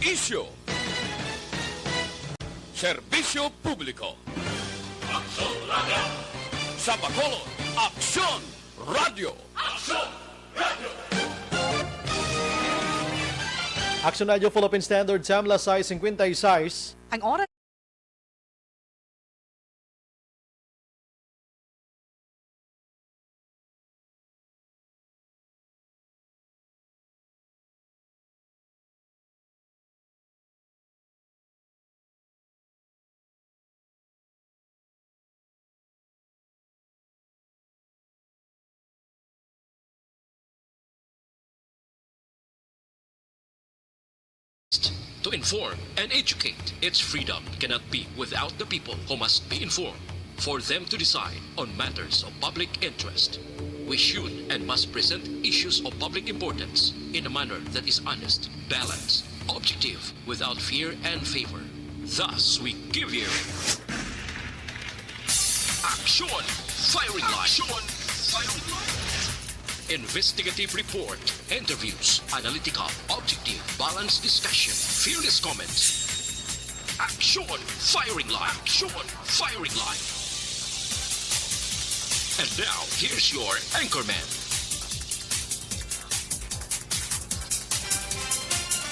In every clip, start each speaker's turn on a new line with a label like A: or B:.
A: Isyo. Serbisyo publiko. Aksyon Radio. Sa Bacolod, Aksyon Radio. Aksyon Radio.
B: Action Radio Philippine Standard Time, alas 6:56.
C: Ang oras
D: to inform and educate. Its freedom cannot be without the people who must be informed for them to decide on matters of public interest. We should and must present issues of public importance in a manner that is honest, balanced, objective, without fear and favor. Thus, we give you Action Firing Line. Action Firing Line. Investigative report, interviews, analytical, objective, balanced discussion, fearless comments. Action Firing Line. Action Firing Line. And now, here's your anchorman.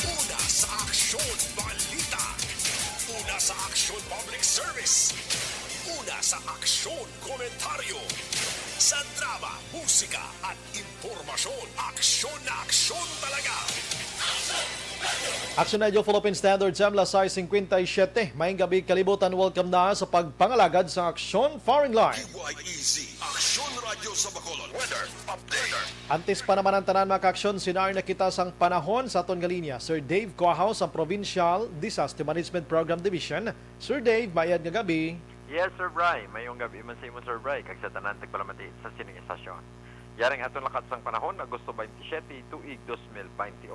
E: Una sa Aksyon Balita. Una sa Aksyon Public Service. Una sa Aksyon Komentaryo. Sa drama, musika at impormasyon, aksyon na aksyon talaga.
B: Action Radio Philippine Standard Time, alas 6:57. Maayong gabi, kalibutan. Welcome na sa pagpangalagad sa Aksyon Firing Line.
E: PYEZ, Aksyon Radio sa Bacolod. Weather Update.
B: Antes pa naman ang tanan mga ka-aksyon, sinar na kita sang panahon sa aton galinya. Sir Dave Coahaus, ang Provincial Disaster Management Program Division. Sir Dave, bayad nga gabi.
F: Yes, Sir Bry. Mayong gabi man sa imo, Sir Bry, kag sa tanan tagpalamati sa sining estasyon. Yaring aton lakat sang panahon, Agosto 27, tuig 2021.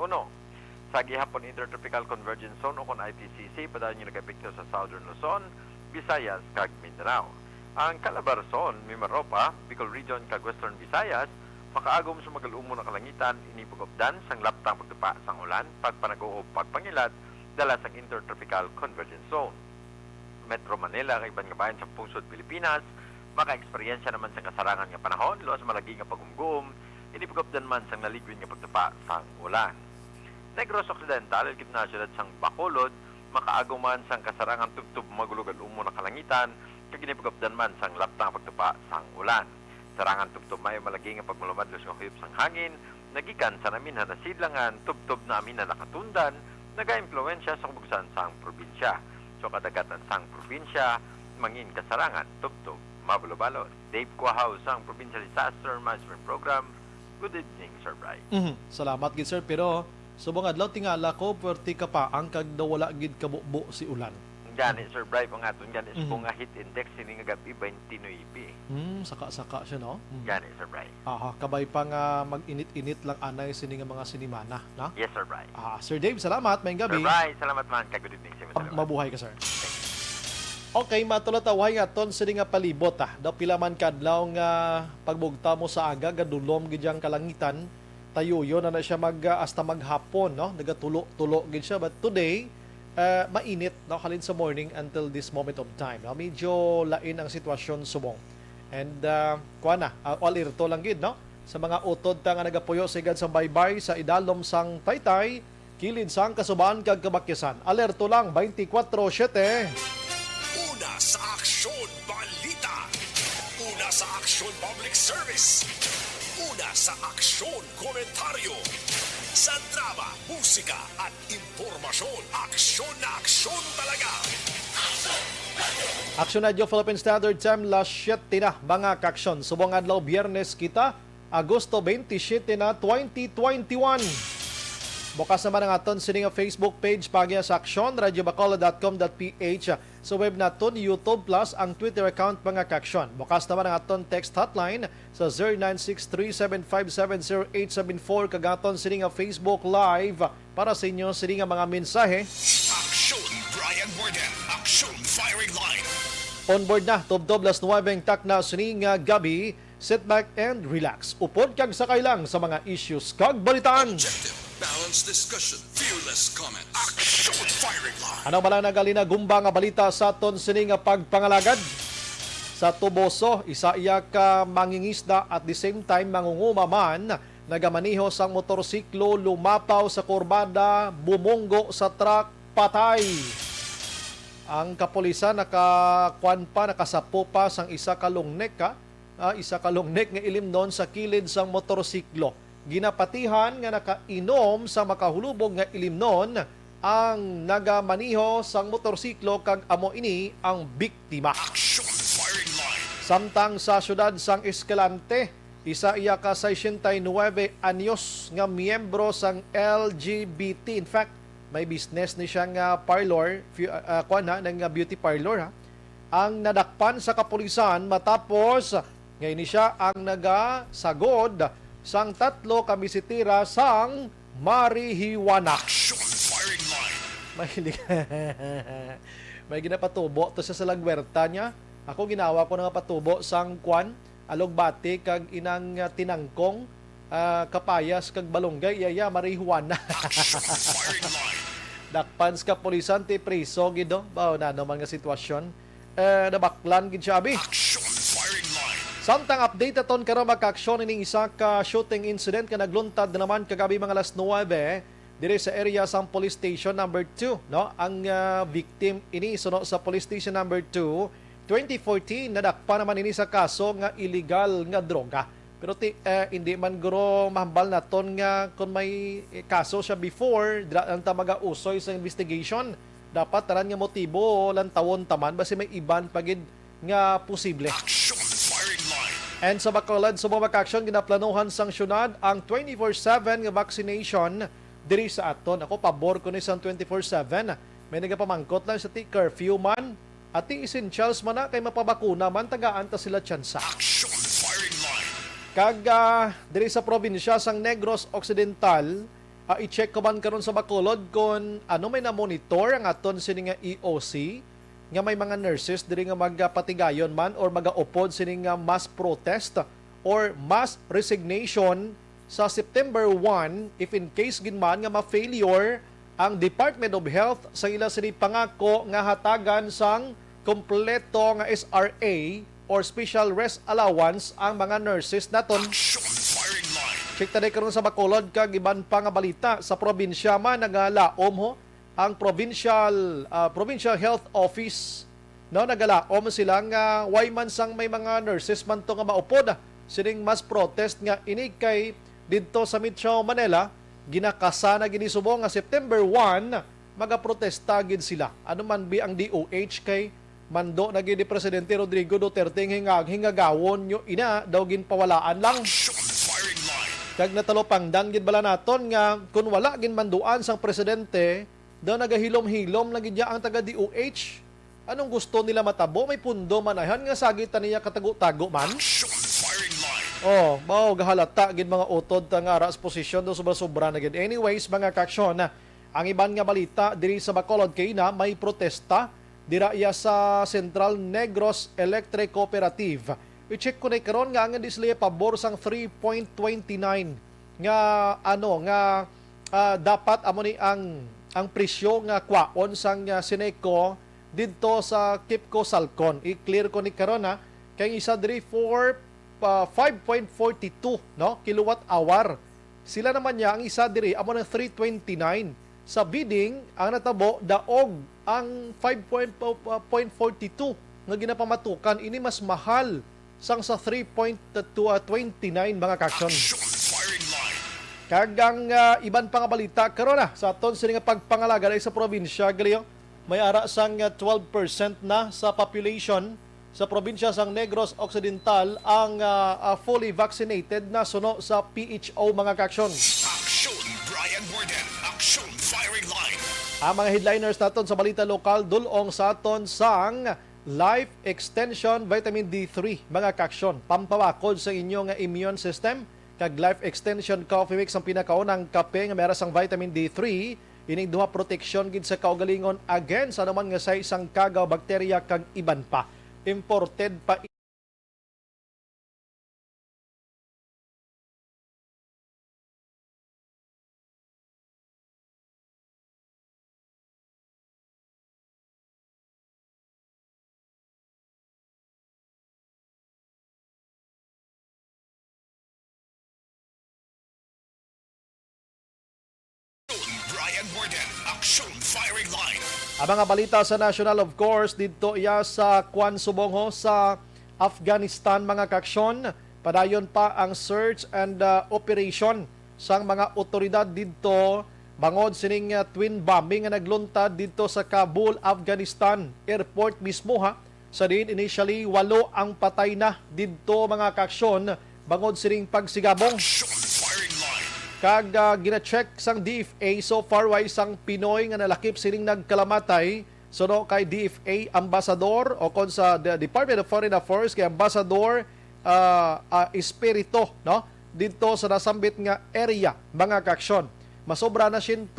F: Sa gihapon Intertropical Convergence Zone o kon IPCC, padayon yung nag-epekto sa Southern Luzon, Visayas, kag Mindanao. Ang Calabar Zone, Mimaropa, Bicol Region, kag Western Visayas, makaagom sa magalumo na kalangitan, inipugobdan sang laptang pagtupa sang ulan, pagpanago o pagpangilat, dala sang Intertropical Convergence Zone. Metro Manila, kay ibang bayan sa pusod Pilipinas, maka-eksperyensya naman sa kasarangan nga panahon, luas malagi nga pagumgum, inipugobdan man sang naligwin nga pagtupa sang ulan. Negros Occidental, gitna siyudad sang Bacolod, makaagaw man sang kasarangan tubtub magulugan umo na kalangitan, kag inipugobdan man sang laptang pagtupa sang ulan. Sarangan tubtub mayo malagi nga pagmulumadlos nga huyop sang hangin, nagikan sa namin na sidlangan, tubtub na amin na nakatundan, naga-impluensya sa kubugsan sang probinsya. So kadagatan sang probinsya, mangin kasarangan, tubtub, mabalo-balo. Dave Coahaus sang Provincial Disaster Management Program. Good evening, Sir Bry.
B: Salamat gid sir, pero subong adlaw tingala ko perti ka pa ang kag wala gid kabubo si ulan.
F: Gani, Sir Bry, pangaton gani nga heat index sini nga gabi 29.
B: Saka-saka siya no.
F: Gani, Sir Bry.
B: Aha, kabay pa nga mag-init-init lang anay sini nga mga sinimana, na?
F: Yes, Sir Bry.
B: Sir Dave, salamat, maayong gabi.
F: Sir Bry, salamat man. Good evening, Sir Bry.
B: Mabuhay ka, sir. Okay, matulataway nga ton sini nga palibot daw pila man kadlaw nga pagbugta mo sa aga gadulom gid yang kalangitan. Tayuyo na siya hasta maghapon, no? Nagatulo-tulo gid siya, but today mainit no halin sa morning until this moment of time. No? Medyo lain ang sitwasyon subong. And all irto lang gid no sa mga utod ta nga nagapuyo sa igad sa baybay sa idalom sang Taytay, kilid sang Kasubaan kag Kabakyasan. Alerto lang 24/7.
E: Una sa Aksyon Balita. Una sa Aksyon Public Service. Una sa Aksyon Komentaryo. Sa drama, musika at impormasyon, aksyon na aksyon talaga.
B: Action Radio Philippine Standard Time, last 7 na mga kaksyon. Subong adlaw Biyernes kita, Agosto 27 na 2021. Bukas naman ang aton sining Facebook page pagya sa Aksyon, radiobacolod.com.ph. Sa web naton, YouTube Plus, ang Twitter account mga kaksyon. Bukas naman ang aton text hotline sa 0963-7570874. Kagaton sining Facebook Live para sa inyo sining mga mensahe.
E: Aksyon Brian Borden, Aksyon Firing Line.
B: On board na, Tubdob las 9 takna sining gabi. Sit back and relax. Upod kag sakay lang sa mga issues kag balitaan.
E: Objective, balanced discussion, fearless comment. Action! Action Firing Line.
B: Ano bala nagalina gumba nga balita sa aton sini nga pagpangalagad? Sa Tuboso, isa iya ka mangingisda at the same time mangunguma man, nagamaniho sang motorsiklo, lumapaw sa kurbada, bumunggo sa truck, patay. Ang kapulisan nakasapo pa sang isa ka lungnek nga ilimnon sa kilid sang motorsiklo. Ginapatihan nga nakainom sa makahulubog nga ilimnon ang nagamaniho sang motorsiklo kag amo ini ang biktima.
E: Action Firing Line.
B: Samtang sa syudad sang Escalante, isa iya ka 69 anyos nga miyembro sang LGBT. In fact, may business ni siya nga parlor, ng beauty parlor ha. Ang nadakpan sa kapulisan matapos ngayon siya ang nagasagod sang 3 ka bisitira sang marijuana.
E: Action Firing Line.
B: May ginapatubo to sa lagwerta niya. Ako ginawa ko nga patubo sang kwan, alugbati kag inang tinangkong, kapayas kag balonggay, iya marijuana.
E: Action Firing Line.
B: Dakpans ka pulisan ti priso gido. Bao na naman nga sitwasyon. Nabaklan gid siya abi.
E: Action Firing Line.
B: Samtang update aton karon magka-aksyon ining isa ka shooting incident nga nagluntad naman kagabi mga alas 9 dire sa area sang police station number 2, no? Ang victim ini suno sa police station number 2, 2014 nadakpa naman ini sa kaso nga illegal nga droga. Pero hindi man guro mahambal naton nga kung may kaso siya before ang tamaga usoy sa investigation. Dapat tanan nga motibo lan tawon taman basi may iban pagid nga posible.
E: Action Firing Line.
B: And sa Bacolod, sa mga aksyon, ginaplanuhan sang syunad ang 24/7 nga vaccination diri sa aton. Ako, pabor ko ni sang 24/7. May nagapamangkot lang sa curfew man at essentials man na kay mapabakuna man, tagaan ta sila tsansa.
E: Action Firing Line.
B: Kag diri sa probinsya sang Negros Occidental, i-check ko man karon sa Bacolod kung ano may na-monitor ang aton sini nga EOC nga may mga nurses diri nga magpatigayon man or magaupod sini nga mass protest or mass resignation sa September 1 if in case ginman nga ma-failure ang Department of Health sa ila sini pangako nga hatagan sang kompleto nga SRA or Special Rest Allowance ang mga nurses naton.
E: Action Firing Line.
B: Check tayo karon sa Bacolod kag iban pa nga balita sa probinsya man nagalaom ho ang provincial health office, no, nagalaom sila nga way man sang may mga nurses man to nga maupod sining mass protest nga ini kay didto sa Metro Manila ginakasa na ginisubong nga September 1 magaprotesta gid sila. Ano man bi ang DOH kay mando na gid ni Presidente Rodrigo Duterte hingagawon nyo ina daw ginpawalaan lang.
E: Action Firing Line.
B: Kag natalopang dan gid bala naton nga kun wala gin manduan sang presidente daw nagahilom-hilom na gid ang taga DOH. Anong gusto nila matabo? May pundo manahan nga sagitan niya katago-tago man.
E: Action Firing Line.
B: Oh, mao gahalata gid mga utod ta nga aras posisyon do sobra-sobra na gid. Anyways, mga kaksyon, ang iban nga balita diri sa Bacolod kay na may protesta dira iya sa Central Negros Electric Cooperative. I-check ko na karon nga ang display pabor sang 3.29 nga dapat amo ni ang presyo nga kwaon sang Sineco didto sa Kipco Salcon. I-clear ko ni karon kay isa diri for 5.42 no kilowatt hour. Sila naman niya ang isa diri amo ng 329. Sa bidding ang natabo daog ang 5.42 nga ginapamatukan ini mas mahal sang sa 3.29 mga kaksyon.
E: Action Firing Line.
B: Kagang iban pa nga balita karon sa aton sini nga pagpangalaga sa probinsya gali may ara sang 12% na sa population sa probinsya sang Negros Occidental ang fully vaccinated na suno sa PHO mga kaksyon.
E: Action Brian Borden. Action Firing Line.
B: Ang mga headliners naton sa balita lokal dulong sa aton sang Life Extension Vitamin D3 mga kaksyon. Pampawakod sa inyong immune system kag Life Extension Coffee Mix ang pinakaunang kape nga meron sang vitamin D3 ining duha proteksyon gid sa kaugalingon against sa naman nga sa isang kagaw bakterya kag iban pa. Imported pa
E: Bayan More Than Action Firing Line.
B: Ang mga balita sa national, of course, dito iya sa Kwan Subongo sa Afghanistan, mga kaksyon. Padayon pa ang search and operation sang mga otoridad dito bangod sining twin bombing nga nagluntad dito sa Kabul, Afghanistan. Airport mismo ha. Sa din initially, 8 ang patay na dito, mga kaksyon, bangod sining pagsigabong.
E: Action Firing Line.
B: Kag gina-check sang DFA so far way sang Pinoy nga nalakip sining nagkalamatay. So no, kay DFA ambassador o kon sa Department of Foreign Affairs kay ambassador Espirito, no? Dito sa nasambit nga area, mga kaksyon. Masobra na 180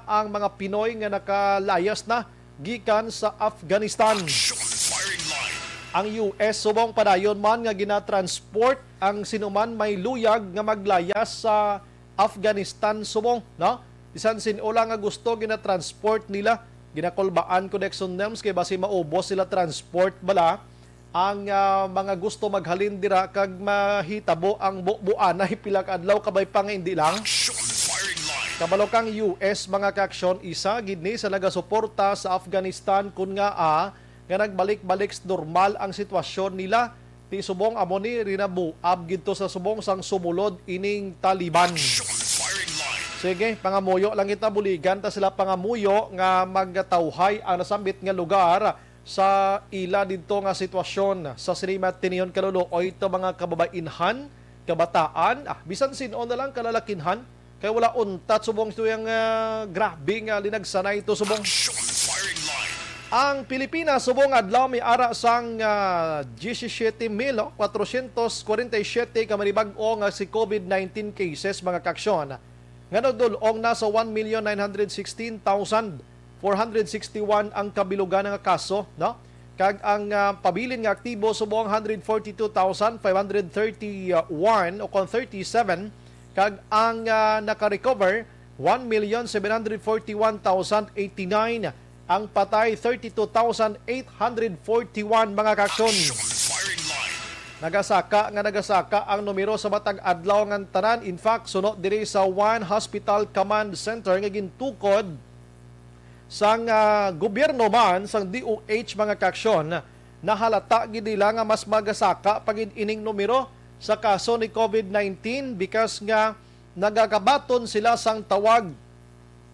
B: ang mga Pinoy nga nakalayas na gikan sa Afghanistan.
E: Action Firing Line.
B: Ang US subong padayon man nga ginatransport ang sinuman may luyag nga maglayas sa Afghanistan subong, no? Bisan sinula nga gusto ginatransport nila, ginakolbaan connection names kay basi maubos sila transport bala ang mga gusto maghalin dira kag mahitabo ang buanay pila ka adlaw kabay pa nga hindi lang.
E: Action Firing Line.
B: Kabalo kang US, mga kaksyon, isa gid ni sa nagasuporta sa Afghanistan kun nga nga nagbalik-balik normal ang sitwasyon nila. Ti subong amo ni rinabuab gidto sa subong sang sumulod ining Taliban.
E: Action Firing Line.
B: Sige, pangamuyo lang kita buligan ta sila pangamuyo nga magtawhay ang nasambit nga lugar sa ila dito nga sitwasyon sa Srimat Tinion Kalulo o ito mga kababainhan, kabataan, bisan sino na lang kalalakinhan, kaya wala untat subong ito yung grabe nga linagsanay ito subong.
E: Action Firing Line.
B: Ang Pilipinas subong adlaw may ara sang 17,447 kamanibag-o nga si COVID-19 cases, mga kaksyon. Nga nagdulong na sa 1,916,461 ang kabilugan nga kaso, no? Kag ang pabilin nga aktibo subong 142,531 o kon 37, kag ang naka-recover 1,741,089, ang patay 32,841, mga kaksyon.
E: Action Firing Line.
B: Nagasaka ang numero sa matag adlaw nga tanan. In fact, suno diri sa One Hospital Command Center nga gintukod sang gobyerno man sang DOH, mga kaksyon, nahalata gid nila nga mas magasaka pagid ining numero sa kaso ni COVID-19 because nga nagakabaton sila sang tawag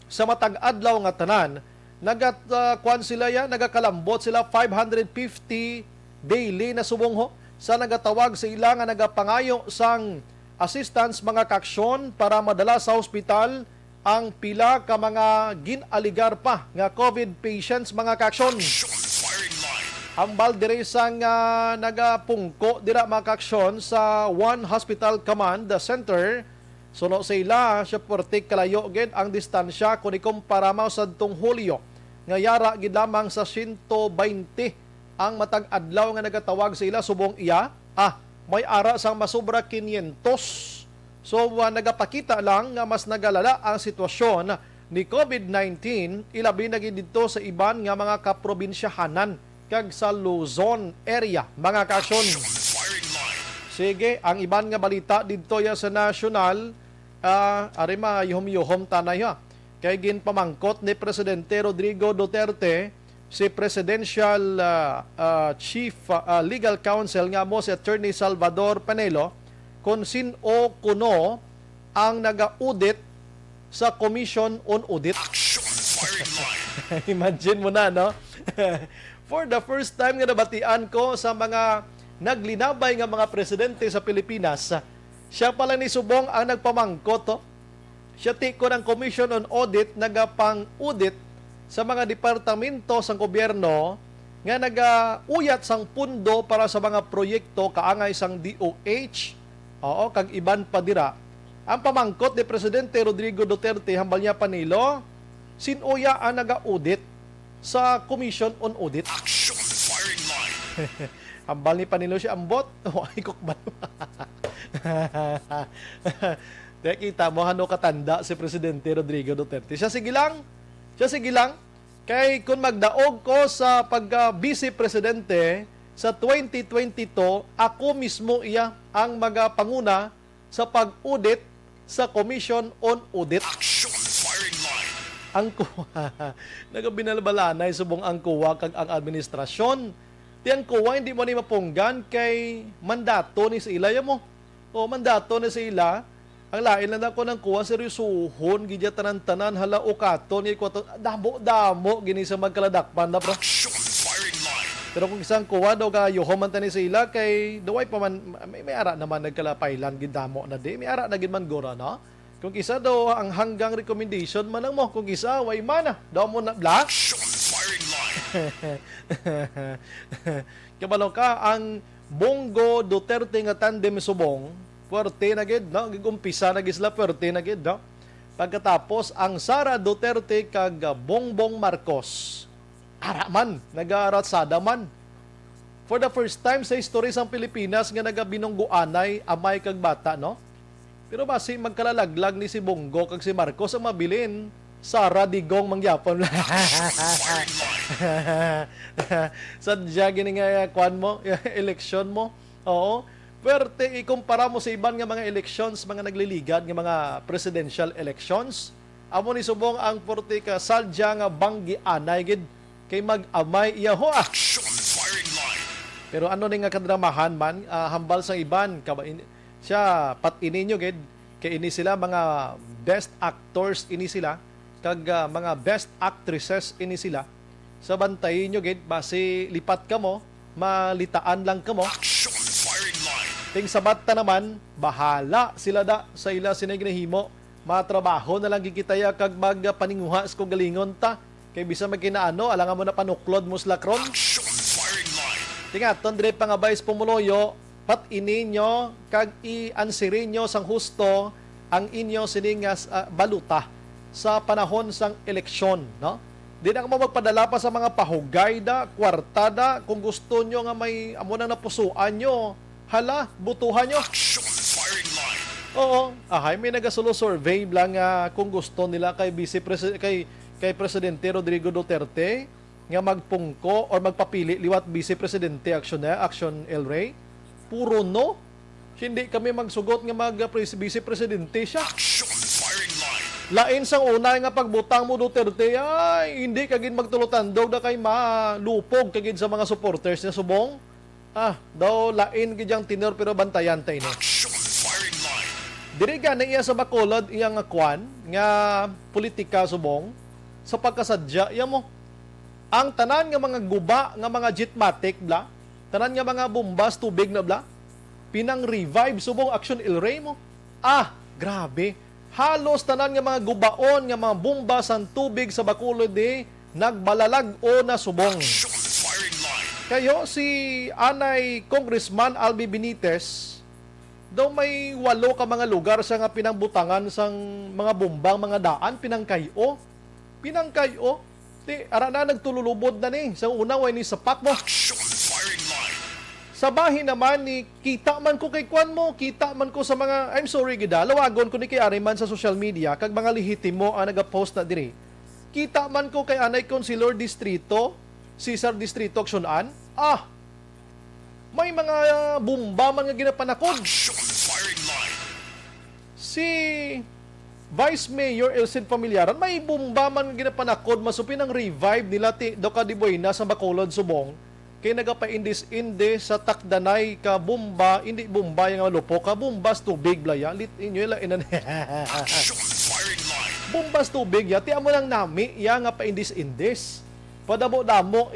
B: sa matag adlaw nga tanan. Kwan sila ya, nagakalambot sila 550 daily na subong sa nagatawag sa ila nga nagapangayo sang assistance, mga kaksyon, para madala sa ospital ang pila ka mga ginaligar pa nga COVID patients, mga kaksyon.
E: Action Firing Line.
B: Ang balderesang nagapungko dira, mga kaksyon, sa One Hospital Command Center. Suno sa ila, siya portik kalayo gid ang distansya kung ikumpara mo sa tong Hulyo. Nga yara gid lamang sa 120 ang matag adlaw nga nagatawag sa ila subong iya. May ara sang masobra 500. So nagapakita lang nga mas nagalala ang sitwasyon ni COVID-19 ilabi na gid dito sa iban nga mga kaprobinsyahanan kag sa Luzon area, mga kaksyon.
E: Firing Line.
B: Sige, ang iban nga balita dito ya sa national, arima yuhom-yuhom tanay ha. Kay ginpamangkot ni Presidente Rodrigo Duterte si Presidential Chief Legal Counsel nga mo si Attorney Salvador Panelo kung sino kuno ang naga-audit sa Commission on Audit.
E: Action Firing Line.
B: Imagine mo na, no? For the first time nga nabatian ko sa mga naglinabay nga mga presidente sa Pilipinas, siya pala ni subong ang nagpamangkot. Siya tiko ng Commission on Audit, nagapang-audit sa mga departamento sa gobyerno nga nagauyat sang pundo para sa mga proyekto kaangay sang DOH. Oo, kag iban pa dira. Ang pamangkot ni Presidente Rodrigo Duterte, hambal niya Panilo, sinuya ang naga-audit sa Commission on Audit.
E: Action Firing Line.
B: Hambal ni Panilo siya ambot. Ay, kukban. Kita mo, ano katanda si Presidente Rodrigo Duterte. Siya sige lang. Kay kung magdaog ko sa pagka-vice presidente sa 2022, ako mismo iya ang magapanguna sa pag-audit sa Commission on Audit.
E: Action Firing Line.
B: ang kuwa nagabinalbalanay subong ang kuwa kag ang administrasyon. Ti ang kuwa hindi mo ni mapunggan kay mandato ni sa ilaya mo. O mandato ni sa ila, ang lain lang ako ng kuwa seryosohon gidya tanan-tanan hala o kato ni ko damo gini sa magkaladakpan na bro.
E: Action firing line.
B: Pero kung isang kuwa daw kayo human tani sa ila kay daway pa man may ara naman nagkalapailan gid damo na di may ara na gid man gora no. Kung isa daw ang hanggang recommendation man lang mo kung isa way mana daw mo na black.
E: Action firing line.
B: Kabalo ka ang Bongo Duterte nga tandem subong puwerte na gid no gigumpisa na gisla puwerte na gid no. Pagkatapos ang Sara Duterte kag Bongbong Marcos ara man nagaratsada man. For the first time sa history sang Pilipinas nga nagabinungguanay amay kag bata no. Pero basi magkalalaglag ni si Bongo kag si Marcos ang mabilin Sara Digong mangyapon. Sadya gini nga kwan mo, eleksyon mo. Oo. Pwerte ikumpara mo sa iban nga mga elections, mga nagliligad nga mga presidential elections. Amo ni subong ang porte ka sadya nga banggi anay gid kay mag-amay iya ho.
E: Action firing line.
B: Pero ano ni nga kadramahan man, hambal sa iban siya pat ini nyo gid kay ini sila mga best actors ini sila kag mga best actresses ini sila. Sa bantayin nyo gid base lipat ka mo, malitaan lang ka mo.
E: Action firing line.
B: Ting sabat ta naman, bahala sila da sa ila sinaginahimo. Matrabaho na lang gikitaya kag magpaninguha sa galingon ta. Kay bisa magkinaano, alangan mo na panuklod mo slakron.
E: Action firing line.
B: Tingaton dire pa nga Vice Pumuloyo, pat ininyo kag i-ansirin nyo sang husto ang inyo siningas baluta sa panahon sang eleksyon, no? Di na mo magpadala pa sa mga pahugay da, kwartada, kung gusto nyo nga may amo na napusuan nyo, hala, butuhan nyo.
E: Action firing line.
B: Oo, may nagasulo survey lang kung gusto nila kay kay Presidente Rodrigo Duterte nga magpungko or magpapili liwat Vice Presidente Action El Rey. Puro no. Hindi kami magsugot nga Vice Presidente siya.
E: Action firing line.
B: Lain sang una nga pagbutang mo Duterte ay hindi kagid magtulotandog da kay malupog kagid sa mga supporters niya subong. Daw lain gid yang tenor pero bantayan tay ni.
E: Action firing line.
B: Diri gani iya sa Bacolod iya nga kwan nga politika subong sa pagkasadya iya mo. Ang tanan nga mga guba nga mga jetmatic bla, tanan nga mga bombas tubig na bla, pinang revive subong Action El Rey mo. Grabe. Halos tanan nga mga gubaon nga mga bomba sang tubig sa Bacolod nagbalalag o na subong.
E: Action firing line.
B: Kayo si Anay Congressman Albi Benitez daw may 8 ka mga lugar sa nga pinangbutangan sang mga bombang mga daan pinangkayo. Ara na nagtululubod na ni. Sa una way ni sapak mo.
E: Action firing line.
B: Sa bahin naman ni kita man ko kay kwan mo, kita man ko sa mga I'm sorry gida, lawagon ko ni kay Ariman sa social media kag mga lihitimo ang naga-post na diri. Kita man ko kay Anay Consilor Distrito, Cesar Distrito Aksyonan. May mga bomba man nga ginapanakod.
E: Action firing line.
B: Si Vice Mayor Elsin Familiaran, may bomba man nga ginapanakod, masupin ang revive nila do ka di Buena sa Bacolod subong. Kay nagapa-indis-inde sa takdanay ka bomba, hindi bomba yung lupo ka, bombas tubig blaya. Lit inyo ila inan.
E: Action firing line.
B: Bombas tubig ya, tiyan mo lang nami, ya nga pa-indis-indis. Padamo-damo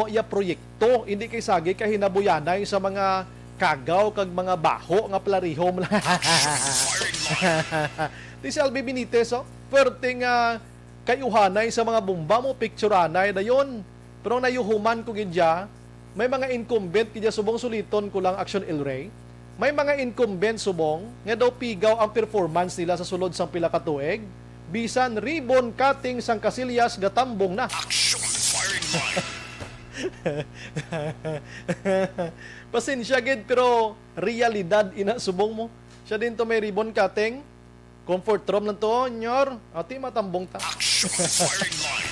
B: iya proyekto, hindi kay sagi kay hinabuyanay sa mga kagaw kag mga baho nga plarihom.
E: Firing line.
B: Di si Albi Benitez, pwerte nga kayuhanay sa mga bomba mo, picturanay na yon. Pero nayuhuman ko gidya, may mga incumbent gidya subong suliton ko lang Action El Rey. May mga incumbent subong nga daw pigaw ang performance nila sa sulod sang pila ka tuig. Bisan ribbon cutting sang Casillas gatambong na.
E: Action firing line.
B: Pasensya gid pero realidad ina subong mo. Siya din to may ribbon cutting. Comfort room lang to, nyor. Ati matambong ta.
E: Action firing line.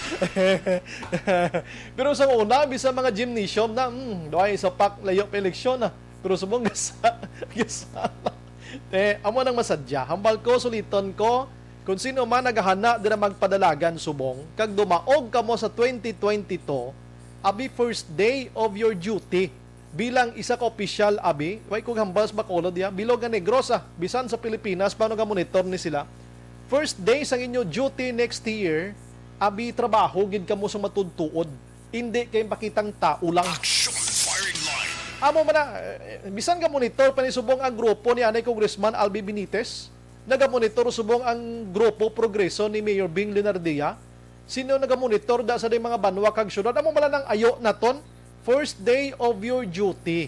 B: Pero sa una, bisa mga gymnasium na, doay sa pak layo pa eleksyon na. Pero subong gasa. Amo nang masadya. Hambal ko, suliton ko, Kung sino man naghahana din na magpadalagan subong, kag dumaog ka mo sa 2022, abi first day of your duty bilang isa ka opisyal abi, way kung hambas bakolod ya, bilog nga Negrosa, bisan sa Pilipinas, paano ka monitor ni sila? First day sa inyo duty next year, abi trabaho, gid ka mo sa matudtuod. Hindi kay pakitang tao lang.
E: Action firing line.
B: Amo man na, bisan ka monitor, panisubong ang grupo ni Anay Congressman Albi Benitez, nagamonitor subong ang grupo progreso ni Mayor Bing Leonardia. Sino nagamonitor da sa mga banwa kag syudad? Amo mala nang ayo naton first day of your duty.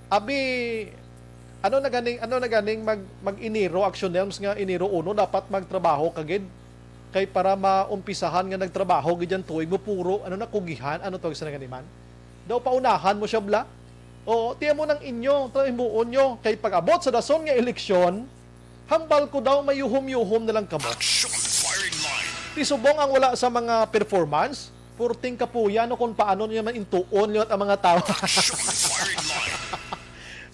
B: Abi ano na ganing mag-iniro action norms nga iniro uno dapat magtrabaho kagid kay para maumpisahan nga nagtrabaho gid yan tuig mo puro ano na kugihan ano tawag sa naganiman. Daw paunahan mo siya bla. O tiyan mo nang inyo, trahimuon nyo kay pag-abot sa dason nga eleksyon, hambal ko daw may yuhom-yuhom na lang kamo.
E: Action firing line.
B: Tisubong ang wala sa mga performance, purting kapuya no kung paano niya maintuon yun ang mga tao.
E: Action firing line.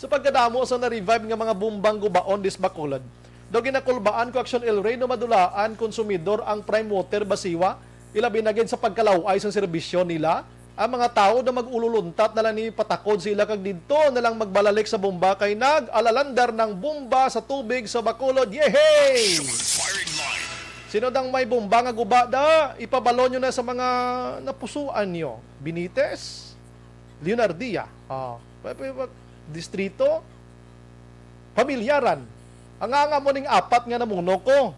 B: Sa pagkadamo sa na-revive nga mga bumbang gubaon dis Bacolod, daw ginakulbaan ko Action El Rey no madulaan konsumidor ang prime water basiwa, ilabi na gid sa pagkalaway sa serbisyo nila. Ang mga tao na mag-ululuntat na lang ni patakod sila kag dito na lang magbalalik sa bomba kay nag-alalandar ng bomba sa tubig sa Bacolod. Yehey!
E: Action firing line.
B: Sino dang may bomba nga guba da, ipabalo nyo na sa mga napusuan nyo. Benitez, Leonardia, distrito, pamilyaran. Ang nga mo ning apat nga namuno ko.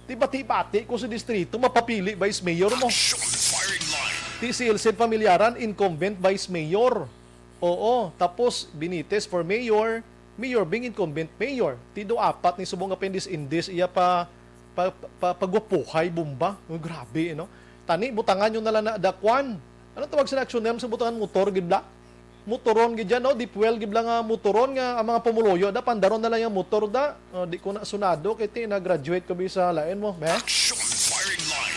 B: Tiba-tibati ko sa distrito, mapapili vice mayor mo.
E: Action firing line.
B: TCLC pamilyaran, incumbent vice mayor. Oo, tapos Benitez for mayor, Mayor Bing incumbent mayor. Tido apat ni subong appendix indis iya pagwapuhay bomba. Oh, grabe, no? Tani butangan nyo na lang na dakwan. Ano tawag sa action sa butangan motor gibla? Motoron gid no, di fuel gibla nga motoron nga ang mga pumuloyo da pandaron na lang yung motor da. Di ko na sunado kay ti na graduate ko bisa lain mo, me.
E: Action firing line.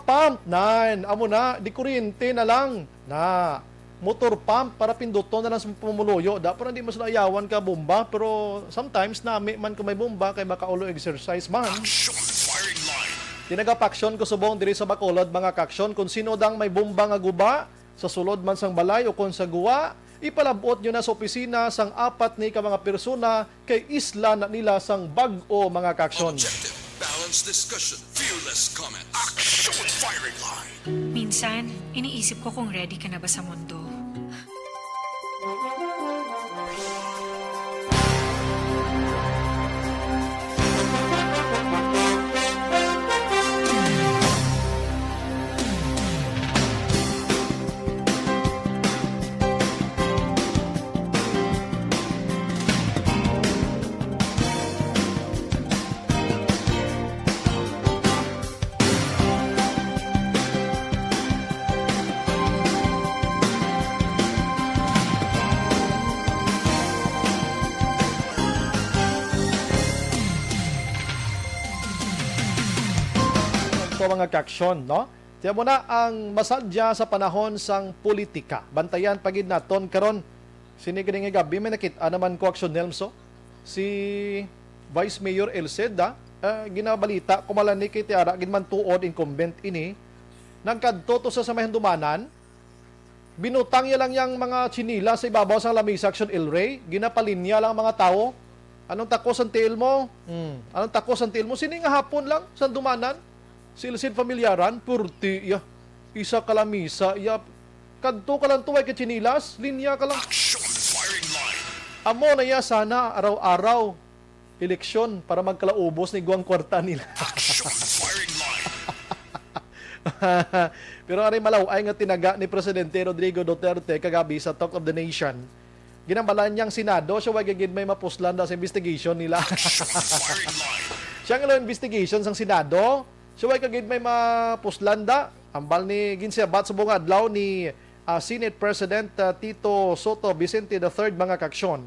B: Pump 9. Amo na, di kuryente na lang. Na, motor pump para pinduton na lang sa pumuluyo. Dapat hindi mas ayawan ka bomba, pero sometimes nami man ko may bomba kay makaulo exercise man.
E: Action firing line.
B: Tinagapaksyon ko subong diri sa Bacolod mga kaksyon kung sino dang may bomba nga guba sa sulod man sang balay o kung sa guwa, ipalabot nyo na sa opisina sang apat ni ka mga persona kay isla na nila sang bag-o mga kaksyon.
E: Objective. Balanced discussion. Fearless comment. Action firing line.
C: Minsan, iniisip ko kung ready ka na ba sa mundo.
B: Mga kaksyon, no? Tiyan mo na ang masadya sa panahon sang politika. Bantayan pagid naton karon. Siniganing gabi may nakita naman ko Action Nelmso. Si Vice Mayor Elceda, ginabalita kumalani kay tiara gid man tuod incumbent ini. Nagkadto to sa samahan dumanan. Binutang niya lang yang mga chinila sa ibabaw sang lamisa Action El Rey. Ginapalinya lang ang mga tao. Anong takos ang tiil mo? Anong takos ang tiil mo? Sini nga hapon lang sa dumanan. Silsid pamilyaran, purti, isa kalamisa, kadto ka lang tuway ka chinilas, linya ka lang.
E: Action firing line.
B: Amo na sana araw-araw eleksyon para magkalaubos ni guwang kwarta nila.
E: Action firing line.
B: Pero ari malaway nga tinaga ni Presidente Rodrigo Duterte kagabi sa Talk of the Nation. Ginambalan niyang Senado, siya wag gid may mapuslan sa investigation nila.
E: Action firing line.
B: Siya nga investigation sang Senado. So, ay kagid may mapuslanda. Ambal ni ginsabat sa buong adlaw ni Senate President Tito Soto Vicente III mga kaksyon.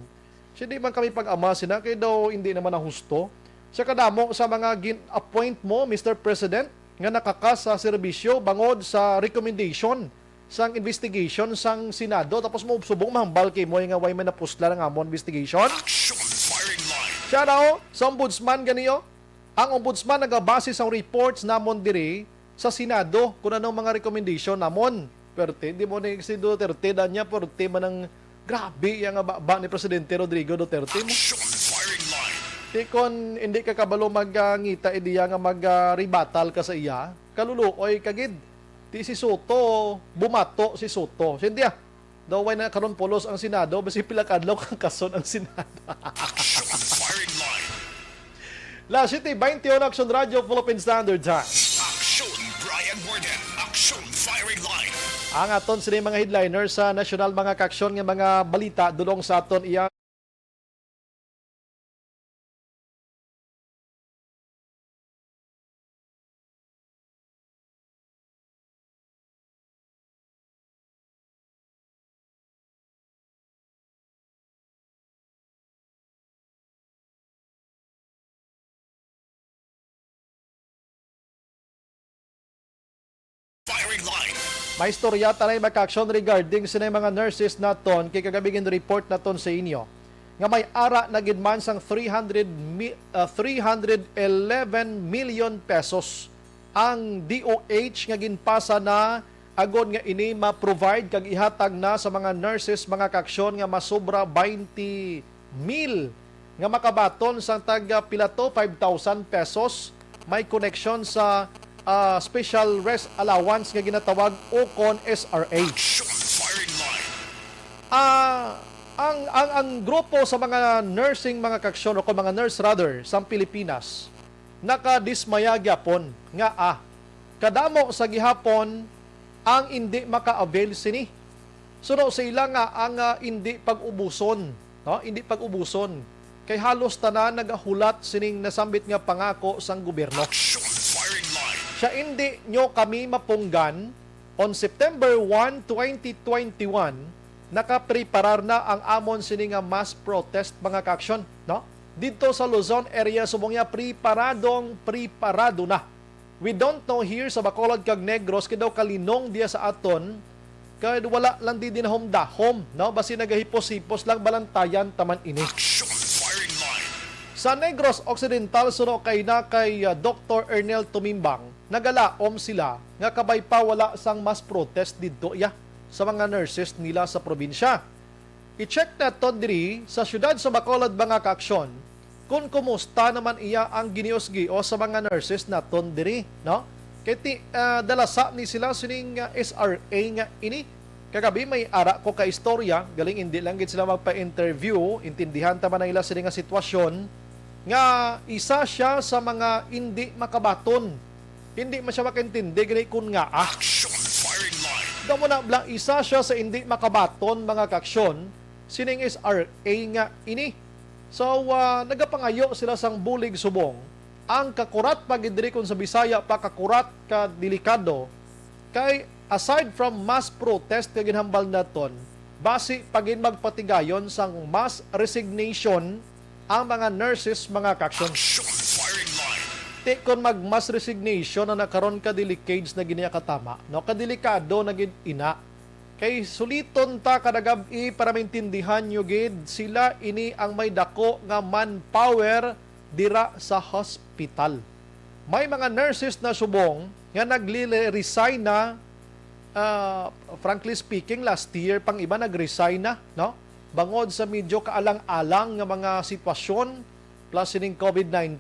B: Siya di man kami pag-ama sina, kaya daw hindi naman na husto. Siya kadamo sa mga gin-appoint mo, Mr. President, nga nakakas sa serbisyo bangod sa recommendation sang investigation sang Senado. Tapos mo subong mahambal kay mo nga way man napusla ng amon investigation.
E: Action firing line.
B: Siya daw, sa ombudsman ganiyo, Ang ombudsman nagabase sa reports namon diri sa Senado kung anong mga recommendation namon. Perte, di mo ni si Duterte na niya perte man ang grabe yung ba ni Presidente Rodrigo Duterte mo.
E: Action firing line.
B: Di kon hindi ka kabalo magngita idiya nga mag-rebattle ka sa iya, kaluluoy kagid. Di si Soto, bumato si Soto. Sindiya, daw way na karon pulos ang Senado, basi pila kadlaw kang kason ang Senado.
E: Action firing line.
B: La City 21 Action Radio Philippine Standard Time.
E: Action Brian Warden. Action firing line.
B: Ang aton sini mga headliners sa national mga kaksyon nga mga balita dulong sa aton iya
E: Firing line.
B: may istorya tanay makaksyon regarding sa mga nurses naton kay kagabigin report naton sa inyo nga may ara na gidman sang 311 million pesos ang DOH nga ginpasa na agod nga ini ma-provide kag ihatag na sa mga nurses mga kaksyon nga masobra 20 mil nga makabaton sang taga pilato 5,000 pesos may connection sa special rest allowance nga ginatawag o kon SRA.
E: Action firing line.
B: Ang grupo sa mga nursing mga kaksyon o mga nurse rather sa Pilipinas nakadismaya gyapon nga kadamo sa gihapon ang hindi maka-avail sini. Suno sa ila nga ang hindi pag-ubuson, no? Hindi pag-ubuson kay halos tanan nagahulat sining nasambit nga pangako sang gobyerno.
E: Action firing line.
B: Siya hindi nyo kami mapunggan on September 1, 2021 nakapreparar na ang amon sini nga mass protest mga kaksyon, no? Dito sa Luzon area subong preparado na. We don't know here sa Bacolod kag Negros kay daw kalinong diya sa aton kay wala lang di dinahom dahom, no? Basi nagahipos-hipos lang balantayan taman ini.
E: Action firing line.
B: Sa Negros Occidental suno kay Dr. Ernel Tumimbang nagalaom sila nga kabay pa wala sang mass protest didto sa mga nurses nila sa probinsya. I-check nato diri sa syudad sa Bacolod mga kaaksyon kung kumusta naman iya ang ginios-gios sa mga nurses naton diri, no? Kay dalasa ni sila sining SRA nga ini. Kagabi may ara ko ka istorya, galing hindi lang gid sila magpa-interview, intindihan ta man nila sini nga sitwasyon nga isa siya sa mga hindi makabaton. Hindi man siya makaintindi gani kun nga
E: Action firing line.
B: damo na blang isa siya sa hindi makabaton mga kaksyon sining SRA nga ini. So nagapangayo sila sang bulig subong. Ang kakurat pagidiri kun sa Bisaya pa kakurat ka delikado kay aside from mass protest nga ginhambal naton, basi pagin magpatigayon sang mass resignation ang mga nurses mga kaksyon.
E: Action firing line.
B: Di kon mag-mass resignation na nakaroon ka decades na giniya katama, no? Kadelikado na gid ina. Kay suliton ta kadagabi para maintindihan nyo gid sila ini ang may dako nga manpower dira sa hospital. May mga nurses na subong nga nagli-resign na frankly speaking last year pang iba nag-resign na, no? Bangod sa medyo kaalang-alang nga mga sitwasyon plus sining COVID-19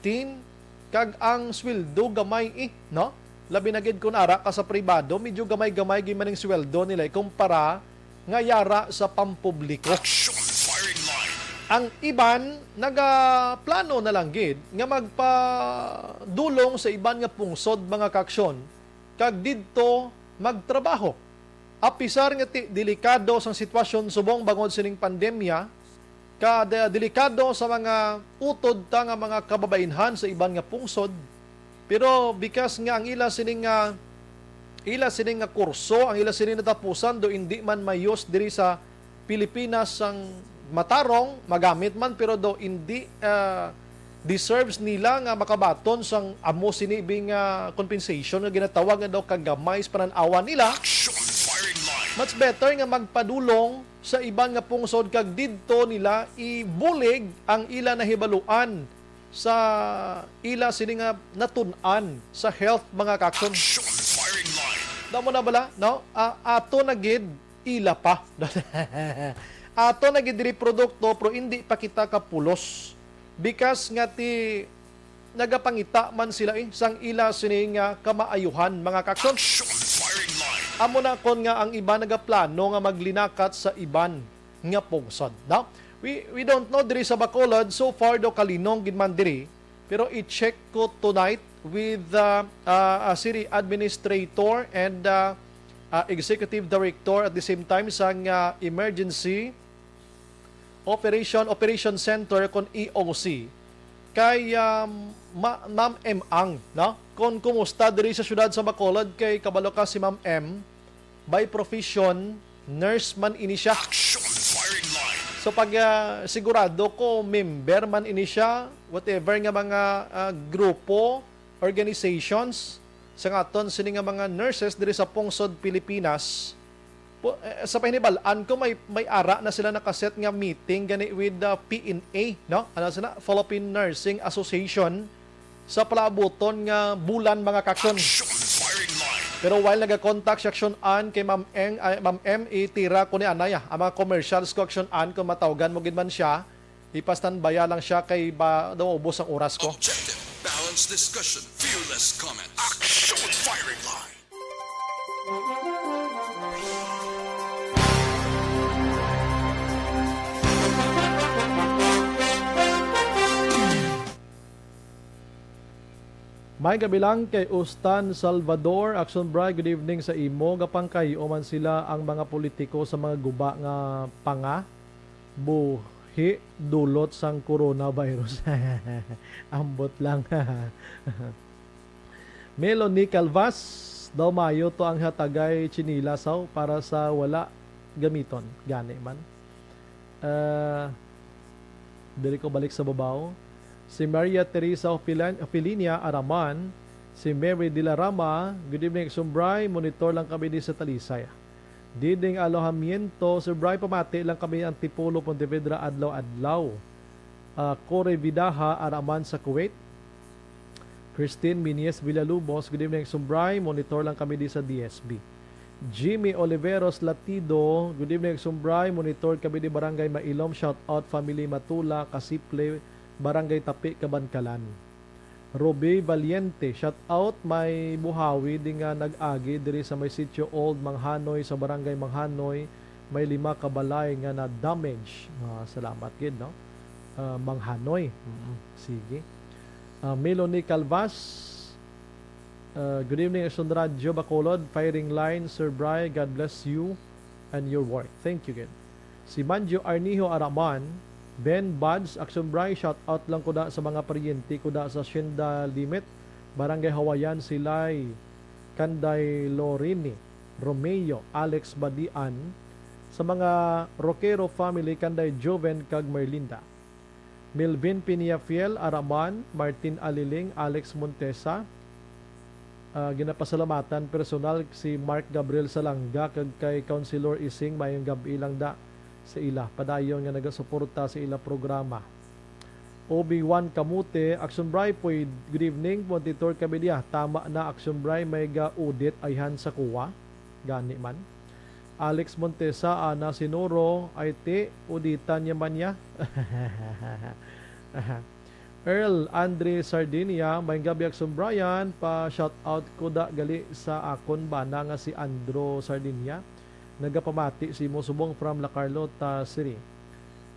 B: kag ang sweldo gamay no? Labi na gid kun ara ka sa pribado, medyo gamay-gamay gyud maning sweldo nila kumpara nga yara sa pampubliko.
E: Action firing line.
B: Ang iban nagaplano na lang gid nga magpadulong sa iban nga pungsod mga kaksyon kag didto magtrabaho. Apisar nga delikado sang sitwasyon subong bangod sining pandemya, delikado sa mga utod ta nga mga kababainhan sa iban nga pungsod. Pero because nga ang ila sining nga kurso, ang ila sining natapusan do hindi man mayos diri sa Pilipinas ang matarong magamit man pero do hindi deserves nila nga makabaton sang amo sinibing compensation nga ginatawag nga daw kagamay sa pananawa nila.
E: Action firing line.
B: Much better nga magpadulong sa iban nga pungsod kag didto nila ibulig ang ila nahibaluan sa ila sini nga natun-an sa health mga kakson.
E: Action firing line.
B: Damo na bala, no? Ato na gid ila pa. Ato na gid diri produkto pero hindi pa kita kapulos. Because nga ti nagapangita man sila sang ila sini nga kamaayuhan mga kakson.
E: Action firing line.
B: Amo na kon nga ang iba nagaplano nga maglinakat sa iban nga pungsod. No? We don't know diri sa Bacolod so far do kalinong gid man diri pero i-check ko tonight with city administrator and executive director at the same time sang emergency operation center kon EOC kay Ma'am M ang no kon kumusta diri sa syudad sa Bacolod kay kabalo ka si Ma'am M by profession nurse man ini siya.
E: Action firing line.
B: So pag sigurado ko member man ini siya, whatever nga mga grupo, organizations, sa ngaton sini nga mga nurses diri sa Pungsod, Pilipinas, sa pahinibalaan ko may ara na sila nakaset nga meeting gani with the PNA, no? Ano sila? Philippine Nursing Association sa palaabuton nga bulan mga kakson.
E: Action firing line.
B: Pero while nag-contact si Action An kay Ma'am M, itira ko ni Anaya. Ang mga commercials ko Action An, kung matawgan mo gid man siya, ipastanbaya lang siya kay ba daw ubos ang oras ko.
E: Objective. Balanced discussion. Fearless comment. Action firing line.
B: May gabilang kay Ustan Salvador, Action Bri, good evening sa imo. Gapang kayo man sila ang mga politiko sa mga guba nga panga, buhi, dulot sang coronavirus. Ambot lang. Melanie Calvas, daw mayo to ang hatagay chinilasaw para sa wala gamiton. Gani man. Dili ko balik sa babaw. Si Maria Teresa Opilinia Araman, si Mary Dilarama, good evening, Sumbray, monitor lang kami di sa Talisay. Diding alohamiento, Sumbray, pamati lang kami ang Tipolo, Pontevedra, adlaw-adlaw. Kore Vidaha, Araman sa Kuwait. Christine Minies Villalubos, good evening, Sumbray, monitor lang kami di sa DSB. Jimmy Oliveros Latido, good evening, Sumbray, monitor kami di Barangay Mailom, shout out family Matula, Kasiple, Barangay Tapi, Kabankalan. Robe Valiente, shout out may buhawi di nga nag-agi diri sa may sitio Old Manghanoy sa Barangay Manghanoy, may 5 kabalay nga na damage. Salamat gid no. Manghanoy. Sige. Melanie Calvas, good evening Action Radio Bacolod, firing line Sir Bry, God bless you and your work. Thank you again. Si Manjo Arnijo Araman, Ben Buds, Action Bry, shout out lang ko da sa mga paryente ko da sa Hacienda Limit, Barangay Hawayan, Silay, Kanday Lorini, Romeo, Alex Badian, sa mga Roquero family, Kanday Joven, kag Merlinda. Melvin Piniafiel, Araman, Martin Aliling, Alex Montesa, ginapasalamatan personal si Mark Gabriel Salanga, kag kay Councilor Ising, mayong gabi lang da sa ila padayon nga nagasuporta sa ila programa. Obi-Wan Kamute, Action Bry po, good evening, Monitor Kabidia, tama na Action Bry, may ga-audit ayhan sa kuwa, gani man. Alex Montesa, Ana Sinoro, IT, auditan niya man niya. Earl Andre Sardinia, may gabi Action Brian, pa shout out ko da gali sa akon bana nga si Andro Sardinia. Nagapamati si Musubong from La Carlota City.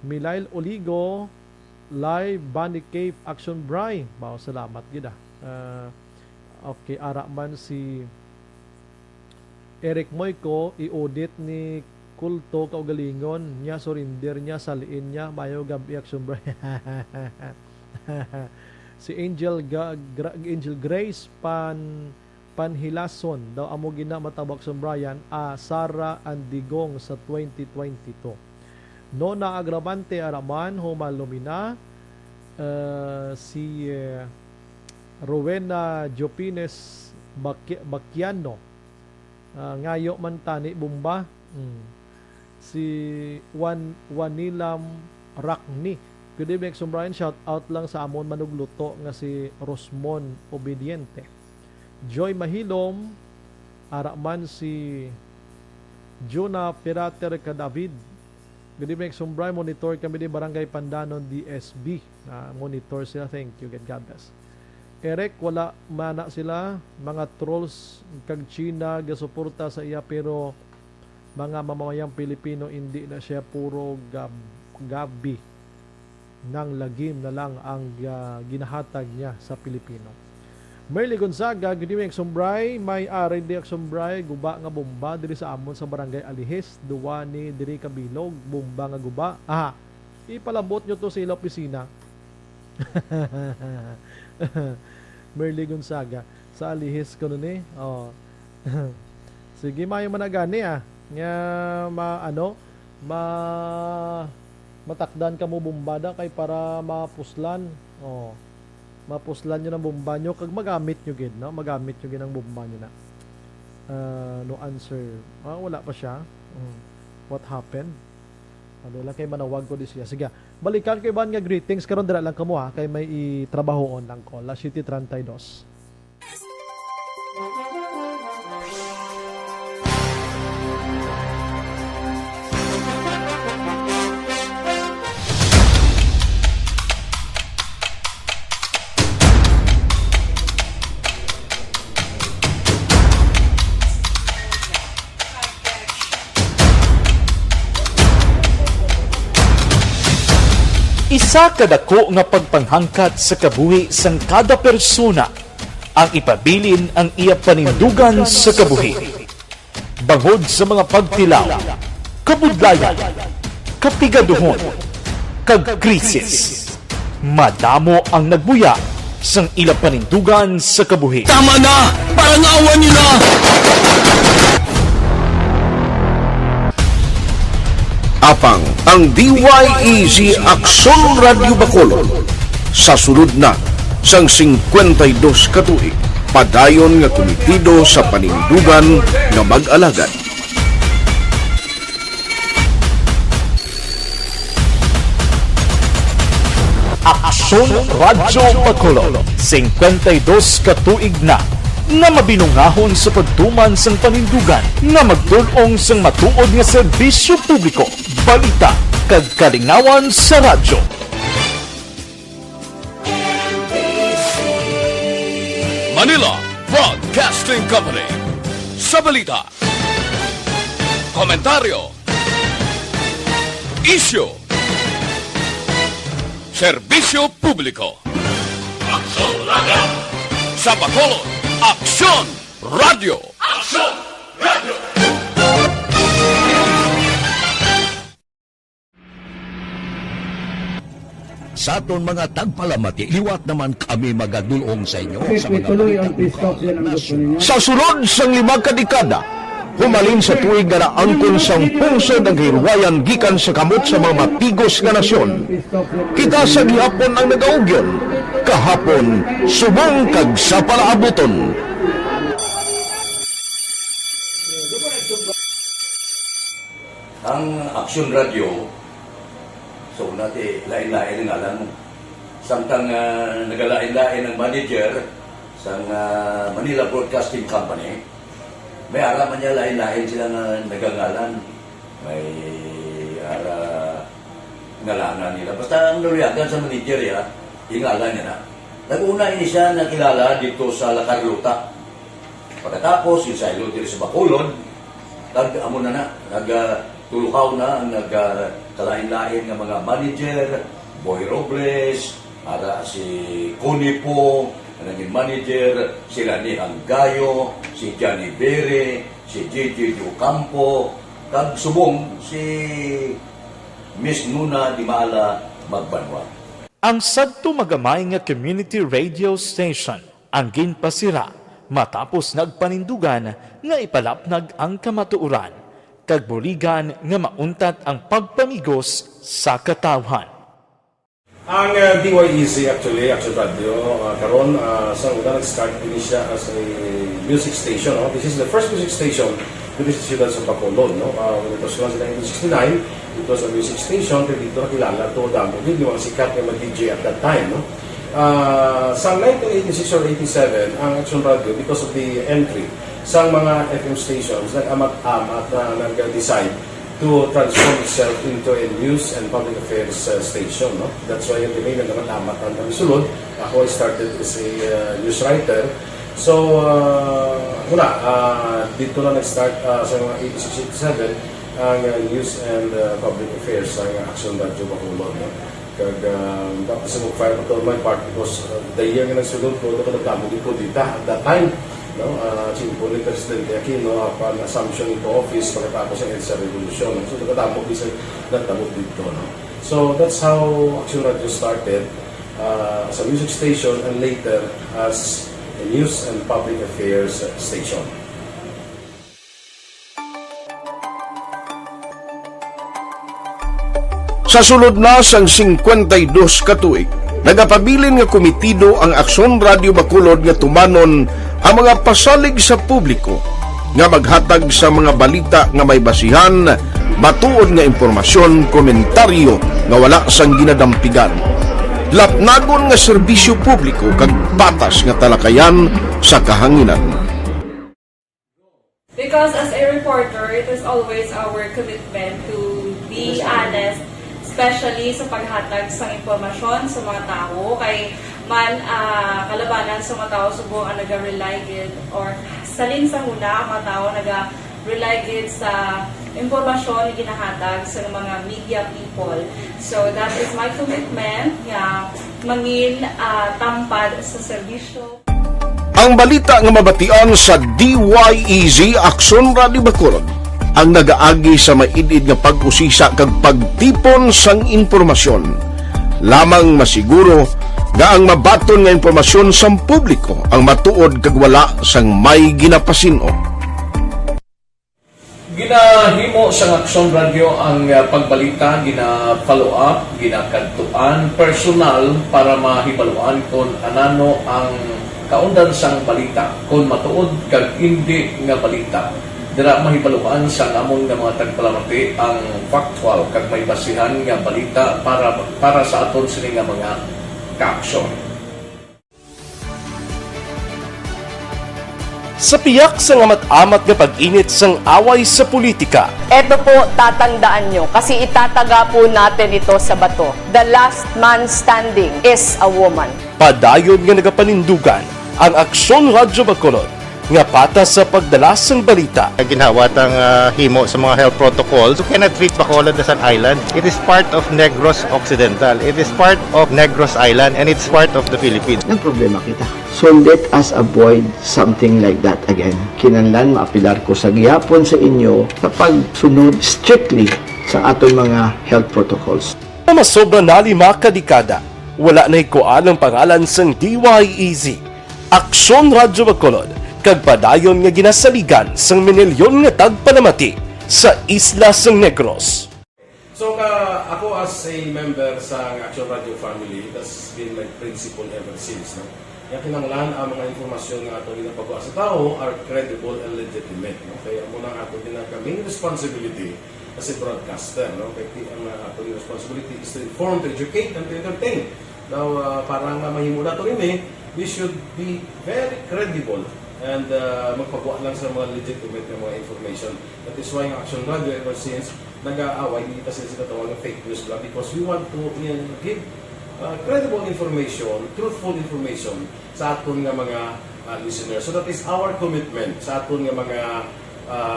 B: Milail Oligo, live Bunny Cave Action Bry. Bao, salamat gida. Okay, ara man si Eric Moyko, i-audit ni Kulto kaugalingon niya, surrender niya, saliin niya, mayo gabi Action Bry. Si Angel Grace Panhilason daw amo gina matabak sa Brian Sara Andigong sa 2022. Nona Agravante Araman Humalumina, si Rowena Jopines Bakiano, ngayo man tani Bumba, si Wanilam Rakni Good evening, Exxon Brian. Shout out lang sa amon manugluto nga si Rosmon Obediente. Joy Mahilom, araman si Juna Pirater ka David. Good evening, Exxon Brian. Monitor kami di Barangay Pandanon DSB. Monitor sila. Thank you. God bless. Eric, wala mana sila. Mga trolls kag China gasuporta sa iya pero mga mamamayang Pilipino hindi na siya puro gabi ng lagim na lang ang ginahatag niya sa Pilipino. Merly Gonzaga, good evening, Aksumbray. May ari di Aksumbray, guba nga bomba diri sa amon sa barangay Alihes, duwani diri Kabilog, bomba nga guba. Ipalabot nyo to sa ila opisina. Merly Gonzaga, sa Alihes ko nun eh. Oh. Sige, mayo managani nga matakdan ka mo bombada kay para mapuslan. Oh. Mapuslan nyo ng bomba nyo kag magamit nyo gid, no? Magamit nyo gid ang bomba nyo na. No answer. Wala pa siya. What happened? Ano lang kay manawag ko di siya. Sige. Balikan kay ban nga greetings karon dira lang kamo kay may itrabahoon lang ko. La City 32.
G: Isa kadako nga pagpanghangkat sa kabuhi sang kada persona ang ipabilin ang iya panindugan sa kabuhi. Bangod sa mga pagtilaw, kabudlayan, kapigaduhon, kag krisis. Madamo ang nagbuya sang ila panindugan sa kabuhi.
A: Tama na! Parang awan niyo na!
E: Apang ang DYEZ Aksyon Radio Bacolod sa sulod na sang 52 katuig padayon nga komitido sa panindugan nga mag-alagad.
G: Aksyon Radio Bacolod 52 katuig na nga mabinungahon sa pagtuman sang panindugan nga magdulong sang matuod nga serbisyo publiko, balita kag kalingawan sa radyo.
A: Manila Broadcasting Company. Sa balita, komentaryo, isyu, serbisyo publiko. Aksyon Radio! Sa Bacolod, Aksyon Radio! Aksyon Radio!
E: Sa aton mga tagpalamati, liwat naman kami magadulong sa inyo sa mga sa sulod sang 5 kadekada. Humalin sa tuig nga naangkon sang pungsod ang hirwayan gikan sa kamot sa mga matigos nga nasyon. Kita sa gihapon ang nagaugyon, kahapon subong kag sa palaabuton.
H: Ang Aksyon Radio, so natin lain-lain ang alam mo. Samtang nagalain-lain ang manager sa Manila Broadcasting Company, may araman niya lain-lain sila nga nagangalan. May ngalanan nila. Basta ang naluyagan sa manager ya, ingalan niya na. Nag-una ini siya nakilala dito sa La Carlota. Pagkatapos, yung sa ilo dito sa Bacolod, nag-amo na nagtulukaw na ang nagkalain-lain ng mga manager, Boy Robles, si Connie po, naging manager, sila ni Hanggayo, si Johnny Bere, si Gigi Ocampo, kag subong si Miss Nuna Di Maala Magbanwa.
G: Ang sadto magamay nga community radio station ang ginpasira matapos nagpanindugan nga ipalapnag ang kamatuoran kag buligan nga mauntat ang pagpamigos sa katawhan.
I: Ang DYEZ actually, Aksyon Radio, karon sa una nag-start din siya as a music station. This is the first music station dito sa siyudad sa Bacolod. No? When it was launched in 1969, it was a music station kaya dito nakilala to damo din yung mga sikat na DJ at that time. No? Sa 1986 or 87, ang Action Radio, because of the entry sa mga FM stations, nag-amat-amat na nag-decide to transform itself into a news and public affairs station. No? That's why yung dinay na naman-amat ang sulod. Ako started as a news writer. So, dito na nag-start sa mga 86-87 ang news and public affairs sa Action Radio Bacolod. No? Tapos sa mag-fire to my part because the year nga nagsulod ko, nagdamo din po dito at that time. No, Chimpo ni Presidente Aquino upon assumption into office pagkatapos ng EDSA Revolution. So, nagdamo dito. No? So, that's how Action Radio started as a music station and later as a news and public affairs station.
J: Sa sulod na sang 52 ka tuig, nagapabilin nga komitido ang Aksyon Radio Bacolod nga tumanon ang mga pasalig sa publiko nga maghatag sa mga balita nga may basihan, matuod nga impormasyon, komentaryo nga wala sang ginadampigan. Lapnagon nga serbisyo publiko kag patas nga talakayan sa kahanginan.
K: Because as a reporter, it is always our commitment to be honest, especially sa paghatag sa impormasyon sa mga tao kay man kalabanan sa mga tao subong ang naga-rely gid or salin sa huna ang mga tao naga-rely gid sa impormasyon na ginahatag sa mga media people. So that is my commitment nga mangin tampad sa serbisyo.
J: Ang balita nga mabatian sa DYEZ Aksyon Radio Bacolod ang nagaagi sa maidid nga pag-usisa kag pagtipon sang impormasyon. Lamang masiguro nga ang mabaton nga impormasyon sang publiko ang matuod kag wala sang may ginapasino.
G: Ginahimo sa Aksyon Radio ang pagbalita, gina-follow up, ginakadtuan personal para mahibaluan kung anano ang kaundan sang balita, kung matuod kag hindi nga balita. Dira mahibaluan sa among nga mga tagpalamati ang factual kag may basihan nga balita para sa aton sini nga mga ka-aksyon.
L: Sa piyak sa amat-amat nga pag-init sang away sa politika.
M: Eto po, tatandaan nyo, kasi itataga po natin ito sa bato. The last man standing is a woman.
L: Padayon nga nagapanindugan ang Aksyon Radio Bacolod nga patas sa pagdala sang balita.
N: Ginhawat ang himo sa mga health protocols. You cannot treat Bacolod as an island. It is part of Negros Occidental. It is part of Negros Island and it's part of the Philippines.
O: Ang problema kita. So let us avoid something like that again. Kinahanglan maapilar ko sa gihapon sa inyo sa pagsunod strictly sa aton mga health protocols.
L: Masobra na 5 kadekada, wala na ikuan ang pangalan sang DYEZ, Aksyon Radio Bacolod, kag padayon nga ginasaligan sang minilyon nga tagpalamati sa isla sang Negros.
I: So ako as a member sa Action Radio family, that's been my principle ever since. No? Yung kinanglan ang mga informasyon nga ato ginapagawa sa tao are credible and legitimate. No? Kaya muna ato ginagawing responsibility as a broadcaster. No? Kaya ang ato responsibility is to inform, to educate, and to entertain. Now, parang mahimo na ito rin we should be very credible and magpagawa lang sa mga legitimate na mga information. That is why ang Action Radio ever since nag-aaway, hindi kasi sila tawag ng fake news lang because we want to give credible information, truthful information sa aton nga mga listeners. So that is our commitment sa aton nga mga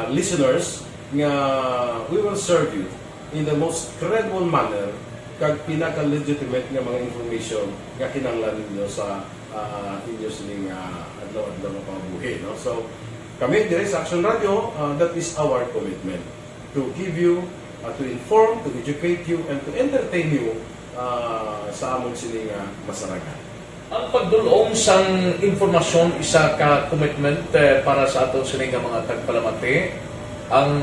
I: listeners nga we will serve you in the most credible manner kag pinaka-legitimate nga mga information nga kinahanglan ninyo sa inyo sining adlaw-adlaw nga pamumuhi. No? So, kami dire sa Action Radio, that is our commitment to give you, to inform, to educate you, and to entertain you sa among sining masaragan.
G: Ang pagdulong sang informasyon isa ka commitment para sa aton sining mga tagpalamati ang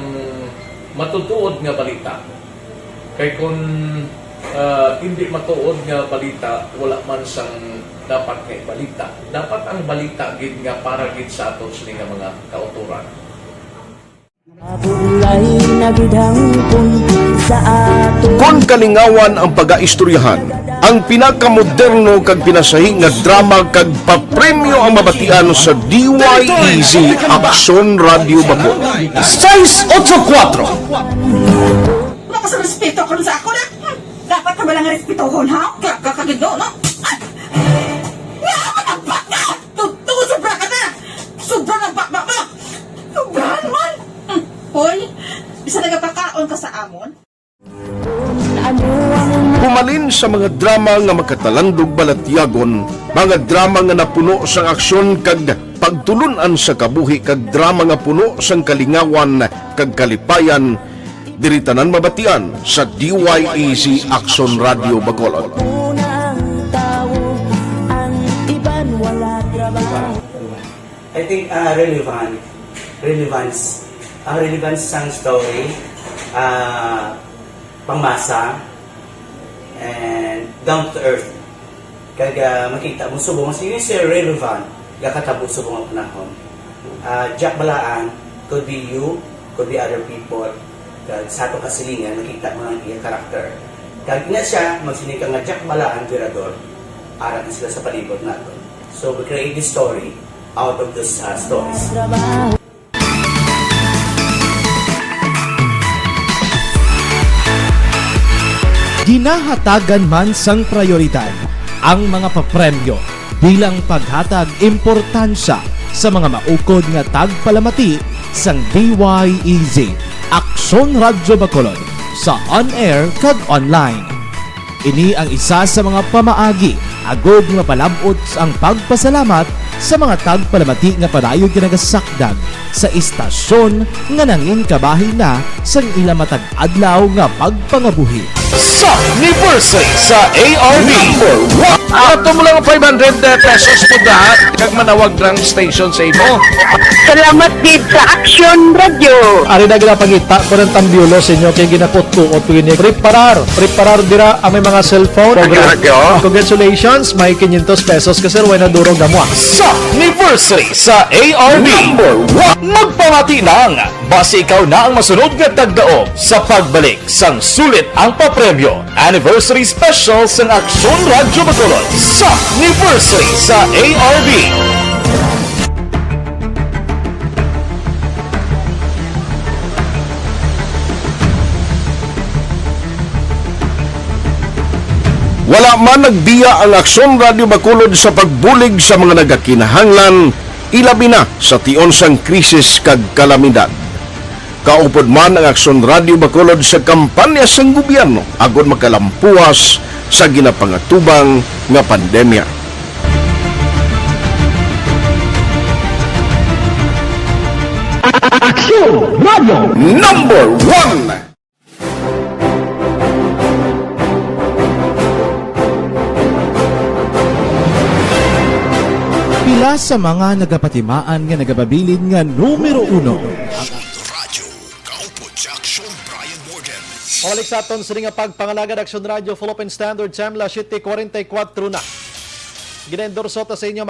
G: matutuod nga balita. Kay kung hindi matuod nga balita, wala man sang dapat kay balita. Dapat ang balita gid nga para gid sa aton sining mga kauturan.
J: Kon kalingawan ang pag-aistoryahan, ang pinakamoderno kag pinasahi nga drama kag papremyo ang mabatian sa DYEZ Aksyon Radio Bacol. 684
P: Wala ka sa respeto ko sa ako na. Dapat ka ba lang respetuhon, ha? Kakagino, no? Nakakatagpak na! Tutugo, sobra ka na! Sobra ng bakbak mo! Sobra naman! Hoy, bisa nagapakaon ka sa amon?
J: Pumalin sa mga drama nga makatalandog balatyagon, mga drama nga napuno sang aksyon kag pagtulunan sa kabuhi kag drama nga puno sang kalingawan kag kalipayan, diri tanan mabatian sa DYEZ Aksyon Radio Bacolod.
Q: I think relevance sang story, pangmasa, and down to earth. Kag makita mo subong sige sir relevant gakatabo subong ang panahon. Jack Balaan could be you, could be other people. Kag sa ato kasilingan makita mo ang iyang karakter. Kag ina siya magsinika nga Jack Balaan tirador. Aral sila sa palibot nato. So we create this story out of these stories.
R: Ginahatagan man sang prioridad ang mga papremyo bilang paghatag importansya sa mga maukod nga tagpalamati sang DYEZ Aksyon Radio Bacolod sa on-air kag online. Ini ang isa sa mga pamaagi agod nga palabot ang pagpasalamat sa mga tagpalamati nga padayon ginagasakdag sa istasyon nga nangin kabahin na sang ila matag adlaw nga pagpangabuhi.
G: Sa anniversary sa ARV
J: Ato mo lang 500 pesos po lahat kag manawag lang station sa imo.
S: Salamat din sa Aksyon Radio.
B: Ari na ginapangita ko ng tambyulo sa inyo kay ginapot ko at pwede preparar dira ang may mga cellphone. Congratulations, may 500 pesos kasi way na durog na mo.
G: Sa anniversary sa ARV magpamati lang base ikaw na ang masunod nga tagdaog sa pagbalik sang sulit ang papremyo anniversary special sa Aksyon Radio Bacolod sa anniversary sa ARV.
J: Wala man nagbiya ang Aksyon Radio Bacolod sa pagbulig sa mga nagakinahanglan, ilabi na sa tion sang krisis kag kalamidad. Kaupod man ang Aksyon Radio Bacolod sa kampanya sang gobyerno agod makalampuas sa ginapangatubang nga pandemya.
G: Aksyon Radio
J: Number 1.
R: Pila sa mga nagapatimaan nga nagababilin nga numero 1.
B: Pabalik sa aton sa nga pagpangalagad Aksyon Radio Philippine Standard Time la 7:44 na. Ginendorso ta sa inyo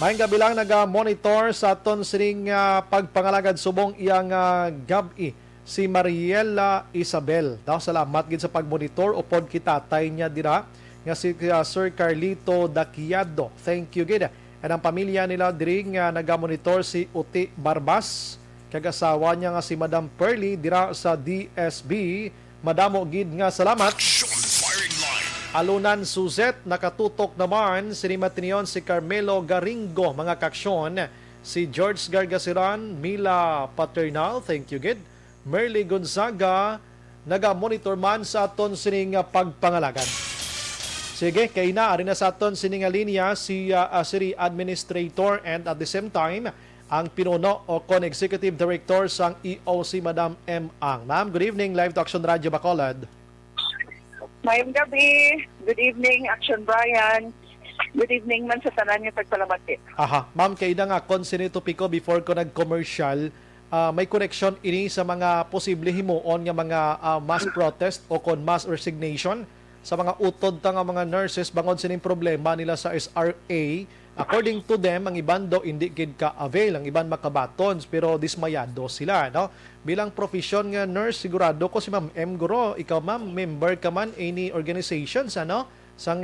B: Maayong gabi lang nag-monitor sa aton sining pagpangalagad subong iyang gabi si Mariela Isabel. Daw salamat gid sa pagmonitor upod kitatay niya dira nga si Sir Carlito Daquiado. Thank you gid. And ang pamilya nila diri nga nagamonitor si Uti Barbas, kagasawa niya nga si Madam Pearly dira sa DSB. Madamo gid nga salamat. Alunan Suzette, nakatutok naman si Matinion si Carmelo Garingo, mga kaksyon. Si George Gargasiran, Mila Paternal, thank you gid. Merly Gonzaga, naga-monitor man sa aton sining pagpangalagan. Sige, kay na na sa aton sining linya si City Administrator and at the same time, ang pinuno o Executive Director sang EOC, Madam M. Ang. Ma'am, good evening, live to Action Radio Bacolod.
S: Mayong gabi. Good evening, Action Brian. Good evening man sa tanan niyo pagpalamati.
B: Aha, ma'am, kay na nga konsinito piko before ko nag-commercial, may connection ini sa mga posible himuon nga mga mass protest o kon mass resignation sa mga utod ta nga mga nurses bangod sining problema nila sa SRA. According to them, ang iban do hindi gid ka avail, ang iban makabatons pero dismayado sila, no? Bilang profession nga nurse, sigurado ko si Ma'am M. Guro, ikaw ma'am, member ka man any organizations, ano? Sang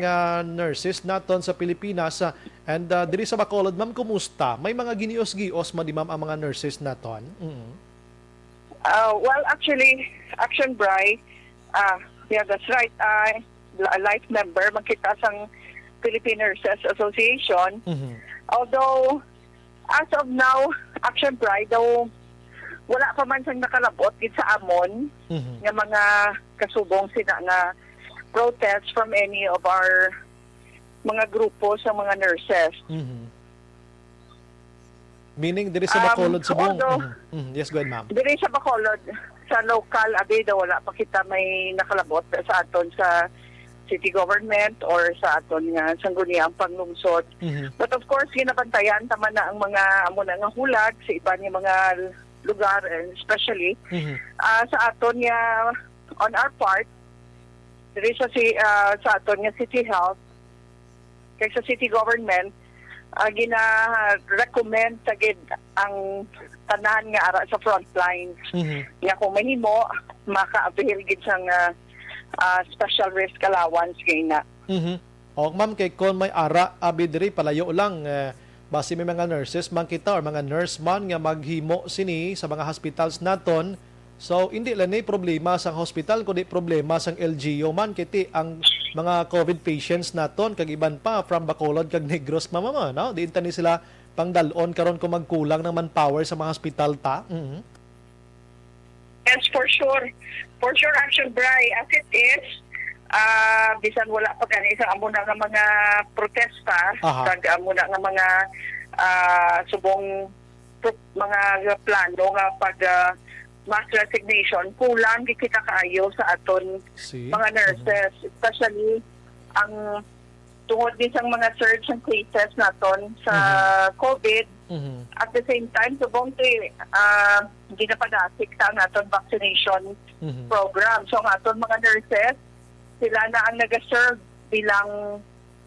B: nurses naton sa Pilipinas, and diri sa Bacolod, ma'am, kumusta? May mga ginios-gios ma di ma'am ang mga nurses naton?
S: Well, actually, Action Bri, yeah, that's right. A life member, magkita sang Philippine Nurses Association. Although, as of now, Action Bri, daw, wala pa man sang nakalabot gid sa amon nga mga kasubong sila nga protest from any of our mga grupo sa mga nurses.
B: Meaning, diri sa Bacolod sa buong... Yes, go ahead, ma'am.
S: Diri sa Bacolod, sa local, abida, wala pa kita may nakalabot sa aton sa city government or sa aton nga sangguniang panglungsod. But of course, ginabantayan tama na ang mga amo na nga hulag sa iba ni mga lugar, and especially sa aton nga on our part, diri sa aton nga city health kay sa city government, gina-recommend tagid ang tanan nga ara sa front lines. Nga kung mahimo, maka-avail gid sang special risk allowance kay na.
B: O ma'am, kay kung may ara, abidri palayo lang, base may mga nurses man kita or mga nurse man nga maghimo sini sa mga hospitals naton. So, hindi lang problema sa hospital, kundi problema sa LGU man. Kiti ang mga COVID patients naton, kag iban pa from Bacolod, kag Negros, mama, no? Diinta ni sila pangdalon karon kung magkulang ng manpower sa mga hospital ta.
S: Yes, for sure. For sure, Action Bri, as it is, bisan wala pa gani sa amo na nga mga protesta, kag amo na nga mga subong mga plano nga pag mass resignation, kulang kita kaayo sa aton mga nurses, especially ang tungod din sa mga surge and cases naton sa COVID. At the same time, subong ginapadasik ta ang aton vaccination program. So ang aton mga nurses, sila na ang nag-serve bilang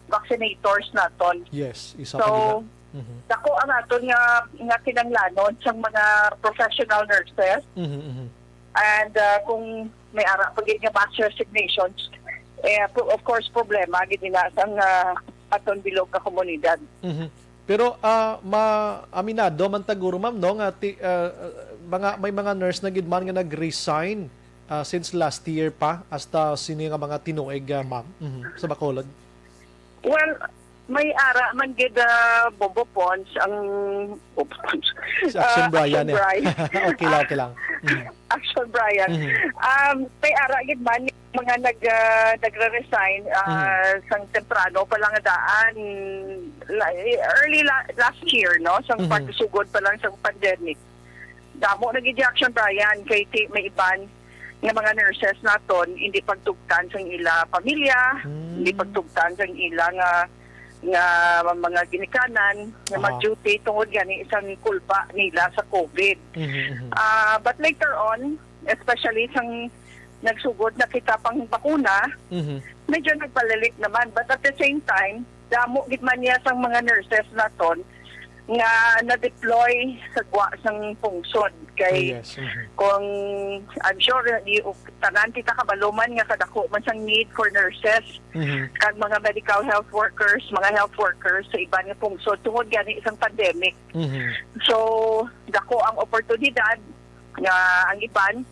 S: vaccinators naton.
B: Yes, isa
S: so, dako ang aton nga kinanglanon sa mga professional nurses. And kung may ara pag nga mass resignations, of course problema gid na sang aton bilog ka komunidad.
B: Pero aminado man taguro ma'am no nga may mga nurse na gid man nga nag-resign since last year pa hasta sini nga mga tinuig ma'am sa Bacolod.
S: Well, may ara man gid Bobo Pons ang
B: Action Brian. Okay lang.
S: Action Brian. May ara gid man mga nagre-resign sang temprano pa lang daan early last year, no? Sang pagsugod pa lang sang pandemic. Damo nagid Action Brian kay may iban nga mga nurses naton hindi pagtugtan sang ila pamilya, hindi pagtugtan sang ila nga mga ginikanan nga mag-duty tungod gani isang kulpa nila sa COVID. But later on, especially sang nagsugod na kita pang bakuna, medyo nagpalalik naman. But at the same time, damo gid man niya sang mga nurses naton nga na-deploy sa sang pungsod. kay
B: Yes.
S: kung I'm sure tanan kita kabaluman nga kadako man sang need for nurses kag mga medical health workers, mga health workers sa iban nga pungsod tungod gani isang pandemic. So dako ang oportunidad nga ang iban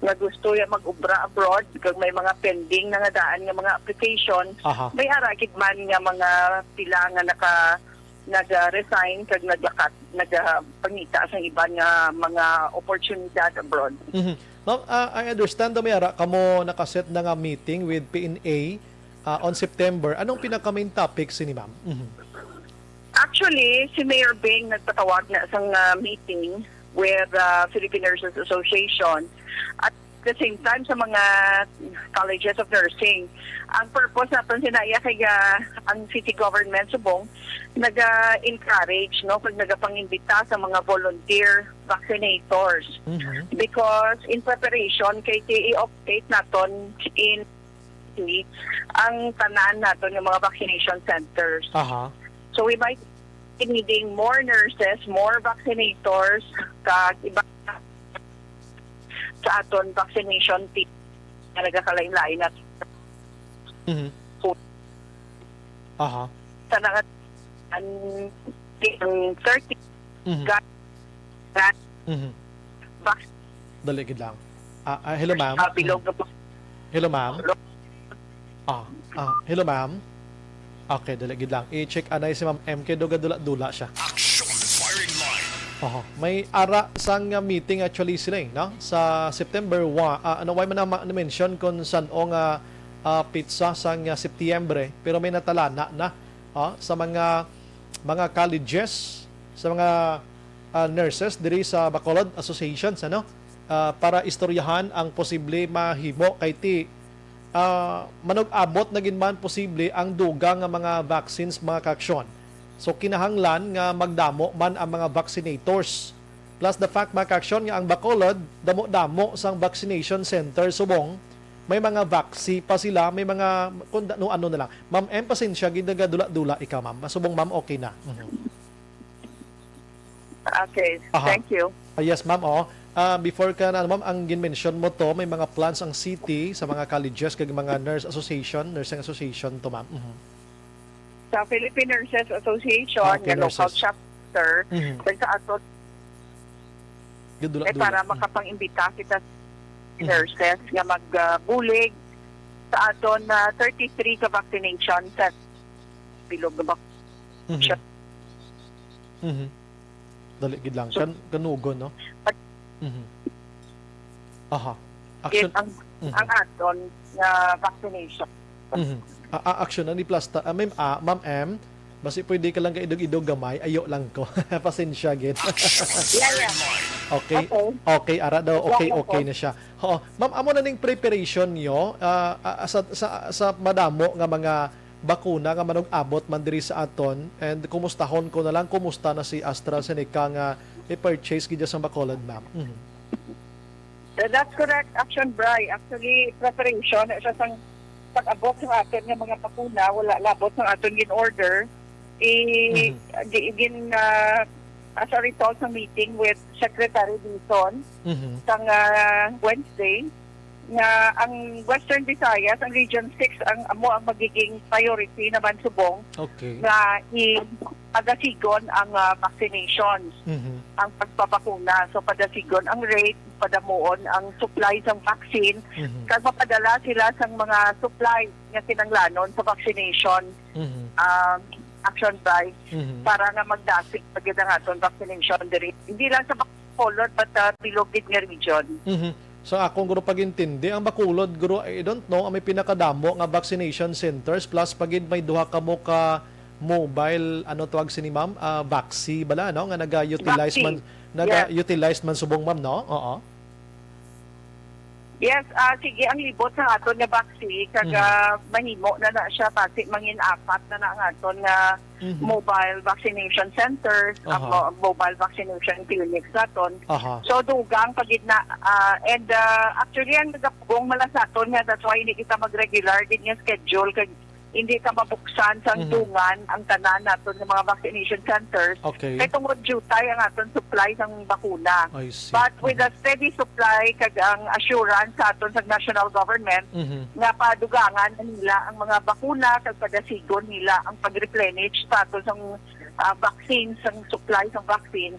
S: nga gusto ya mag-ubra abroad kag may mga pending na nga daan nga mga application, may aragid man nga mga pila nga nag-resign kag nagpangita sa iban nga mga oportunidad abroad.
B: Ma'am, I understand na may ara kamo nakaset na nga meeting with PNA on September. Anong pinaka-main topic ni ma'am?
S: Actually, si Mayor Bing nagtatawag na isang meeting with Philippine Nurses Association at the same time sa mga colleges of nursing. Ang purpose natin sinaya kaya ang city government subong nag-encourage pag nagapangimbita sa mga volunteer vaccinators because in preparation kay i-update naton in ang tanan naton ng mga vaccination centers. So we might be needing more nurses, more vaccinators kag iba sa aton vaccination team na nagakalain-lain at sa nangat 30
B: Daligid lang. Hello ma'am. Hello ma'am. Hello ma'am. Okay, daligid lang. I-check anay si Ma'am MK dula siya. May ara sang meeting actually sila no? Sa September 1. Ano why man na-mention kung saan o nga pizza sang September pero may natalana na sa mga colleges, sa mga nurses diri sa Bacolod Associations para istoryahan ang posible mahimo kay ti manog-abot na ginman posible ang dugang nga mga vaccines mga kaaksyon. So kinahanglan nga magdamo man ang mga vaccinators. Plus the fact mga kaaksyon nga ang Bacolod damo-damo sang vaccination center subong may mga vaccine pa sila, may mga ano na lang. Ma'am, pasensya gidaga dula-dula ikaw ma'am. Subong ma'am okay na.
S: Okay, thank you.
B: Yes ma'am, before ka na ma'am, ang gin-mention mo to, may mga plans ang city sa mga colleges kag mga nursing association to ma'am.
S: Sa Philippine Nurses Association, nga local chapter, sa ato para makapangimbita kita nurses nga magbulig sa aton 33 ka vaccination sa bilog na vaccination.
B: Daligid lang. Kanugon, no? Action.
S: Ang aton na vaccination.
B: Action na ni Plasta. Ma'am M, basi pwede ka lang kaidog-idog gamay, ayo lang ko. Pasensya, gid. Okay, ara daw, okay na siya. Ma'am, amo na ning preparation nyo sa madamo nga mga bakuna nga manog-abot man diri sa aton and kumustahon ko na lang kumusta na si AstraZeneca nga i-purchase gid sa Bacolod, ma'am.
S: That's correct, Action Bri. Actually, preparation sa sang pag-abot sa aton nga mga bakuna, wala labot sa aton gin order. As a result ng meeting with Secretary Dizon sang Wednesday, na ang Western Visayas, ang Region 6 ang magiging priority naman subong na padasigon ang vaccinations, ang pagpapakuna. So padasigon ang rate, padamuon ang supply ng vaccine, kag mapadala sila sa mga supply nga kinanglanon sa vaccination action by para nga magdasig pagid ang aton vaccination diri. Hindi lang sa Bacolod but bilog gid nga region.
B: So akong guro pagintindi, ang Bacolod guro I don't know, may pinakadamo nga vaccination centers plus pagid may duha ka mo ka mobile tawag sini ma'am, vaccine bala no nga naga-utilize man subong ma'am no? Oo.
S: Yes, sige, ang libot sa aton nga vaccine kag mahimo na siya pati mangin-apat na ang aton nga mobile vaccination centers, mobile vaccination clinics naton. So dugang pagid na and actually ang nagapugong mala sa aton nga that's why hindi kita mag-regular din nga schedule kag hindi ka mabuksan sa dungan ang tanan naton ng mga vaccination centers.
B: Okay.
S: Kay tungod jutay ang aton supply ng bakuna.
B: I see.
S: But with a steady supply kag ang assurance sa aton sa national government nga padugangan nila ang mga bakuna kag padasigon nila ang pag-replenish sa aton sang vaccines, ang supply ng vaccines.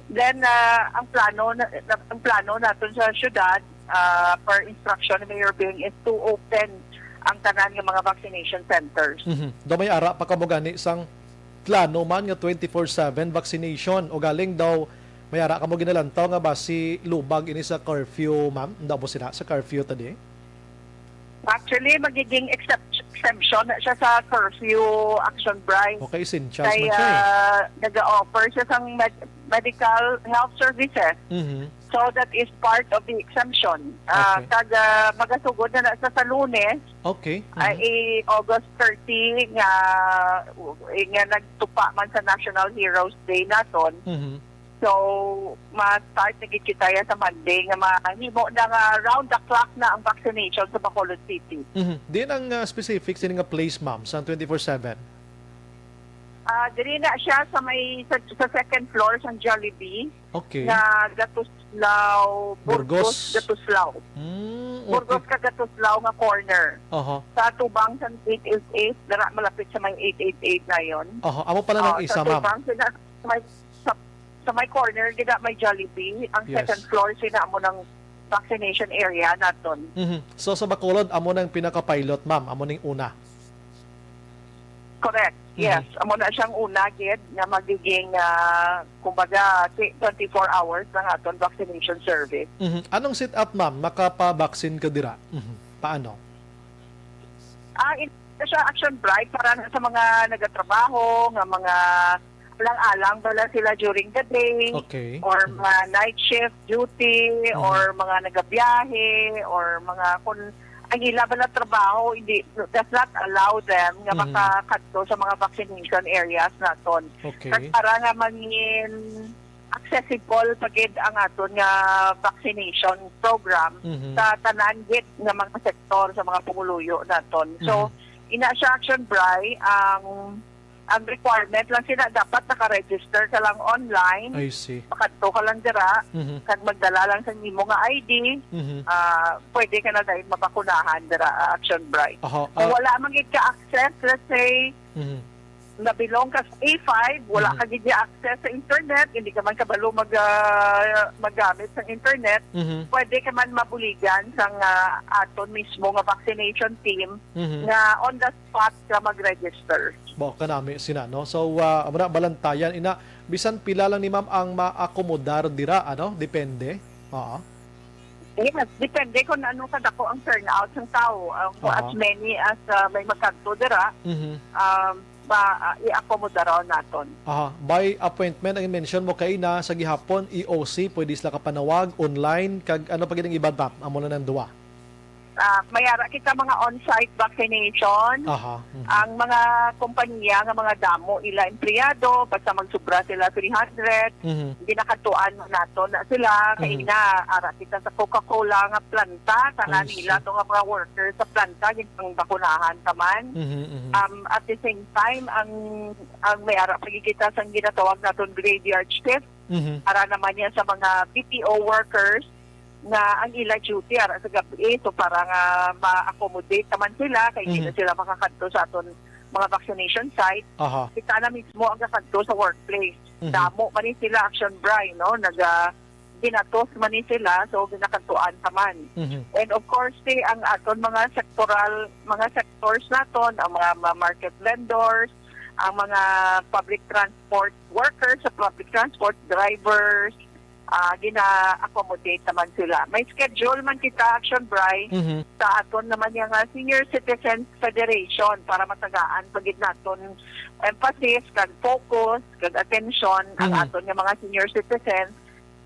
S: Then ang plano naton sa syudad per instruction ni Mayor Bing is to open ang tanan ng mga vaccination centers.
B: Do may ara pa kamo gani sang plano man nga 24/7 vaccination o galing daw may ara kamo ginalantaw nga basi lubag ini sa curfew, ma'am? Daw mo sila sa curfew tadi?
S: Actually, magiging exemption na siya sa curfew action bribe.
B: Okay, sinchas man
S: Kaya
B: siya
S: nag-offer siya sang medical health services. So that is part of the exemption. Kag magasugod na sa Lunes,
B: Okay.
S: ay August 30 nga nagtupa man sa National Heroes Day naton. So ma-start na gid kita sa Monday nga mahimo na nga round the clock na ang vaccination sa Bacolod City.
B: Din ang specific sini nga place, ma'am, sa 24/7.
S: Diri na siya sa sa second floor sa Jollibee.
B: Okay.
S: Na Gatuslao,
B: Burgos.
S: Gatuslao. Burgos ka Gatuslao nga corner. Sa tubang sa 888, dara malapit sa may 888 na yon.
B: Amo pala ng isa, ma'am.
S: Sa may corner, gina may Jollibee. Ang second floor, sina mo ng vaccination area naton.
B: So sa Bacolod, amo nang pinaka-pilot, ma'am. Amo ning una.
S: Correct. Yes. Amo na siyang una, gid, na magiging, kumbaga, 24 hours ng aton vaccination service.
B: Anong sit-up, ma'am? Makapa-vaccine ka dira? Paano?
S: Ito siya action bribe para sa mga nagatrabaho, nga mga alang-alang bala sila during the day, or mga night shift duty, or mga nagabiyahe, or mga ang ila ba na trabaho does not allow them nga makakadto sa mga vaccination areas naton. Para nga maging accessible pagid ang aton nga vaccination program sa tanan gid nga mga sektor sa mga pumuluyo naton. So ina siya action bribe ang requirement lang sila dapat naka-register ka lang online.
B: I see.
S: Makadto ka lang dira, kag magdala lang sa imo nga ID, pwede ka na dahil mabakunahan dira action bribe. Kung wala man gid ka access, let's say, nabilong ka sa A5, wala ka gid access sa internet, hindi ka man kabalo maggamit sa internet, pwede ka man mabuligan sa aton mismo nga vaccination team nga on the spot ka mag-register.
B: Baka nami sina, no? So, amuna balantayan ina bisan pila lang ni ma'am ang maakomodar dira, ano? Depende.
S: Yes, depende kung ano kadako ang turnout ng tao. As many as may magkanto dira, i-accommodar naton.
B: By appointment ang mention mo kay na sa gihapon EOC pwede sila kapanawag online kag ano pagid ang iba map amo na nang duwa.
S: Mayara kita mga on-site vaccination. Ang mga kompanya nga mga damo ila empleyado basta magsubra sila 300, ginakatuan nato na sila kay na ara kita sa Coca-Cola nga planta tanan nila to nga mga workers sa planta gitang bakunahan taman. At the same time ang mayara pagkikita sang ginatawag naton graveyard shift para naman yan sa mga BPO workers na ang ila duty ara sa gabi so para nga ma-accommodate naman sila kay hindi na sila makakadto sa aton mga vaccination site. Kita na mismo ang kakadto sa workplace. Damo man sila action bribe, no? Ginatos man sila so ginakadtuan taman. And of course ang aton mga sectors naton, ang mga market vendors, ang mga public transport workers sa public transport, drivers, gina-accommodate naman sila. May schedule man kita action bribe sa aton naman yung Senior Citizens Federation para matagaan pagid naton emphasis, kag focus, kag attention ang aton yung mga senior citizens.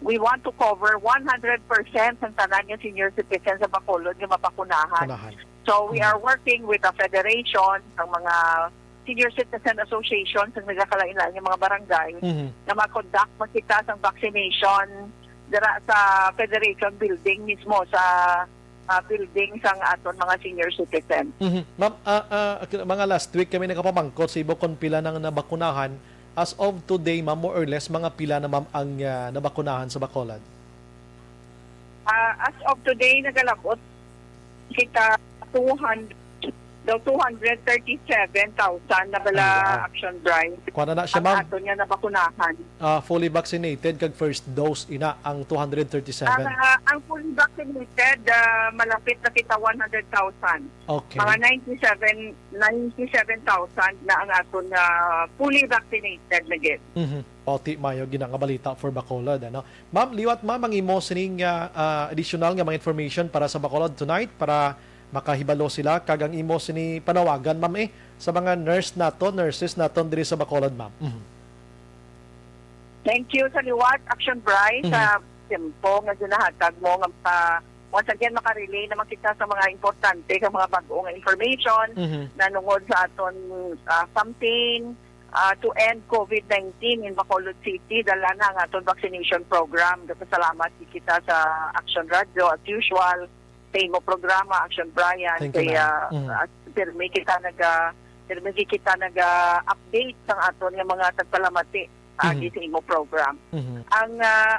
S: We want to cover 100% ng tanan yung senior citizens sa Bacolod nga mapakunahan. So we are working with the federation, ang mga Senior Citizen Association sa nagkakalain-lain yung mga barangay na mag-conduct magkita sa vaccination dira sa Federation Building mismo sa building sang aton mga senior citizen.
B: Ma'am, mga last week kami nakapamangkot sa ibo kung pila nang nabakunahan. As of today, ma'am, more or less, mga pila na ma'am ang nabakunahan sa Bacolod?
S: As of today, nagalabot kita 237,000 na bala action drive.
B: Kuha na siya,
S: ang
B: ma'am.
S: ato niya nabakunahan.
B: Fully vaccinated kag first dose ina ang 237.
S: Ang fully vaccinated, malapit na kita 100,000.
B: Okay.
S: Mga 97,000 na ang aton fully vaccinated na get.
B: Oti mayo ginang balita for Bacolod, ano. Ma'am, liwat ma'am ang imo sining additional nga mga information para sa Bacolod tonight para makahibalo sila kagang imo sini panawagan ma'am sa mga nurses naton diri sa Bacolod, ma'am.
S: Thank you sa liwat Action Bright sa tempo nga ginahatag mo nga once again makarelay naman kita sa mga importante sa mga bag-o nga information na nungod sa aton campaign to end COVID-19 in Bacolod City. Dala na ang aton vaccination program. Salamat kita sa Action Radio as usual sa imo programa Action Brian. Kaya pirmi kita nag-update sa aton nga mga tagpalamati sa imo program. Ang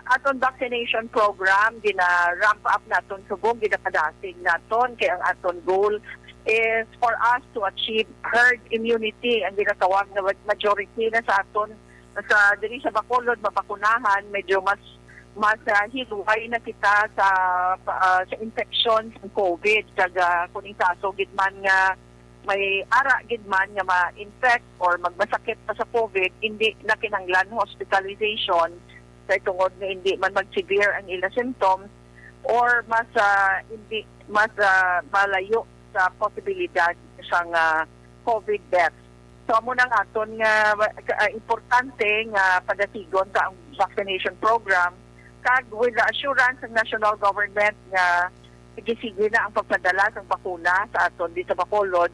S: aton vaccination program gina-ramp up naton subong ginakadasig naton kay ang aton goal is for us to achieve herd immunity. Ang ginatawag na majority na sa aton sa diri sa Bacolod mabakunahan, medyo mas hilway na kita sa infection ng COVID kag kuning kaso gidman nga may ara gidman nga ma-infect or magmasakit pa sa COVID, hindi na kinahanglan hospitalization sa tungod nga hindi man mag-severe ang ila symptoms or mas malayo sa posibilidad sang COVID death. So amo nang aton nga importante nga padasigon sa ang vaccination program kag with the assurance ng national government nga sige na ang pagpadala ng bakuna sa aton dito sa Bacolod,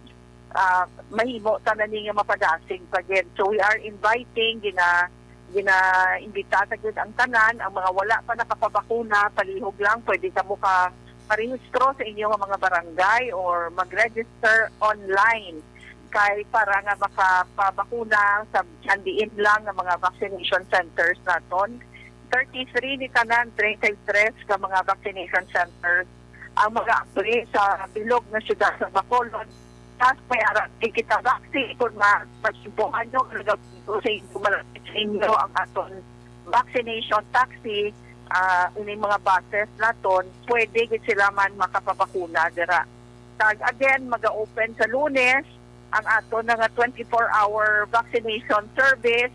S: mahimo tanan nga mapadasig pagin. So we are inviting gina-imbita gid ang tanan, ang mga wala pa nakapabakuna, palihog lang pwede ka mo parehistro sa inyong mga barangay or mag-register online kay para nga makapabakuna sa handiin lang ng mga vaccination centers naton. 33 ni tanan 33 ka mga vaccination centers ang mag-aabri sa bilog na syudad sa Bacolod. Tapos may kita vaccine kung magsibuhan nyo sa inyo ang aton vaccination taxi ining mga buses naton, pwede gid sila man makapabakuna dira. Tag again mag-open sa Lunes ang aton nga 24-hour vaccination service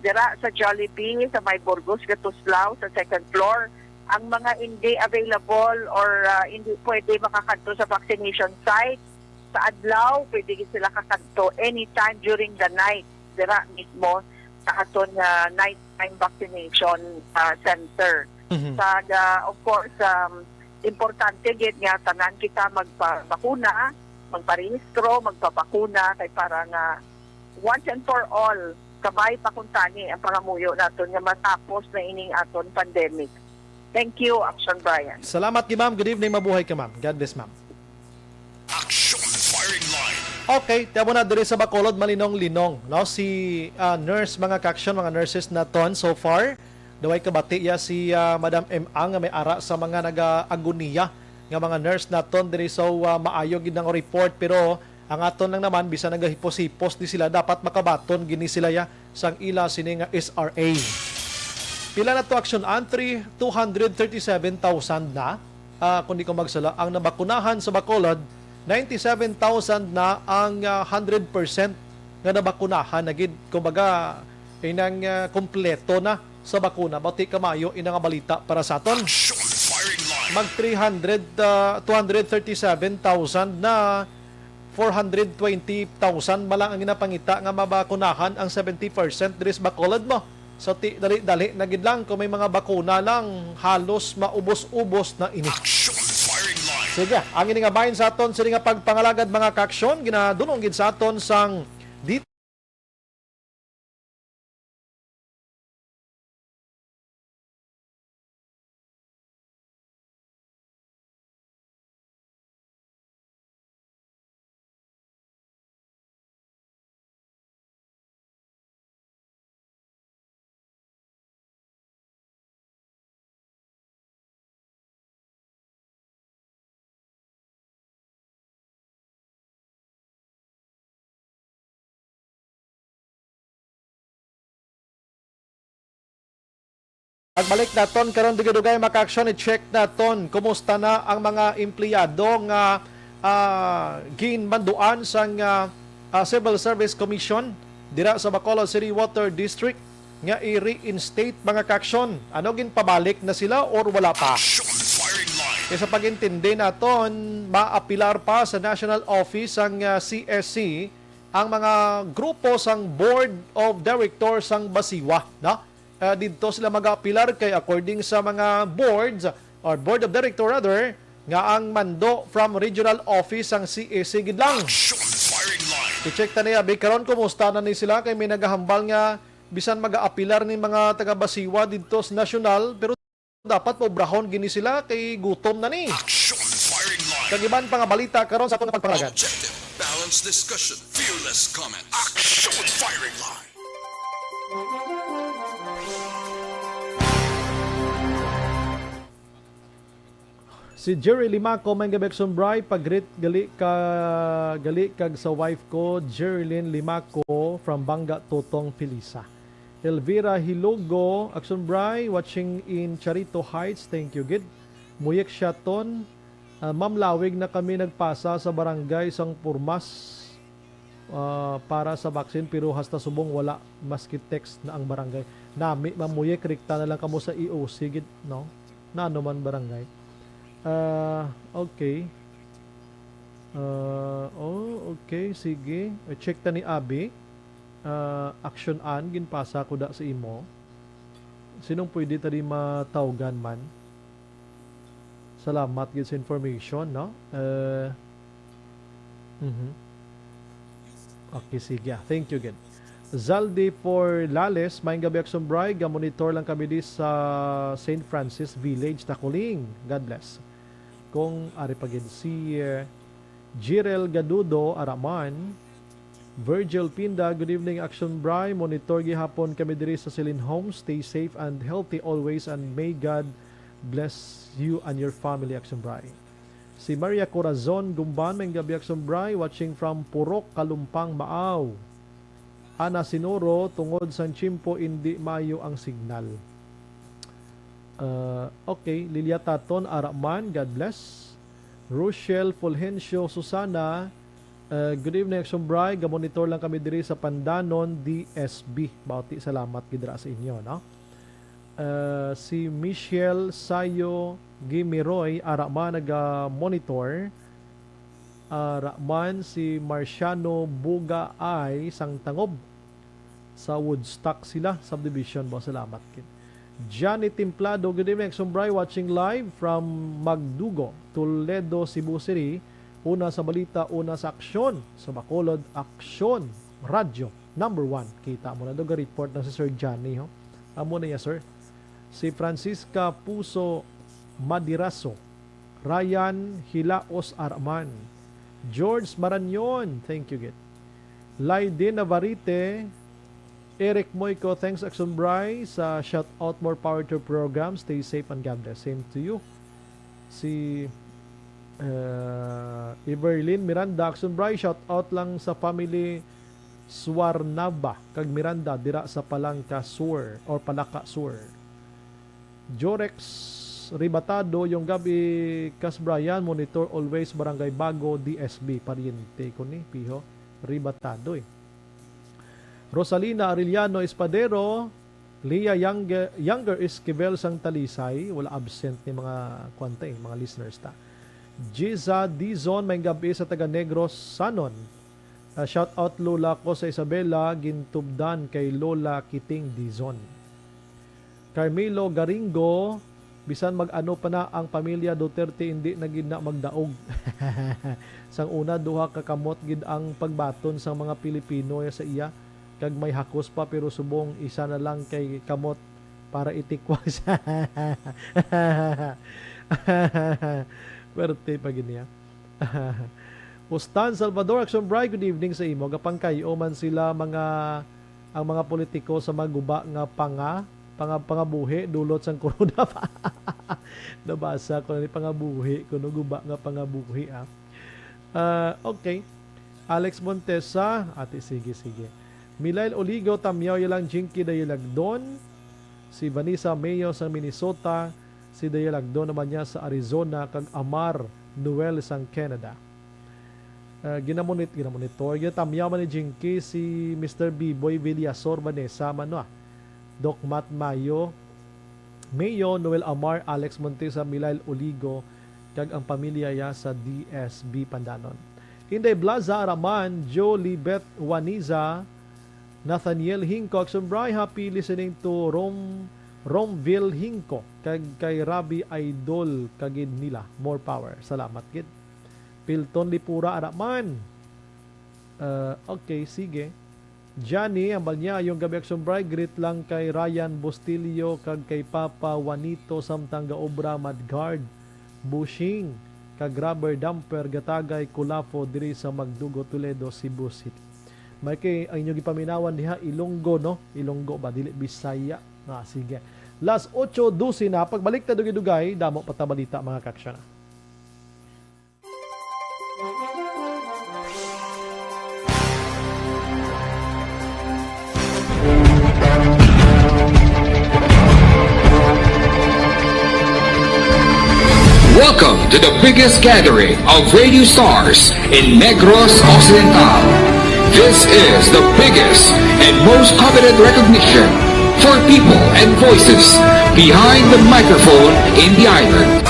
S: dira sa Jollibee sa May Burgos, Gatuslao sa second floor. Ang mga hindi available or hindi pwede makakadto sa vaccination site sa adlaw, pwede sila kakadto anytime during the night dira mismo sa aton nighttime vaccination center. Of course, importante gid nga tanan kita magpabakuna, magparehistro, magpabakuna kay para nga once and for all kabay pakuntani ang pangamuyo naton nga matapos na ining aton pandemic. Thank you, Action Brian.
B: Salamat ki ma'am. Good evening, mabuhay ka ma'am. God bless ma'am.
E: Action Firing Line.
B: Okay, tiyabo na diri sa Bacolod malinong-linong, no? Si nurse mga kaksyon, mga nurses naton so far. Daway kabati ya si Madam M. Ang nga may ara sa mga naga-agoniya nga mga nurse naton diri so maayo gid ang report pero ang aton lang naman bisa nagahipos-hipos di sila dapat makabaton gini sila ya sang ila sini nga SRA. Pila na to action entry 237,000 na kundi ko magsala ang nabakunahan sa Bacolod 97,000 na ang 100% nga nabakunahan na gid kumbaga inang kompleto na sa bakuna. Bati kamayo inang balita para sa aton. Mag 237,000 na 420,000 malang ang ginapangita nga mabakunahan ang 70% diri sa Bacolod mo. So dali-dali na gid lang kung may mga bakuna lang halos maubos-ubos na ini. Sige, ang ini nga bahin sa aton sa nga pagpangalagad mga kaksyon ginadulong gid sa aton sang dito Pagbalik naton karon dugay-dugay maka-action, i-check naton kumusta na ang mga empleyado nga ginbanduan sang Civil Service Commission dira sa Bacolod City Water District nga i-reinstate mga ka-action. Ano ginpabalik na sila or wala pa? Kaya sa pag-intindi naton, maapilar pa sa National Office ang CSC ang mga grupo sang Board of Directors sang Basiwa, no? Dito sila mag-apilar kay according sa mga boards or Board of Director rather nga ang mando from regional office ang CAC gid lang. I-check ta niya karon kumusta na ni sila kay may nagahambal nga bisan mag-aapilar ni mga taga Basiwa dito sa national pero dapat pobrahon gini sila kay gutom na ni. Kagiban pa nga balita karon sa atong pagpangagad.
E: Objective, balanced discussion, fearless comment. Action Firing Line.
B: Si Jerry Limaco may gabek sumbray pagrit gali kag sa wife ko Jerlyn Limaco from Banga Totong Pilisa. Elvira Hilogo Aksunbray watching in Charito Heights, thank you gid. Muyek Shaton, Ma'am Lawig na kami nagpasa sa barangay sang Purmas para sa vaccine pero hasta subong wala maski text na ang barangay. Nami mamuyek rikta na lang kamo sa EOC gid no. Na ano man barangay. Okay. Okay, sige. Check ta ni Abi. Action an ginpasa ko da sa imo. Sinong pwede tadi matawgan man? Salamat gid sa information, no? Okay, sige. Thank you again. Zaldi for Lales, maayong gabi Aksumbray, gamonitor lang kami di sa St. Francis Village, Takuling. God bless. Kung ari pagin si Jirel Gadudo Araman, Virgil Pinda, good evening Action Bray, monitor gihapon kami diri sa Celine Home, stay safe and healthy always and may God bless you and your family Action Bray. Si Maria Corazon Gumban, may gabi Action Bray, watching from Purok, Kalumpang, Maaw. Ana Sinoro, tungod sa Chimpo hindi mayo ang signal. Okay, Lilia Taton Araman, God bless. Rochelle Fulgencio Susana, good evening Action Bray, gamonitor lang kami diri sa Pandanon DSB. Bauti salamat gidra sa inyo, no? Si Michelle Sayo Gimiroy Araman naga-monitor. Araman si Marciano Buga ay sang Tangob sa Woodstock sila subdivision. Bo salamat kin. Johnny Timplado, good evening Sumbray, watching live from Magdugo, Toledo, Cebu City. Una sa balita, una sa aksyon sa Bacolod Aksyon Radio number 1. Kita mo na doon report na si Sir Johnny, ho. Amo na ya, sir. Si Francisca Puso Madiraso, Ryan Hilaos Arman, George Maranyon, thank you git. Laiden Navarite, Eric Moico, thanks Action Bray sa shout out more power to program. Stay safe and God bless. Same to you. Si Iberlin Miranda, Action Bray, shout out lang sa family Swarnaba kag Miranda dira sa Palangka Sur or Palaka Sur. Jorex Ribatado, yung gabi Kas Brian, monitor always Barangay Bago DSB pariente ko ni Piho Ribatado eh. Rosalina Arellano Espadero, Leah Younger Esquivel sang Talisay, wala absent ni mga kwante, mga listeners ta. Giza Dizon, may gabi sa taga Negros Sanon. Shout out Lola ko sa Isabela, gintubdan kay Lola Kiting Dizon. Carmelo Garingo, bisan mag-ano pa na ang pamilya Duterte hindi na gid na magdaog. Sang una duha ka kamot gid ang pagbaton sa mga Pilipino sa iya. Kag may hakos pa pero subong isa na lang kay kamot para itikwas. Werte pa giniya. Ustan Salvador Action Bray, good evening sa imo. Gapang kayo man sila ang mga politiko sa maguba nga pangabuhi dulot sang corona pa. Nabasa ko ni pangabuhi kuno guba nga pangabuhi okay. Alex Montesa, ate sige. Milail Oligo, Tamyaw yalang Jinky Dayalagdon. si Vanessa Mayo sa Minnesota, si Dayalagdo naman niya sa Arizona, kag Amar Noel sa Canada. Ginamonitor, gitamyaman ni Jinky si Mr. B-Boy Villasor Vanessa Manoa, Doc Matt Mayo, Noel Amar, Alex Montesa, Milail Oligo, kag ang pamilya ya sa DSB Pandanon. Inday Blaza Araman, Joe Libet Waniza, Nathaniel Hinko, Aksumbray, happy listening to Romville Hinko, kay Rabi Idol, kagid nila, more power. Salamat gid. Pilton Lipura Araman. Okay, sige. Johnny, ambal niya, yung gabi Aksumbray, greet lang kay Ryan Bustilio, kag kay Papa Juanito, samtang gaobra Madguard, Bushing, kag Rubber Dumper, Gatagay, Kulafo, diri sa Magdugo, Toledo, Cebu City. May kay ang inyong ipaminawan diha Ilonggo, no? Ilonggo ba dili Bisaya? Sige. Last 8:12 na, pagbalik ta dugay-dugay, damo patabalita mga kaksyon.
A: Welcome to the biggest gathering of radio stars in Negros Occidental. This is the biggest and most coveted recognition for people and voices behind the microphone in the island.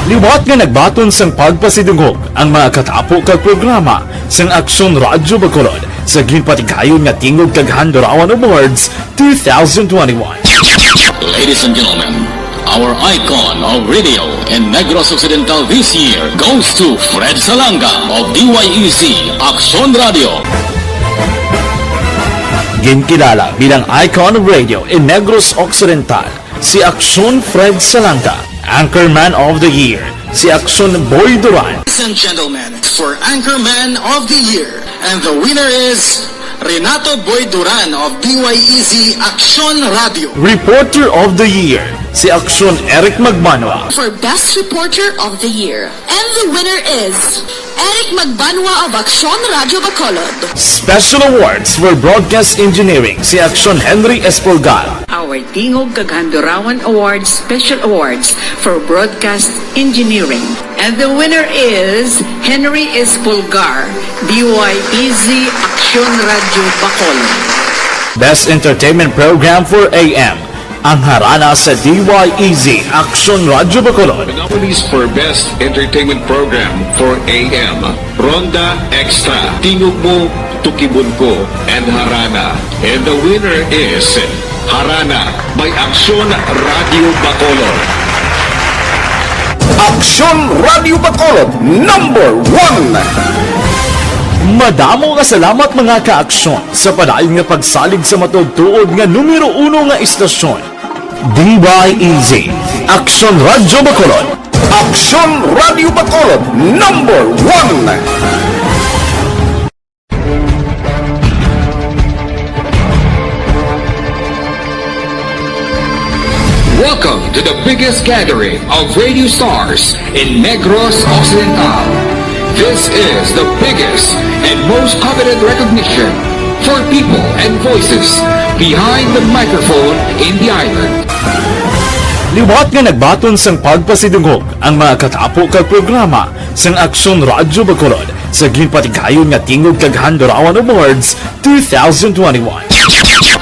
G: Liwat nga nagbaton sang pagpasidungog ang mga katapo kag programa sang Aksyon Radyo Bacolod sa ginpatigayon nga tingog kag Handurawan Awards 2021.
T: Ladies and gentlemen, our icon of radio in Negros Occidental this year goes to Fred Salanga of DYEZ Aksyon Radio.
G: Ginkilala bilang icon of radio in Negros Occidental, si Aksyon Fred Salanga. Anchorman of the Year, si Aksyon Boy Duran.
T: Ladies and gentlemen, for Anchorman of the Year, and the winner is Renato Boy Duran of DYEZ Aksyon Radio.
G: Reporter of the Year, si Aksyon Eric Magbanwa.
U: For Best Reporter of the Year, and the winner is Eric Magbanwa of Aksyon Radio Bacolod.
G: Special awards for broadcast engineering, si Aksyon Henry Espolgar.
V: Our Tingog kag Handurawan Awards Special Awards for broadcast engineering, and the winner is Henry Espolgar, DYEZ Aksyon Radio Bacolod.
G: Best entertainment program for AM, ang harana sa DYEZ Aksyon Radio Bacolod.
A: The nominees for Best Entertainment Program for AM, Ronda Extra, Tingog Mo, Tukibon Ko, and Harana. And the winner is Harana by Aksyon Radio Bacolod.
J: Aksyon Radio Bacolod, number 1!
G: Madamo nga salamat mga ka-aksyon sa padayon nga pagsalig sa matugtuod nga numero 1 nga istasyon. DYEZ Aksyon Radio Bacolod.
J: Aksyon Radio Bacolod, number 1!
A: Welcome to the biggest gathering of radio stars in Negros Occidental. This is the biggest and most coveted recognition for people and voices behind the microphone in the island.
G: Liwat nga nagbaton sang pagpasidungog ang mga katapo kag programa sang Aksyon Radyo Bacolod sa ginpatigayon nga tingog kag Handurawan Awards 2021.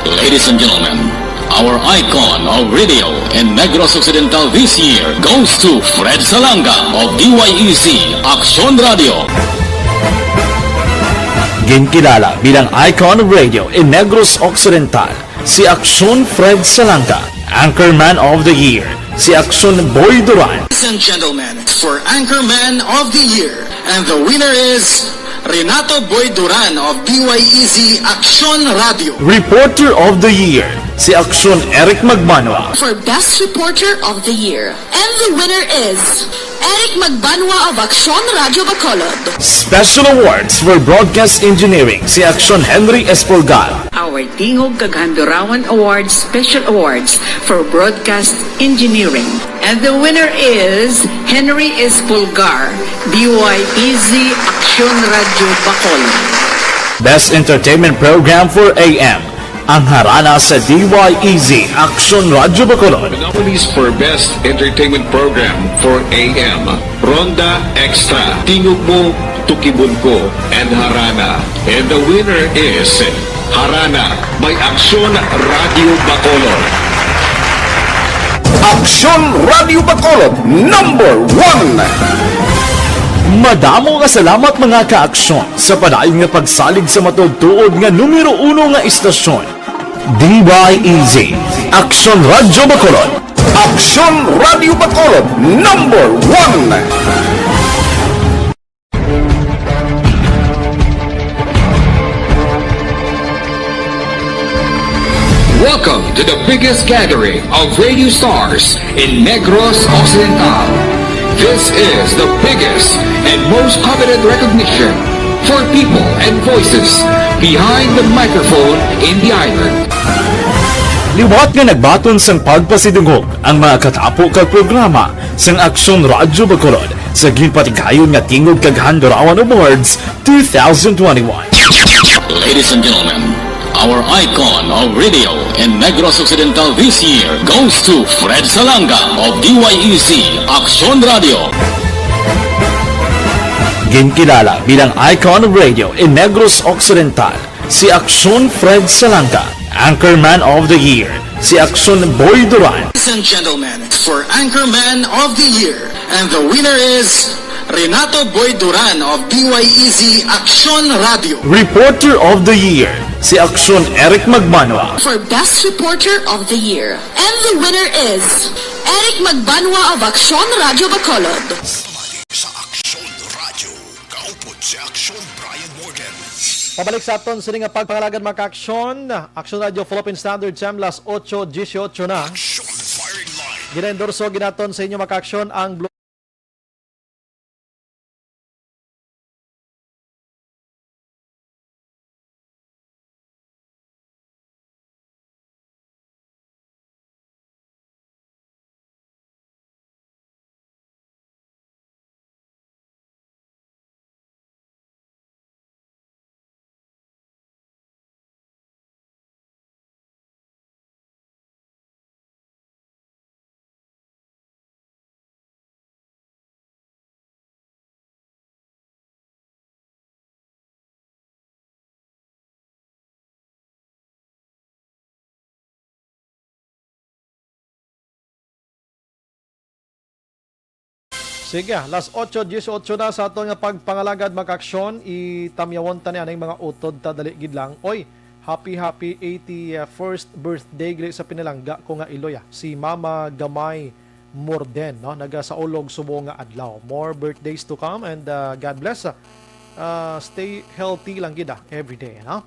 T: Ladies and gentlemen, our icon of radio in Negros Occidental this year goes to Fred Salanga of DYEZ Aksyon Radio.
G: Ginkilala bilang icon of radio in Negros Occidental, si Aksyon Fred Salanga. Anchorman of the Year, si Aksyon Boy Duran.
T: Ladies and gentlemen, for Anchorman of the Year, and the winner is Renato Boy Duran of DYEZ Aksyon Radio.
G: Reporter of the Year, si Aksyon Eric Magbanwa.
U: For Best Reporter of the Year, and the winner is Eric Magbanwa of Aksyon Radio Bacolod.
G: Special awards for broadcast engineering, si Aksyon Henry Espolgar.
V: Our Tingog kag Handurawan Awards Special Awards for broadcast engineering, and the winner is Henry Espolgar, DYEZ Aksyon Radio Bacolod.
G: Best entertainment program for AM, ang harana sa DYEZ Aksyon Radyo Bacolod.
A: Nominees for Best Entertainment Program for AM, Ronda Extra, Tingog Mo, Tukibon Ko, and Harana. And the winner is Harana by Aksyon Radio Bacolod.
J: Aksyon Radio Bacolod #1.
G: Madamo nga salamat mga kaaksyon sa padayon nga pagsalig sa matugtuod nga numero 1 nga istasyon. DYEZ Aksyon Radyo Bacolod.
J: Aksyon Radio Bacolod #1.
A: Welcome to the biggest gathering of radio stars in Negros Occidental. This is the biggest and most coveted recognition for people and voices behind the microphone in the island.
G: Liwat nga nagbaton sang pagpasidungog ang mga katapo kag programa sang Aksyon Radyo Bacolod sa ginpatigayon nga tingog kag Handurawan Awards 2021.
T: Ladies and gentlemen, our icon of radio in Negros Occidental this year goes to Fred Salanga of DYEZ Aksyon Radio.
G: Ginkilala bilang icon of radio in Negros Occidental, si Aksyon Fred Salanga. Anchorman of the Year, si Aksyon Boy Duran.
T: Ladies and gentlemen, for Anchorman of the Year, and the winner is Renato Boy Duran of DYEZ Aksyon Radio.
G: Reporter of the Year, si Aksyon Eric Magbanwa.
U: For Best Reporter of the Year. And the winner is Eric Magbanwa of Aksyon Radio Bacolod.
E: Sa Aksyon Radio, kaupod si Aksyon Brian Morgan.
B: Pabalik sa aton sa nga pagpangalagan mga ka-aksyon. Aksyon Radio Philippine Standard Time, las 8:18 na. Ginendorso ginaton sa inyo mga ka-aksyon ang Blue Sige, las 8:18 na sa aton nga pagpangalagad mag-aksyon. Itamyawon ta ni mga utod ta dali gid lang. Oy, happy 81st birthday gili sa pinalangga ko nga iloy. Si Mama Gamay Morden, no? Nagasaulog subo nga adlaw. More birthdays to come and God bless. Stay healthy lang gid every day, no?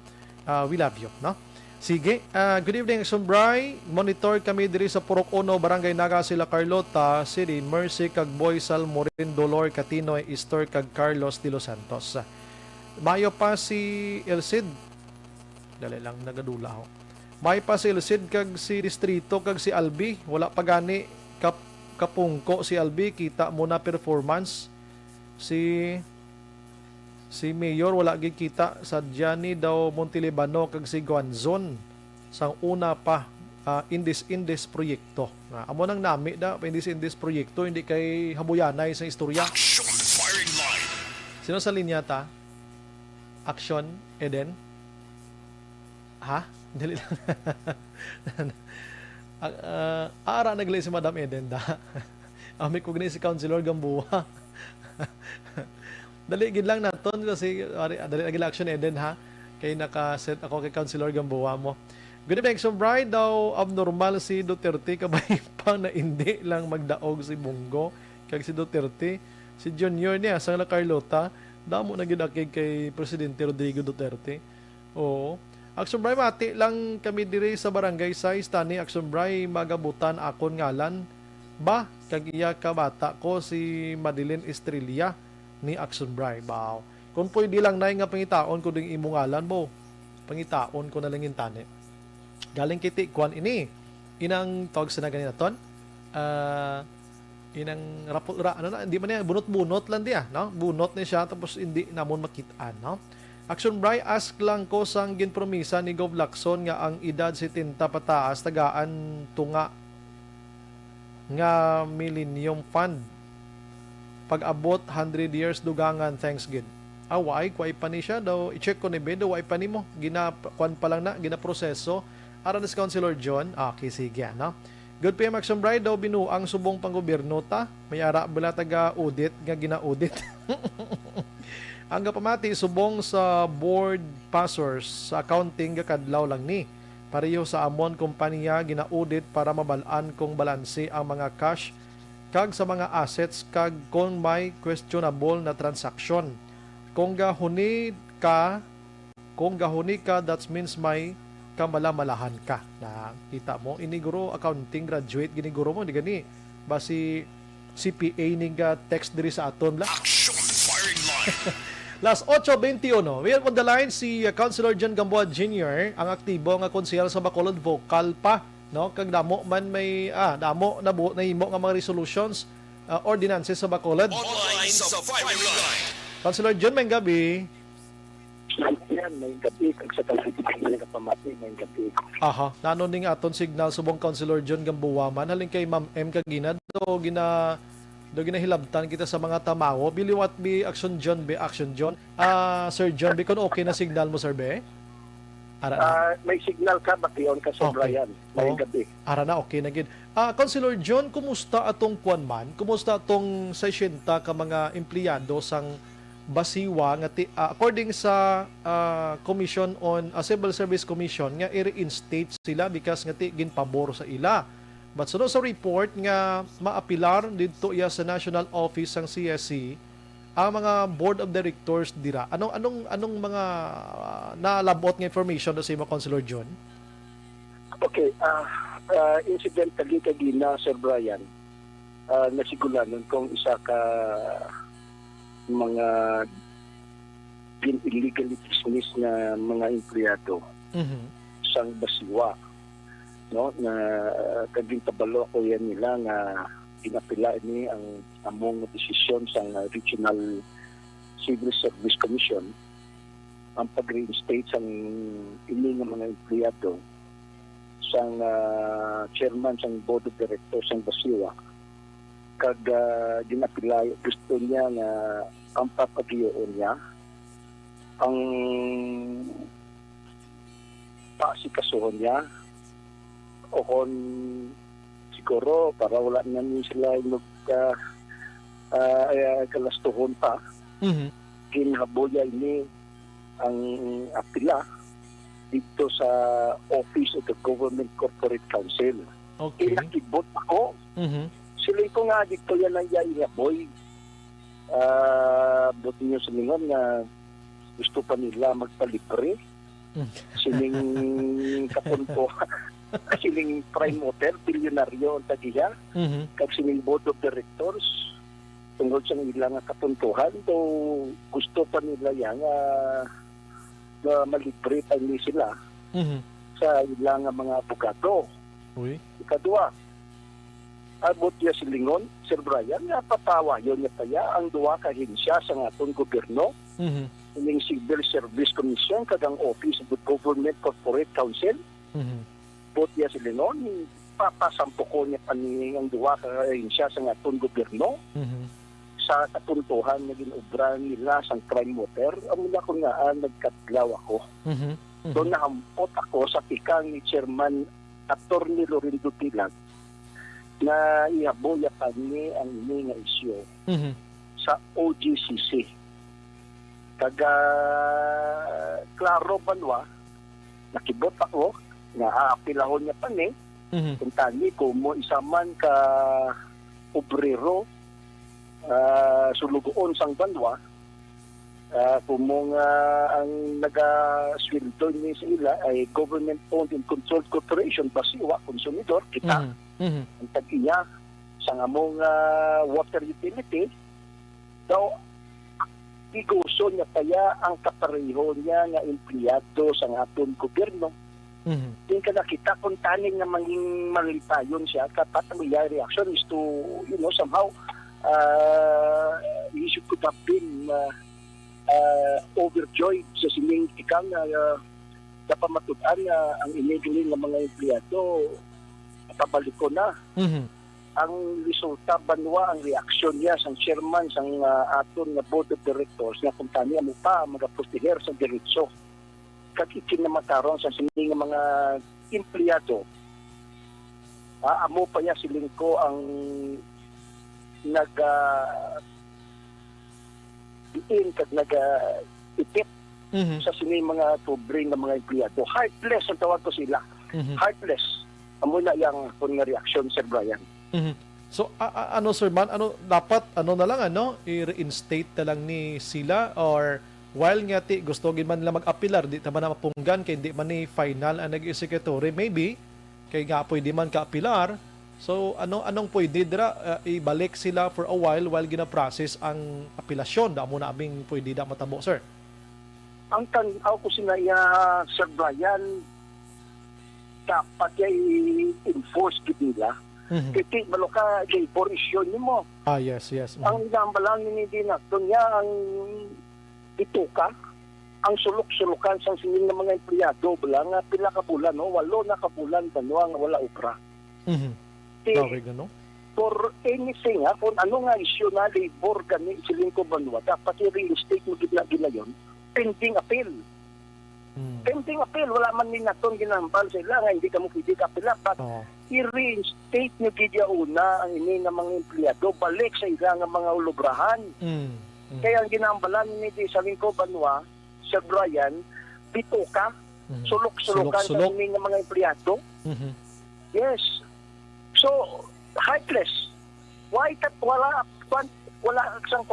B: We love you, no? Sige, good evening Sumbray. Monitor kami diri sa Purok Uno, Barangay Naga sila Carlota City, Mercy kag Boysal, Morin, Dolor, Catinoy, Easter kag Carlos de los Santos. Mayo pa si Elcid. Dali lang nagadula ho. Mayo pa si Elcid kag si Distrito kag si Albi. Wala pa gani kapungko si Albi, kita mo na performance. Si Mayor wala gid kita sa Gianni daw Montelibano kag si Guanzon sang una pa indis proyekto. Amo nang nami da indis proyekto hindi kay habuyanay sa istorya. Sino sa linya ta? Action Eden? Ha? Dali lang. Ara naglay si Madam Eden da. Ami ko gani si Councilor Gamboa. Dali gid lang naton kasi dali lagi Action Eden ha. Kay naka-set ako kay Councilor Gamboa mo. Good evening, Bride daw abnormal si Duterte kabay pang na hindi lang magdaog si Bongo kag si Duterte. Si Junior niya sa La Carlota damo na gid kay Presidente Rodrigo Duterte. Oo. Action Bride mati lang kami diri sa barangay size tani Action Bride magabutan akon ngalan ba kag iya ka bata ko si Madeline Estrella ni Action Bride. Wow. Kung pwede lang na nga pangitaon ko ding imungalan mo. Pangitaon ko na lang yung tani. Galing kiti kwan ini. Inang tawag sa na ganina ton. Inang rapura ano na, hindi man niya bunot-bunot lang diya, no? Bunot ni siya tapos hindi namon makitaan, no? Action Bray, ask lang ko sang ginpromisa ni Gov Lacson nga ang edad 70 pataas tagaan tunga nga Millennium Fund. Pag abot 100 years dugangan, thanks gid. Away, kuay pa ni siya daw, i-check ko ni Bedo, way pa ni mo. Kwan pa lang na, ginaproseso. Aran is Councilor John. Okay, sige, no? Good PM Action Bray daw binuang subong panggobyerno ta. May ara bala taga-audit nga gina-audit. Ang kapamati, subong sa board passers sa accounting kadlaw lang ni. Pareho sa amon kompanya gina-audit para mabalaan kung balanse ang mga cash kag sa mga assets kag kung may questionable na transaction. Kung gahuni ka, that means may kamalamalahan ka. Na kita mo, iniguro accounting graduate giniguro mo di gani. Basi CPA ning text diri sa aton la.
E: Action firing line.
B: Last 8:21. We have on the line si Councilor John Gamboa Jr., ang aktibo nga konsehal sa Bacolod, vocal pa, no? Kag damo man may damo na buo na himo nga mga resolutions, ordinances sa Bacolod.
E: Online sa firing line.
B: Councilor John, may gabi.
D: Yan, may gabi. Kag sa kalahitipan na kapamati, may gabi.
B: Aha, nano ning aton signal subong Councilor John Gamboa man halin kay Ma'am M kagina do ginahilabtan kita sa mga tamawo. Bili what be Action John be Action John. Sir John, be kon okay na signal mo, Sir be?
D: May signal ka, batiyon ka sa Brian. May gabi.
B: Ara na, okay na gid. Councilor John, kumusta atong kwan man? Kumusta atong 60 ka mga empleyado sang Basiwa nga according sa Commission on Civil Service Commission nga i-reinstate sila because nga ginpabor sa ila. But sunod sa report nga maapilar dito iya sa National Office ng CSC ang mga Board of Directors dira. Anong mga nalabot nga information do sa imo, Councilor John?
D: Okay, incidentally kagina, Sir Brian, nasigulanon kung isa ka mga illegally dismissed na mga empleyado sang Basiwa, no, na kaging tabalo ko yan nila nga pinapila ni ang among desisyon sang Regional Civil Service Commission ang pag-reinstate sang ini nga mga empleyado sang chairman sang board of directors sang Basiwa. Kag ginapila, gusto niya nga ang papagyoon niya ang pasikasuhon niya o kung siguro para wala na niya sila kalastuhon pa. Kinhaboya ini ang apila dito sa Office of the Government Corporate Council.
B: Okay.
D: Inakibot ako. Sila ko nga dito yan ang yaboy. Buti nyo sa lingon nga gusto pa nila magpalibre. Siling kapunto. Siling prime hotel, bilyonaryo ang tagiya. Kag siling board of directors. Tungkol sa ilang kapuntuhan. So, gusto pa nila yan na malibre pa nila sila sa ilang mga abogado. Ikadua, abot niya si Lingon, Sir Brian, nga patawa yun niya kaya ang duwa kahinsya sa atong gobyerno, yung Civil Service Commission, kadang Office of the Government Corporate Council, abot niya si Lingon, papasampo ko niya paning ang duwa kahinsya sa atong gobyerno, sa kapuntuhan na ginobra nila sa crime water, ang mula ko nga nagkatlaw ako. Doon nahampot ako sa pikang ni Chairman Attorney Lorindo Tilag, na iaboya pa ni ang ini nga isyo sa OGCC. Kaga klaro banwa, nakibot ako, nga aapilahon niya pa ni, kung tani ko mo isaman ka obrero sulugoon sang banwa, kung mo nga ang nagasweldo ni sila ay government-owned and controlled corporation, Basiwa, konsumidor, kita, ang tag-iya sa among water utility, daw iguso niya kaya ang kapareho niya nga empleyado sa aton gobyerno. Yung ka nakita kung taning na maging malipayon siya, kapat ang reaction is to, somehow he should have been overjoyed sa sining ikang na pamatudan nga ang inigiling ng mga empleyado pabalik ko na. Ang resulta banwa ang reaksyon niya sang chairman sang aton nga board of directors na kumpanya mo pa magaproteger sa diretso kag ikinamataron sa sining mga empleyado. Amo pa niya siling ko ang diin kag itip sa sining mga pobre nga mga empleyado. Heartless ang tawag ko sila. Heartless. Amo na yang kun nga reaksyon, Sir Brian.
B: So ano Sir Man, dapat na lang i-reinstate na lang ni sila, or while nga ti gusto gid man lang mag-apilar di ta man na mapunggan kay di man ni final ang nag-executory, maybe kay nga pwede man ka-apilar. So anong pwede dira, ibalik sila for a while gina-process ang apelasyon da mo na abing pwede da matabo, sir.
D: Ang tanaw ko sinaya, Sir Brian, dapat i-enforce gid nila. Kiti balo ka labor issue nimo.
B: Yes.
D: Ang gambalan ni din nato niya ang ituka ang sulok-sulukan sa sining ng mga empleyado bala nga pila ka bulan, 8 na ka bulan banwa nga wala obra.
B: Okay, gano.
D: For anything, kung ano nga issue na labor gani siling ko banwa, dapat i-reinstate mo gid na ginayon pending appeal. Pending appeal, wala man ni naton ginambal sila nga hindi ka mo pwede ka-appeal, but i-reinstate nyo gidya una ang ini ng mga empleyado balik sa ilang mga ulubrahan. Kaya ang ginambalan ni di sa lingko banwa, Sir Brian, bituka, sulok-sulukan sa ini ng mga empleyado. Yes. So, heartless. Why that wala sang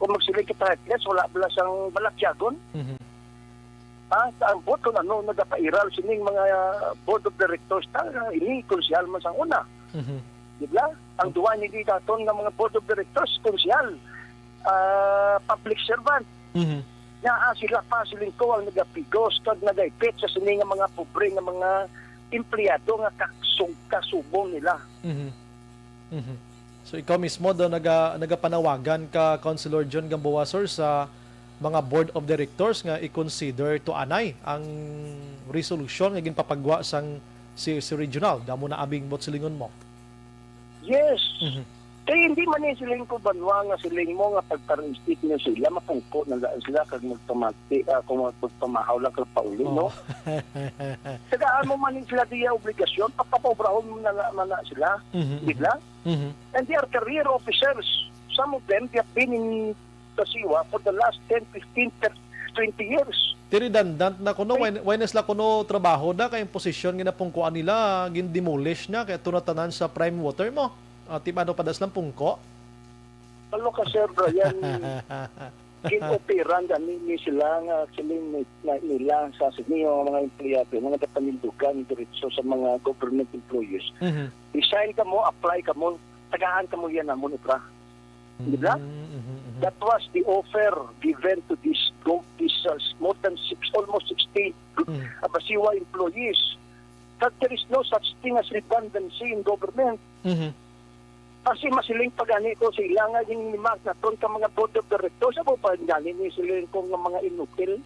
D: kung magsilig kita heartless, wala bala sang balakyagon. Ang boto nagapairal sining mga board of directors ini konsyal man sang una. Diba? Ang duwa ni ditaton ng mga board of directors, konsyal, public servant. Sila pa siling ko ang nagapigos kag nagaipit sa sining mga pobre nga mga empleyado nga kasubong nila.
B: So ikaw mismo daw nagapanawagan ka, Councilor John Gamboa, sir, sa mga board of directors nga i-consider to anay ang resolution nga ginpapagwa sang si regional damo na abing silingon mo.
D: Yes. Kaya hindi man siling ko banwa nga siling mo nga pagpa-reinstate nyo sila, mapungko na sila kag magpamati, kung magpamahaw lang kag pauli, no? Tagaan mo man sila diya obligasyon, papapobrahon mo na sila, bigla? And they are career officers. Some of them, they have been in Kasiwa for the last 10, 15, 20 years.
B: Redundant na kuno, when sila kuno trabaho na kayong posisyon ginapungkuan nila, gindemolish na, kaya tunatanan sa prime water mo. Ano padas lang pungko?
D: Ano ka, Sir Brian, kinoperan ni sila nga siling nila sa sinyo mga empleyado, mga kapanindugan diretso sa mga government employees. Resign ka mo, apply ka mo, tagaan ka mo yan namon ipra. Diba? That was the offer given to this more than almost 60 Abasiwa employees. That there is no such thing as redundancy in government. Kasi masiling pagani ko sila nga yung limag na ton ka mga board of directors, ako pa gani ni sila kong mga inutil.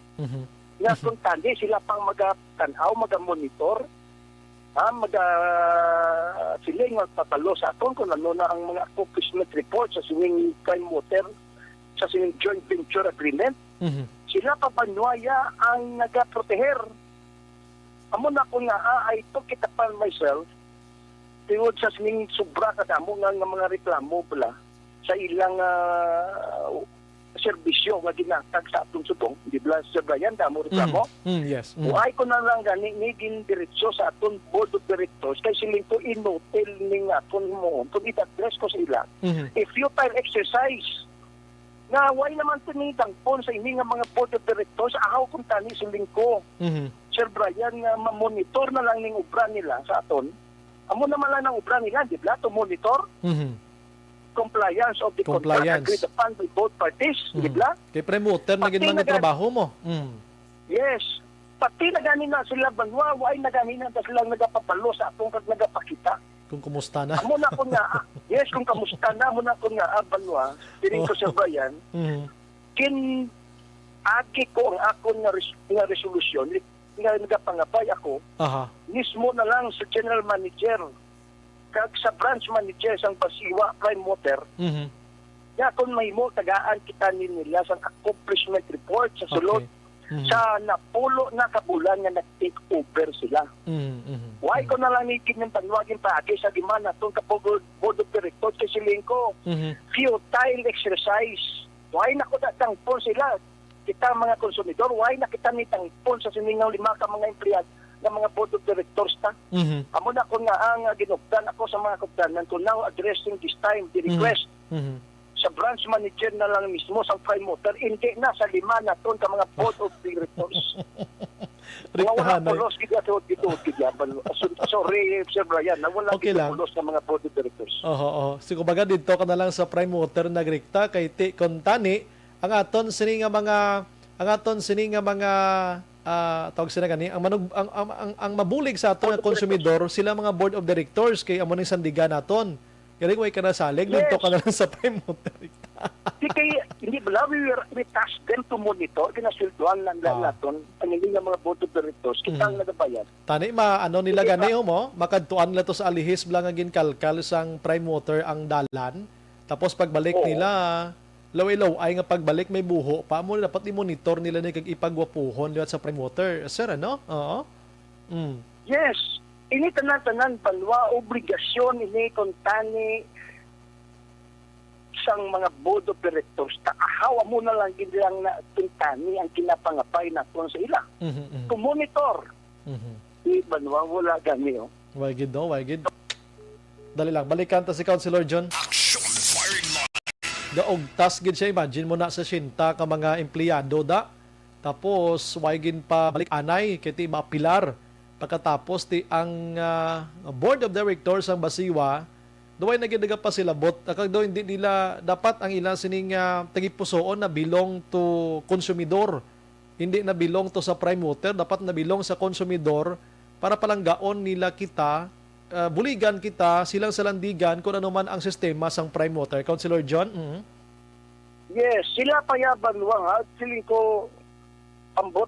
D: Nga kung tali sila pang magatanaw, magamonitor, siling magpapalo sa aton kung ano na ang mga accomplishment report sa sining prime water, sa sining joint venture agreement. Sila papanwaya ang nagaproteher. Amo na ko nga, I took it upon myself tungod sa sining sobra kadamo nga mga reklamo bala sa ilang serbisyo nga ginatag sa atong subong, di ba, Sir Brian, damo reklamo?
B: Yes.
D: Ay ko na lang gani ni diretso sa atong board of directors kay siling ko inotel ning atong mo kung i-address ko sa ila. A futile exercise nga why naman tinidangpon sa ini nga mga board of directors, ahaw kung tani siling ko. Sir Brian, nga ma-monitor na lang ning ubra nila sa aton. Amo naman lang ng ubra nila, di ba, to monitor compliance of the contract agreed upon by both parties, di ba?
B: Kay promoter na ginman yung trabaho mo.
D: Yes. Pati na gani na sila banwa, why na gani na sila nagapapalo sa atong kag nagapakita.
B: Kung kumusta na.
D: Amo na ko nga, yes, kung kamusta na, amo na ko nga, Banwa, piling ko sa bayan, kin agi ko ang akon nga resolusyon, nga nagapangabay ako, mismo na lang sa general manager, kag sa branch manager sang Basiwa Prime Water, ya kung mahimo tagaan kita nila sa accomplishment report sa sulod sa napulo na kabulan nga nag-take over sila. Why ko na lang ikin ng panwagin paagi sa gimana itong board of directors kasi lingko. Futile exercise. Why na ko natangpon sila? Kita mga konsumidor, why na kita nitangpon sa siningaw 5 ka mga empleyado ng mga board of directors ta? Amo na ko nga ang ginugdan ako sa mga kupdanan to now addressing this time the request sa branch manager na lang mismo sa Prime Water, hindi na sa 5 na ton ka mga board of directors. Wala polos kita sa dito sorry Sir Brian, wala polos ng mga board of directors.
B: So kumbaga dito ka na lang sa Prime Water nagrikta kay ti kontani ang aton sini nga mga tawag sila gani ang mabulig sa aton nga konsumidor sila mga board of directors kay amo ning sandigan naton. Galing way ka na salig, dito ka na lang sa Prime Water.
D: Hindi ba, we task them to monitor, kinasiltuan lang natin, ang hindi nga mga board of directors, kita ang nagabayad.
B: Tani, nila gani mo, makadtuan nila to sa alihis, blang agin kalkal sang Prime Water ang dalan, tapos pagbalik nila, law ay nga pagbalik may buho, pa mo dapat i-monitor nila ni kag ipagwapuhon diyan sa Prime Water. Sir, ano?
D: Yes. Ini tanan-tanan Banwa, obligasyon ini kontani sang mga board of directors taahawa mo na lang gilang na tuntani ang kinapangapay naton sa ila. Kumonitor. Di Banwa wala gani oh.
B: Why gid. Dali lang, balikan ta si Councilor John.
E: Action firing line.
B: Daog task gid siya, imagine mo na sa sinta ka mga empleyado da. Tapos why gid pa balik anay kiti mapilar. Pagkatapos ti ang board of directors ang Basiwa duway nagidaga pa sila bot akag hindi nila dapat ang ilang sining tagipusoon na belong to konsumidor, hindi na belong to sa Prime Water, dapat na belong sa konsumidor para palanggaon nila kita, buligan kita silang salandigan kung ano man ang sistema sang Prime Water. Councilor John?
D: Yes, sila pa ya Banwa siling ko ambot.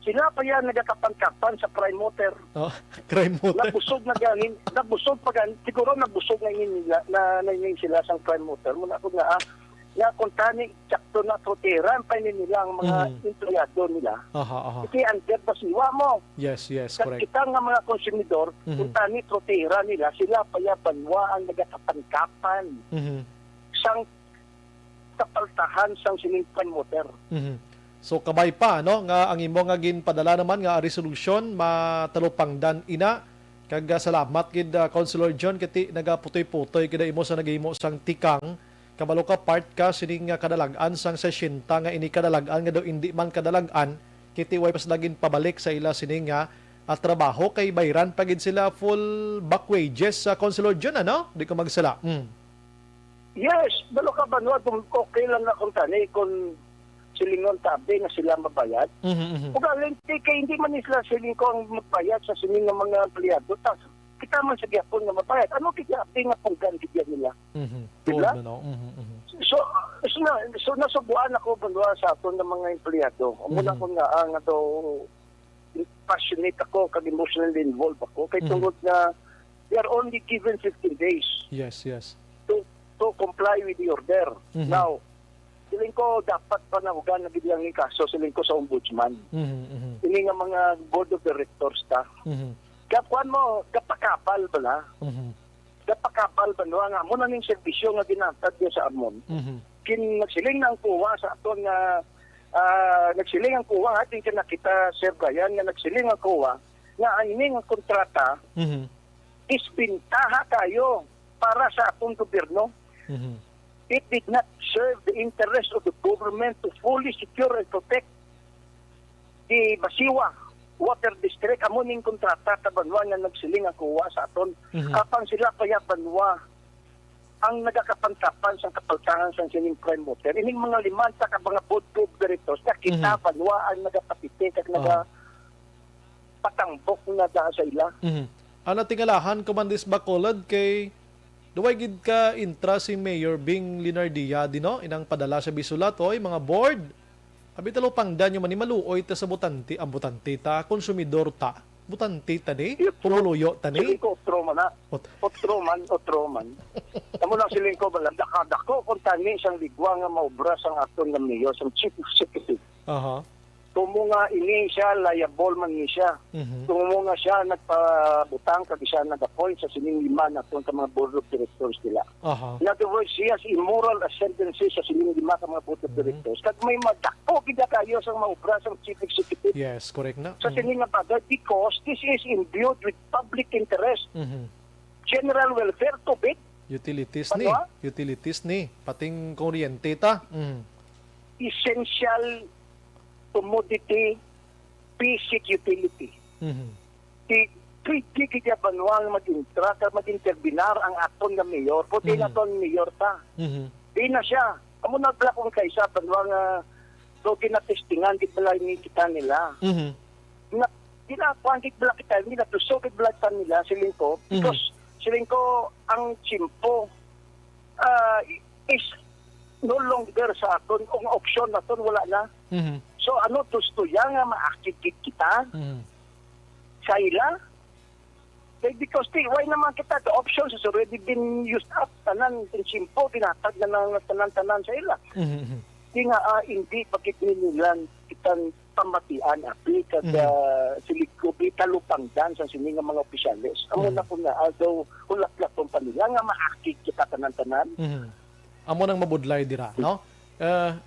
D: Sila pa yan nagkakapan-kapan sa Prime Water.
B: Prime Water.
D: Nabusog pa gan. Siguro nabusog na yun sila sa Prime Water. Muna ko nga, kontani, tsakto na troteran pa nila ang mga empleyado nila. Kasi under Basiwa mo.
B: Yes, correct.
D: Kita nga mga konsumidor, kontani, troteran nila, sila pa yan Banwa ang nagkakapan-kapan. Sang kapaltahan sang sining Prime Water.
B: So kabay pa no nga ang imo nga ginpadala naman nga resolution matalupangdan ina kag salamat gid Councilor John kiti nagaputoy-putoy kida imo sa nagahimo sang tikang kabalo ka part ka sining kadalagan sang sesyenta nga ini kadalagan nga daw hindi man kadalagan kiti way paslagin pabalik sa ila sining nga trabaho kay bayran pagid sila full back wages sa Councilor John ano di ko magsala.
D: Yes, balo ka ba no okay lang na kontani kung silingon tabi nga sila mabayad. Kung alente kay hindi man sila silingkong magbayad sa sining nga mga empleyado, kita man sa gyapon nga mabayad. Ano kita nga punggan kita nila? Diba? So nasubuan ako Banwa sa aton ng mga empleyado. Muna ko nga ang passionate ako, kag emotionally involved ako. Kay tungod na they are only given 15 days.
B: Yes.
D: To comply with the order. Now, siling ko dapat pa na hugan na bilang ng kaso siling ko sa ombudsman. Ini nga mga board of directors ta. Kapuan mo, kapakapal ba na? Kapakapal ba no? Nga mo na ning serbisyo nga ginatad niya sa amon. Kin nagsiling ng kuwa sa aton nga nagsiling ang kuwa ating kinakita Sir Brian nga nagsiling ang kuwa nga ang ining kontrata is pintaha kayo para sa atong gobyerno. It did not serve the interest of the government to fully secure and protect the Basiwa Water District. Amo ning kontrata ta Banwa nga nagsiling ang kuwa sa aton. Apang sila kaya Banwa ang nagakapantapan sa kapaltahan sa sining Prime Water. Ining mga limanta ka mga board of directors na kita Banwa ang nagapatite kag patambok na da sa ila.
B: Ano tingalahan komandis Bacolod kay duway gid ka intra si Mayor Bing Linardia no inang padala sa bisulat oy mga board. Abi talo pangdan yo man ni maluoy ta sa butante ang butante ta konsumidor ta. Butante ta ni pumuluyo ta ni.
D: Otro man. Amo lang siling ko balang dakadako kung tani siyang ligwa nga maobra sang aton nga mayor sang chief executive.
B: Aha.
D: Tumo nga ini siya, liable man ni siya. Tumo nga siya nagpabutang kag siya nag-appoint sa sining lima na itong mga board of directors nila.
B: Aha.
D: In other words, siya si immoral ascendancy sa sining lima ka mga board of directors. Kag may madako gida kayo sa maubra sa chief executive.
B: Yes, correct na.
D: Sa sining nga bagay because this is imbued with public interest. General welfare to bit.
B: Utilities
D: Ano?
B: ni. Pating kuryente ta.
D: Essential commodity, basic utility. Pwede kaya banuang mag-intra ka mag-interbinar ang aton nga mayor, puti na aton mayor ta. Di na siya. Amo na pala kung kaysa banuang do kinatestingan di pala ni kita nila. Dinakuan di pala kita nila, tusok di pala nila siling ko, because siling ko ang chimpo is no longer sa aton, kung option na aton wala na. So ano gusto yang nga maakit kita sa ila? Because why naman kita the options has already been used up tanan in simpo tinatag na ng tanan-tanan sa ila. Di nga hindi pakitinilan kitang pamatian api kag silikubi talupangdan sa sininga mga opisyalis. Amo na po na although hulak-lak tong panila nga maakit kita tanan-tanan.
B: Amo nang mabudlay dira, no?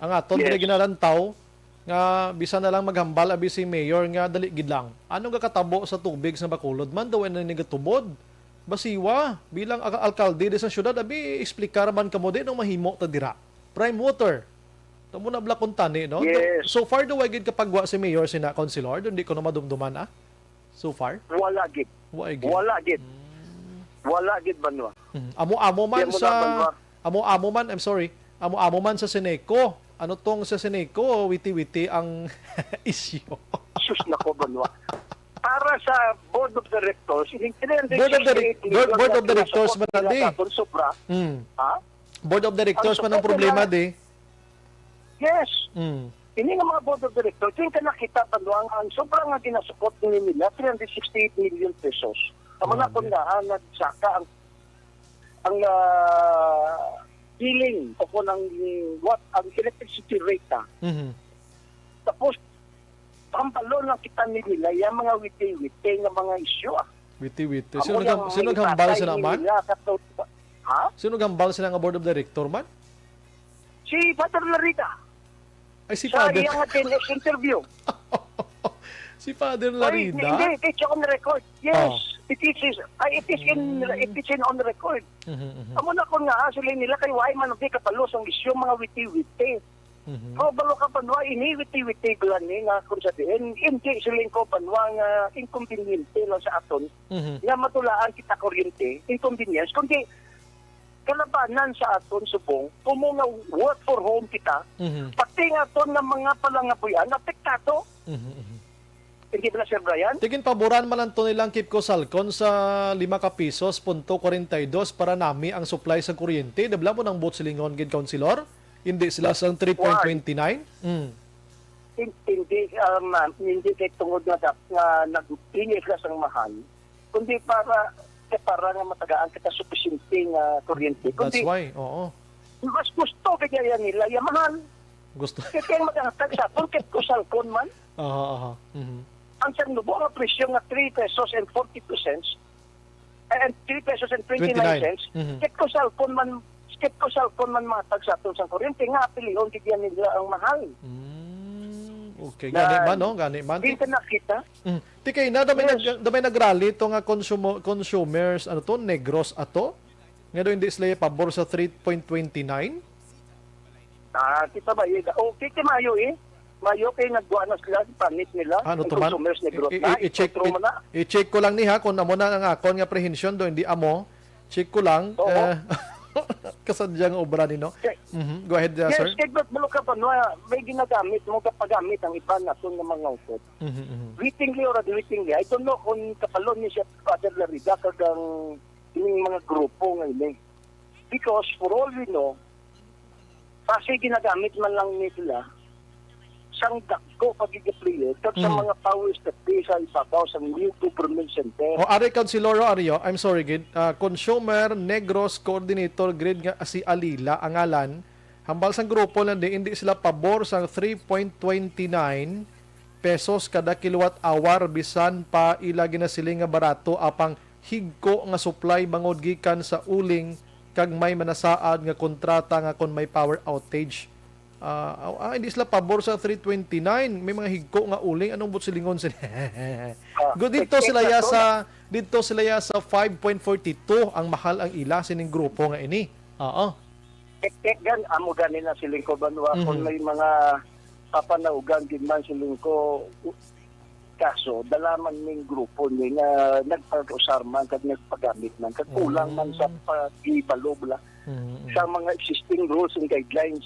B: Ang aton dire ginalantaw nga bisan na lang maghambal abi si mayor nga dali gid lang. Ano nga katabo sa tubig sa Bacolod man daw na nigatubod. Basiwa bilang alkalde sa syudad abi explicar man kamo din ang mahimo ta dira. Prime water. Tamo na blakon tani no.
D: Yes.
B: So far daw gid kapagwa si mayor sina councilor hindi ko na madumduman So far.
D: Wala gid. Wala gid banwa.
B: Amo man sa amo man I'm sorry. Amo man sa Seneco. Ano tong sa Seneco, witi-witi ang issue.
D: Sus nako banwa. Para sa board of directors,
B: board of directors man di. Board of directors man ang problema di.
D: Yes. Ini nga mga board of directors, yung ka nakita banwa ang sobrang nga ginasuport nila 368 million pesos. Amo na kung nagsaka ang billing o kung ang electricity rate Tapos, pampalo lang kita nila yung mga witi-witi ng mga isyo.
B: Witi-witi. Sino gambal sila man? Sino gambal sila nga board of director man?
D: Si Father Larita.
B: Ay, si Father.
D: Sa iyang interview.
B: Si Father Larita?
D: Hindi, it's on record. Yes. It is on record. Amo na ko nga sila nila kay why man di kapalos ang isyu mga witi-witi. Balo ka panwa ini witi-witi glan ni nga kung sabihin hindi sila ko panwa nga inconveniente lang sa aton. Nga matulaan kita kuryente, inconvenience kundi kalabanan sa aton subong kumo nga work for home kita. Pati nga aton nga mga palangapuyan apektado. Hindi ba na, Sir Brian?
B: Tigin paboran man to nilang Kipco Salcon sa 5 ka pesos, .42 para nami ang supply sa kuryente. Dabla mo ng bot silingon gid councilor? Hindi sila sa 3.29?
D: Hindi kay tungod na nagpili sila sa mahal. Kundi para nga matagaan kita sufficiente nga kuryente.
B: That's why, oo.
D: Mas gusto kaya nila yung mahal.
B: Gusto.
D: Kaya magkakatag sa aton Kipco Salcon man.
B: Aha.
D: Ang sanlubo ang presyo nga 3 pesos and 42 cents and 3 pesos and 29 cents. Kipco Salcon man matag sa aton sa kuryente nga apilihon kaya nila ang mahal.
B: Okay, gani man no, gani man.
D: Di ka nakita?
B: Tikay na damay nagrally to nga consumers ano to Negros ato. Nga do hindi sila pabor sa 3.29.
D: Kita ba okay kay Mayo Mayo kay nagbuan na sila sa panit nila.
B: Ano to man? I-check ko lang ni ha kung amo na ang akon nga prehension do hindi amo. Check ko lang. kasadyang obra ni no. Go ahead,
D: Yes,
B: sir.
D: kaya balo ka pa, no, may ginagamit mo kapagamit ang iba na ito ng mga utot. Wittingly or unwittingly, I don't know kung kapalon niya siya Father Larida kagang yung mga grupo ngayon. Because for all we know, kasi ginagamit man lang nila sang dakko pag-i-play sa mga powers that be sa ibabaw sa new government center.
B: O ari Councilor Ario, I'm sorry gid. Consumer Negros Coordinator grade nga si Alila ang ngalan. Hambal sang grupo na hindi sila pabor sang 3.29 pesos kada kilowatt hour bisan pa ila ginasiling nga barato apang higko nga supply bangod gikan sa uling kag may manasaad nga kontrata nga kon may power outage. Hindi sila pabor sa 329. May mga higko nga uling. Anong butsilingon sila? Good, dito sila ya sa 5.42 ang mahal ang ila sining grupo nga ini. Oo.
D: Tek gan amo ganin na siling ko banwa kung may mga papanaugan din man siling ko kaso dalaman ning grupo ni nga nagpag-usar man kag nagpagamit man kag kulang man sa pag-ibalob la sa mga existing rules and guidelines.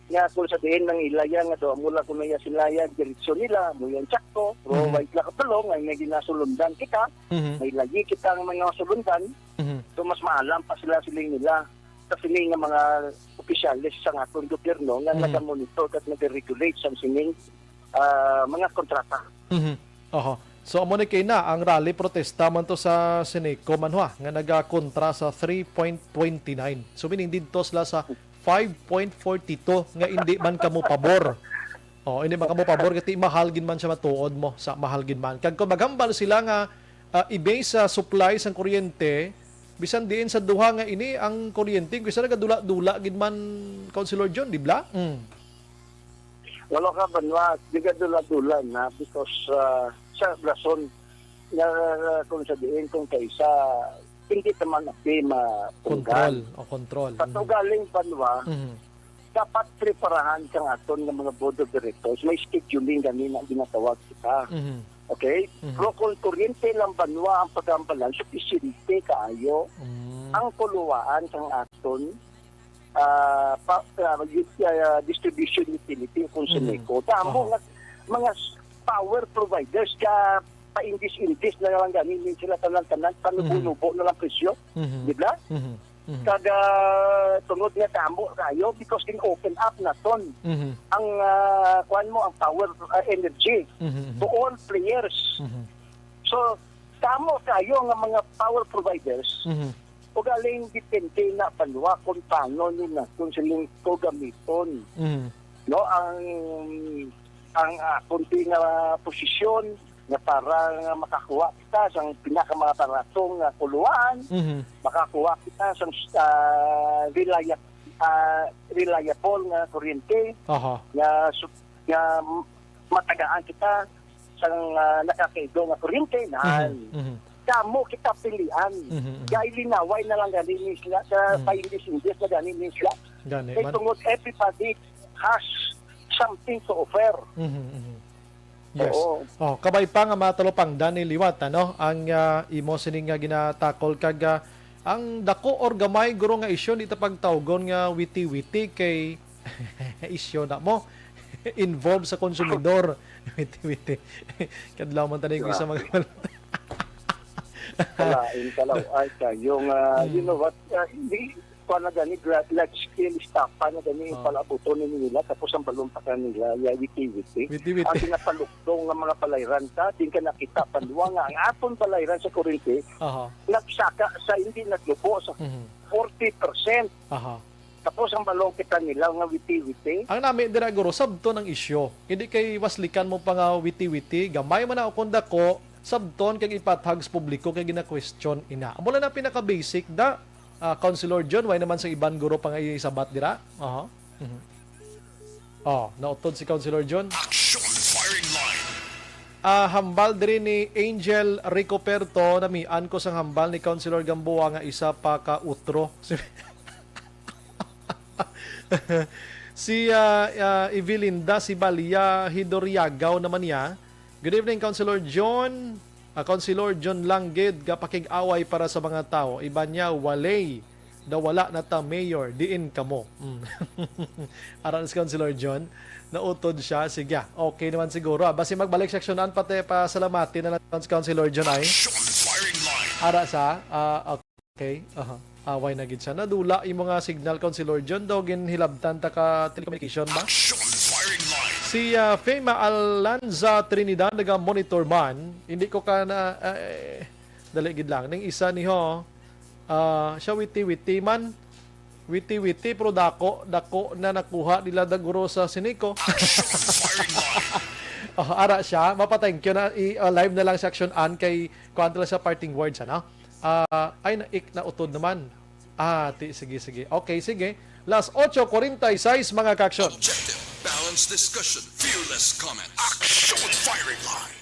D: Nga kung sabihin ng ilaya nga do mula kung naya silaya direksyon nila mo yan sakto pero wait lang katulong ay may ginasulundan kita may lagi kita ang mga sulundan so mas maalam pa sila siling nila kasi nga mga opisyalis sa atong gobyerno nga nagamonitor at nag-regulate sa sining mga kontrata.
B: So amo ni kay na ang rally protesta man to sa Seneco manhwa nga nagakontra sa 3.29. So meaning didto sila sa 5.42 nga hindi man kamo pabor. Hindi man kamo pabor kasi mahal gid man siya matuod mo sa mahal gid man. Kag kung maghambal sila nga i-base sa supply sang kuryente bisan diin sa duha nga ini ang kuryente bisa nagadula-dula gid man Councilor John, di ba?
D: Wala ka banwa, di ka dula-dula na because sa rason na kung sabihin kung kaysa hindi naman
B: control.
D: Patugaling banwa, dapat preparahan kang aton ng mga board of directors. May scheduling ganin ang ginatawag kita. Okay? Pero kung kuryente lang banwa ang pagkambalan, sufficiente kaayo ang kuluwaan kang aton distribution utility kung Seneco. Tamo mga power providers ka pa-indis na lang ganin sila tanan-tanan panubo na lang presyo. Di ba? Kada tungod nga tamo kayo because in open up na ton ang kuan mo ang power energy to all players. So tamo kayo nga mga power providers o galing depende na banwa kung paano nila kung silang ko gamiton no ang kunting posisyon na para makakuha kita sa pinakamaparatong kuluan, makakuha kita sa reliable na kuryente, nga matagaan kita sa nakakaido nga kuryente na kamo kita pilihan. Kaya ilinaway na lang ganin sila sa paindis-indis na ganin sila. Kaya tungod everybody has something to offer.
B: Yes. Kabay pa nga matalopang Dani Liwat ang imo sining nga ginatakol kag ang dako or gamay guro nga isyu dito pagtawgon nga witi-witi kay isyu na mo involved sa konsumidor. Witi-witi. Kadlaw man tanig sa mga
D: kalain ay kayo you know what hindi pa na gani large scale staff pa na gani palabuton nila tapos ang balumpa nila witi-witi ang pinapalukdong ng mga palayran ka din ka nakita panduwa nga ang aton palayran sa kuryente nagsaka sa hindi naglubo sa 40%. Tapos ang balong kita nila nga witi-witi
B: ang nami dira guro sabto ng isyu hindi kay waslikan mo pa nga witi-witi gamay man ako kunda ko sabton kag ipathags publiko kay gina-question ina amo na pinaka-basic da Councilor John, why naman sa iban guro pang isabat dira? Nautod si Councilor John.
E: Action Firing Line.
B: Hambal diri ni Angel Ricoperto, namian ko sang hambal ni Councilor Gamboa nga isa pa ka utro. Si Evelinda si Balia Hidoriagaw naman niya. Good evening, Councilor John. Councilor John Langged kapakig-away para sa mga tao. Iba niya walay wala na ta mayor, diin kamo. Aran si Councilor John, nautod siya. Sige, okay naman siguro. Basi magbalik seksyonan, pati pa salamatin na lang si Councilor John ay. Ara sa, okay, away na gid siya. Nadula yung mga signal, Councilor John, daw ginhilabtan ta ka telecommunication ba? Si Fema Allanza Trinidad, naga-monitor man, hindi ko ka na, dali gid lang. Ning isa niho, siya witi-witi man. Witi-witi, pero dako na nakuha nila daguro sa Sinico. Ara siya, mapa-thank you na, live na lang sa Action An kay kuwanta sa parting words, ano? Ay, na utod naman. Sige. Okay, sige. Last 8:46 mga ka-action.
E: Balanced discussion, fearless comment, action firing line.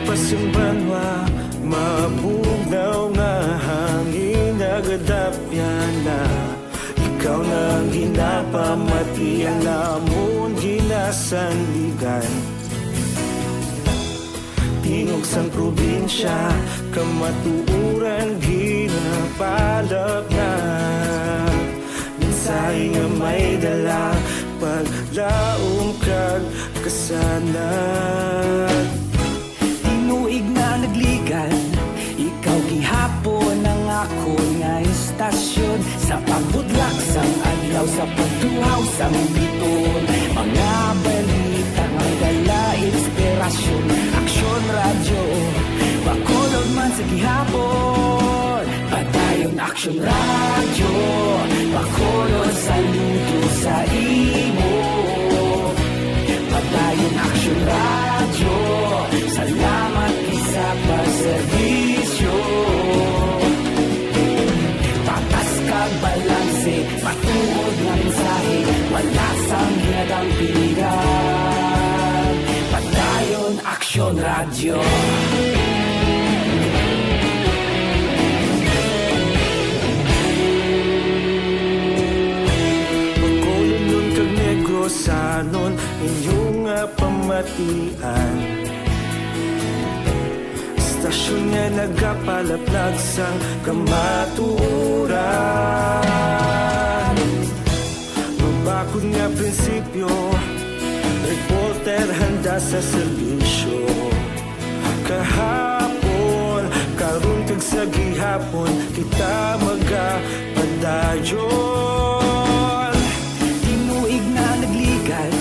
C: Pasimbanwa, mabugnaw nga hangin nagadapyan na ikaw na ginapamati ang namon ginasandigan. Tingog sang probinsya, kamatuuran ginapalap na mensahe nga may dala paglaong kag kasanag. Tuig na nagligan, ikaw gihapon ang ako nga istasyon. Sa pagbudlak sang adlaw, sa pagtuhaw sang biton, mga balita nga dala inspirasyon. Aksyon radyo, bakulog man sa gihapon. Padayon Aksyon radyo, bakulog saludo sa imo. Padayon Aksyon radyo, salamat isa pa servisyo. Patas kag balanse, matuod nga mensahe, wala sang ginadang pilihan. Padayon Aksyon radyo. Pagkulunod kag Negrosanon, inyong pamatian. Stasyon nga nagapalaplag sang kamaturan. Mabakod nga prinsipyo, reporter handa sa serbisyo. Kahapon, karon kag sa gihapon, kita magapadayon. Tinuig na nagligan,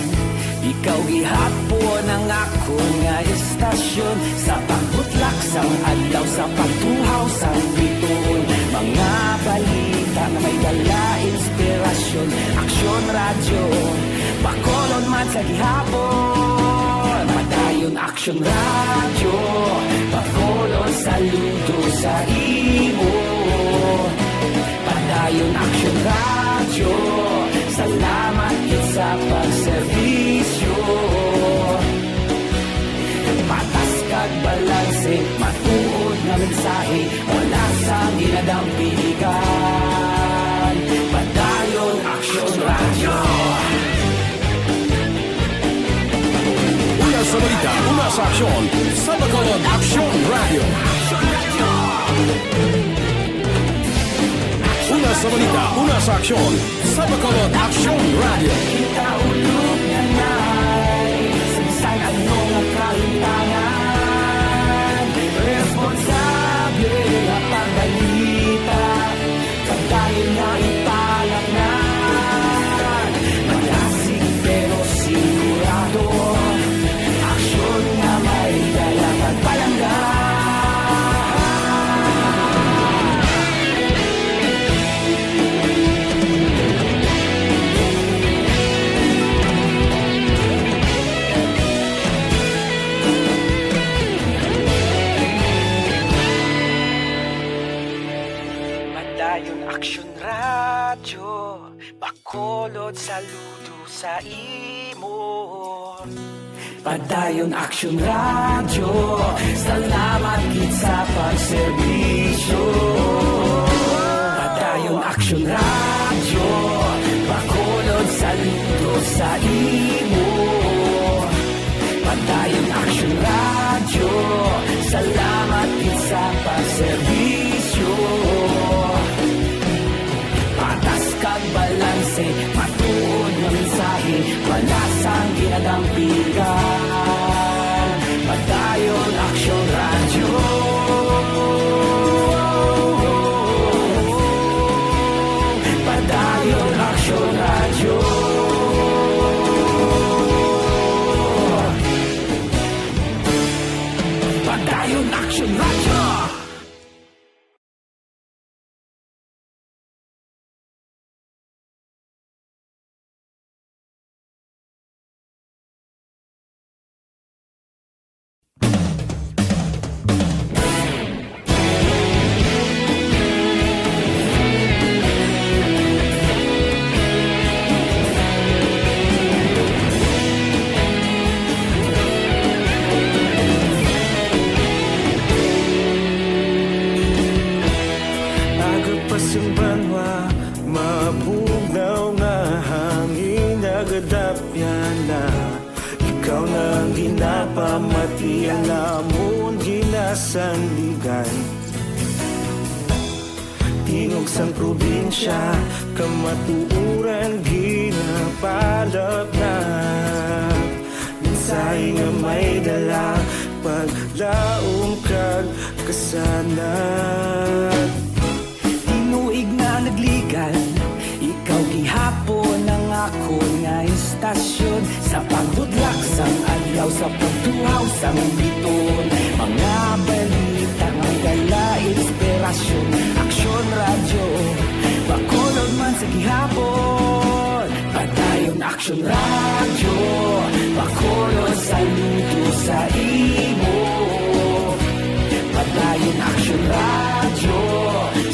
C: ikaw gihapon ang ako nga istasyon. Sa pagbutlak sang adlaw, sa pagtuhaw sang biton, mga balita na may dala inspirasyon. Aksyon radyo, bakolon man sa gihapon. Padayon Aksyon radyo, bakolon saludo sa imo. Padayon Aksyon radyo, salamat sa pagserbisyo. Patas kag balanse, matuod na mensahe, wala sang ginadang piligan. Padayon Aksyon radyo.
E: Una sa balita, una sa aksyon, sa Bacolod Aksyon Radio. Una sa balita, una sa aksyon, sa Bacolod Aksyon Radio.
C: Kita ulog na na'y sabisan ano nga kahintangan. Responsable na pagbalita, kagaya na ipalangnan. Malasig pero sigurado, aksyon na may dalang pagpalanggan. Bacolod, saludo sa imo. Padayon Action Radio, salamat gid sa pagserbisyo. Padayon Action Radio, Bacolod, saludo sa imo. Padayon Action Radio, salamat gid sa pagserbisyo. Patas kag balanse, matuod nga mensahe, wala sang ginadampigan. Padayon Action Radio. Padayon Action Radio. Padayon Action Radio.
F: Mabugnaw nga hangin nagadapyan na ikaw nang ginapamatian namon ginasandigan. Tingog sang probinsya kamatuuran ginapalap na mensahe nga may dala paglaom kag kasanat.
C: Tinuig na nagligan, ikaw gihapon ang ako nga istasyon. Sa pagbudlak sang adlaw, sa pagtuhaw sang biton, mga balita nga dala inspirasyon. Action Radio, Bacolod man sa gihapon. Padayon Action Radio, Bacolod, saludo sa imo. Padayon Action Radio,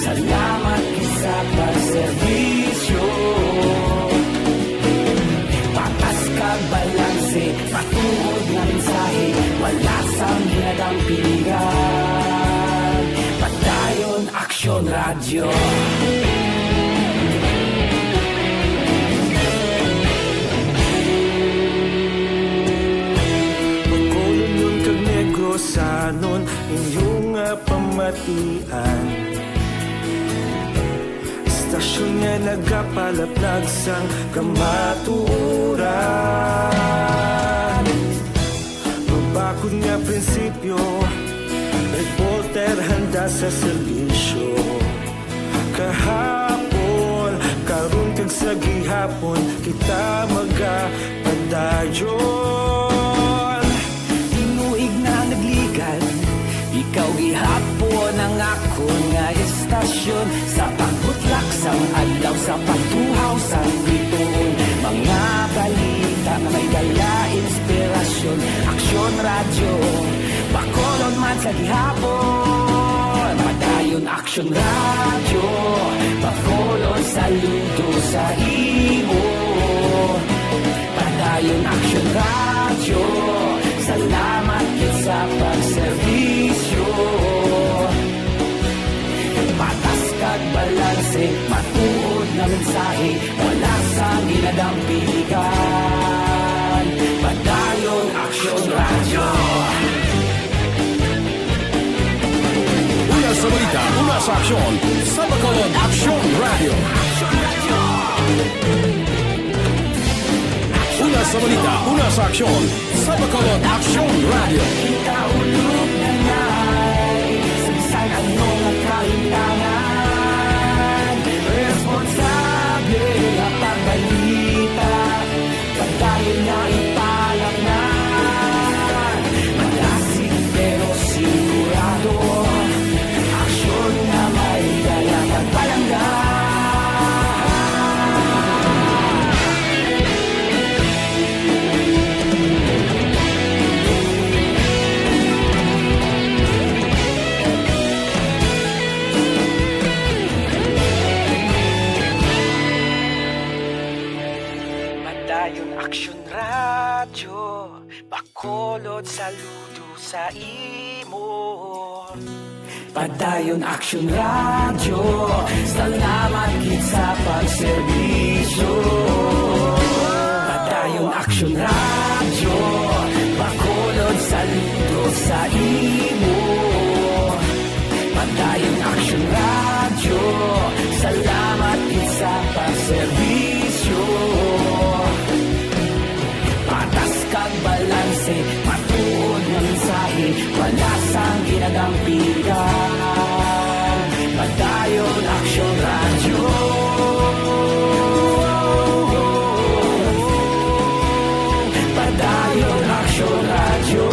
C: salamat sa pagserbisyo. Patas kag balanse, patuod nga mensahe, wala sang ginadampigan. Padayon Action Radio.
F: Bacolod nun kag Negrosanon, inyong pamatian. Istasyon nga nagapalaplag sang kamatuuran. Mabakod nga prinsipyo, reporter handa sa serbisyo. Kahapon, karon kag sa gihapon, kita magapadayon.
C: Tinuig na nagligan, ikaw gihapon ang ako nga istasyon. Sa pagbutlak sang adlaw, sa pagtuhaw sang biton, mga balita na may dala inspirasyon. Action Radio, Bacolod man sa gihapon. Padayon Action Radio, Bacolod, saludo sa imo. Padayon Action Radio, salamat gid sa pagserbisyo. Patas kag balanse, matuod na mensahe, wala sang ginadampigan. Padayon Action Radio.
E: Una sa balita, una sa aksyon, sa Bacolod Action Radio. Una sa balita, una sa aksyon, sa Bacolod Action Radio.
C: Kita ulog na ngay, sabisan ang mga kahintangan. Responsable na pagbalita, pagdayon na ipalak na. Malasig pero sigurado, aksyon na may dala pagpalanggan. Bacolod, saludo sa imo. Padayon Action Radio, salamat gid sa pagserbisyo. Padayon Action Radio, Bacolod, saludo sa imo. Padayon Action Radio, salamat gid sa pagserbisyo. Patas kag balanse, matuod nga mensahe, wala sang ginadampigan. Padayon Action Radio. Padayon Action Radio.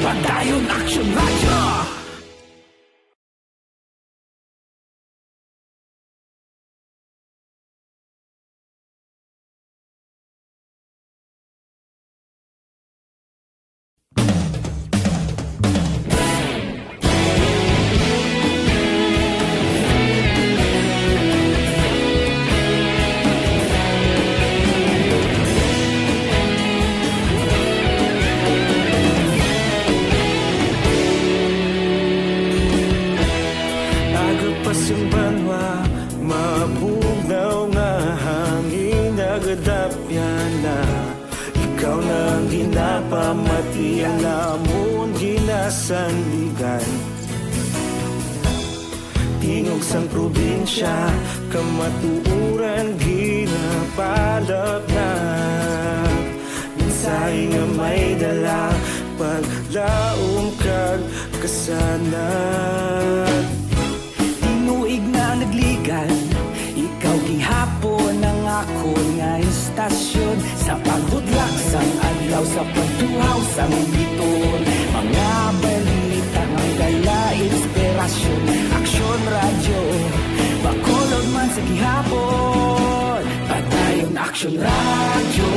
C: Padayon Action Radio.
F: Agapasang banwa, mabugnaw nga hangin nagadapyan na. Ikaw nang ginapamati ang lamon ginasanligan. Tingog sang probinsya, kamatuuran ginapalap na. Minsay nga may dala, paglaom kag kasanat. Tinuig na nagligan, ikaw gihapon ang ako nga istasyon. Sa paghudlak sang adlaw, sa pagtuhaw sang biton. Mga balita ang gala, inspirasyon. Action Radio, Bacolod man sa gihapon. Padayon Action Radio,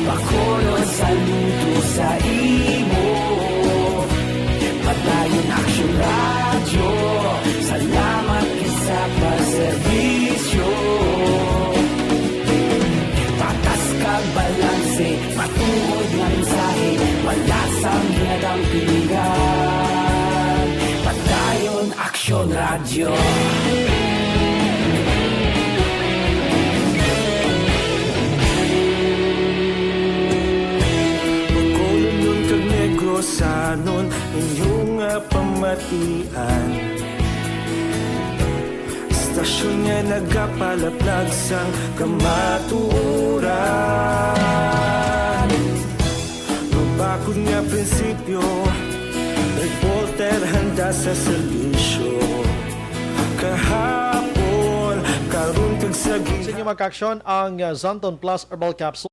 F: Bacolod, saludo sa imo. Padayon Action Radio, salamat sa pagserbisyo. Patas kag balanse, matuod nga mensahe, wala sang ginadampigan. Padayon Action Radio. Bacolod nun kag Negros anon inyong pamatian. Stasyon nga nagapalaplag sang kamatuuran. Mabakod nga prinsipyo, reporter handa sa serbisyo. Kahapon, karon kag sa
B: Sa inyo mag-action ang Zanton Plus Herbal Capsule.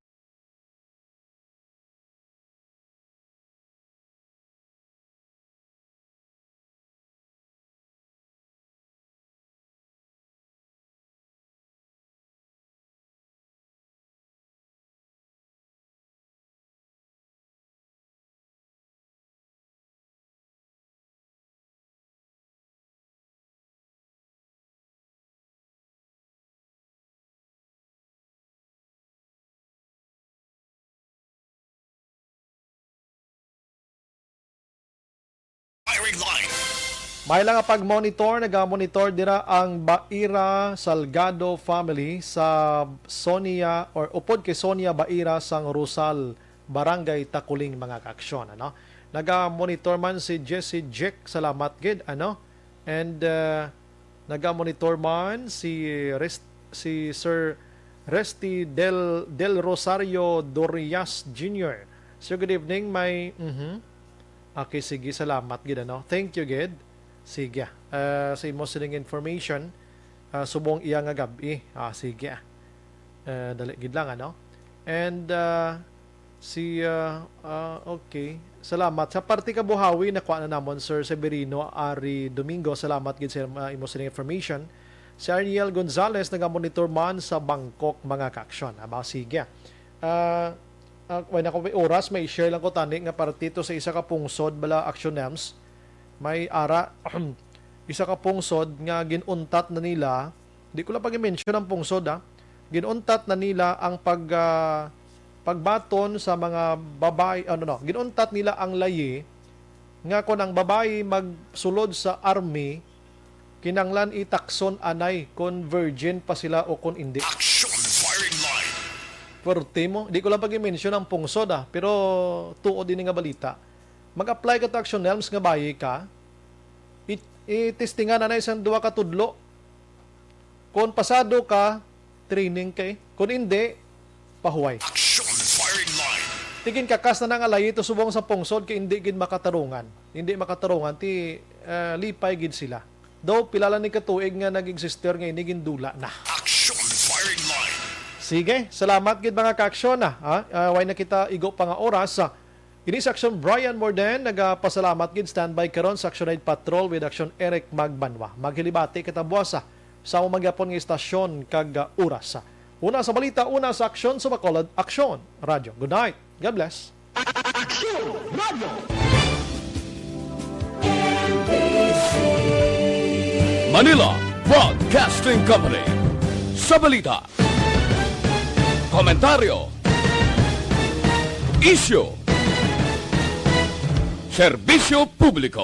B: May lang pag-monitor, nag-monitor dira ang Baira Salgado family sa Sonia or upod kay Sonia Baira sang Rusal, Barangay Takuling mga kaaksyon, ano. Nag-monitor man si Jesse Jack, salamat gid, ano. And nag-monitor man si Sir Resty Del Rosario Dorias Jr. So good evening, may okay, sige, salamat gid, ano. Thank you gid. Sige. Sa imo sining information, subong iya nga gabi. Sige. Dali gid lang, ano. And okay. Salamat sa party ka Buhawi, nakuha na namon Sir Severino Ari Domingo. Salamat gid sa imo sining information. Si Ariel Gonzalez naga-monitor man sa Bangkok mga kaaksyon. Sige. When ako may oras, may share lang ko tani nga partito sa isa ka pungsod bala Action Nems. May ara isa ka pungsod nga ginuntat na nila. Di ko lang pag-mention ang pungsod, ginuntat na nila ang pagbaton sa mga babae, ginuntat nila ang layi nga kung ang babae magsulod sa army, kinanglan itakson anay kung virgin pa sila o kung hindi.
E: Action firing line.
B: Pwerte mo, di ko lang pag-mention ang pungsod pero tuod din nga balita. Mag-apply ka to Action Helms nga bayi ka, itestingan na isang 2 ka tudlo. Kung pasado ka, training kay. Kung hindi, pahuway.
E: Action firing line.
B: Tigin kakas na nga layi, ito subong sa pungsod kay hindi gid makatarungan. Hindi makatarungan, lipay gid sila. Daw, pilala ni katuig nga nag-exister nga inigin dula na.
E: Action firing line.
B: Sige, salamat gid mga ka-aksyon way na kita igo pa nga oras. Ini sa Action Brian Morden, nagpasalamat gid standby karon sa Action Aid Patrol with Action Eric Magbanwa. Maghilibati kita buwasa sa magapon nga istasyon kag oras. Una sa balita, una sa aksyon sa Bacolod, Action Radio. Good night. God bless.
C: Action Radio.
G: Manila Broadcasting Company. Sa balita, komentaryo, issue, serbisyo publiko.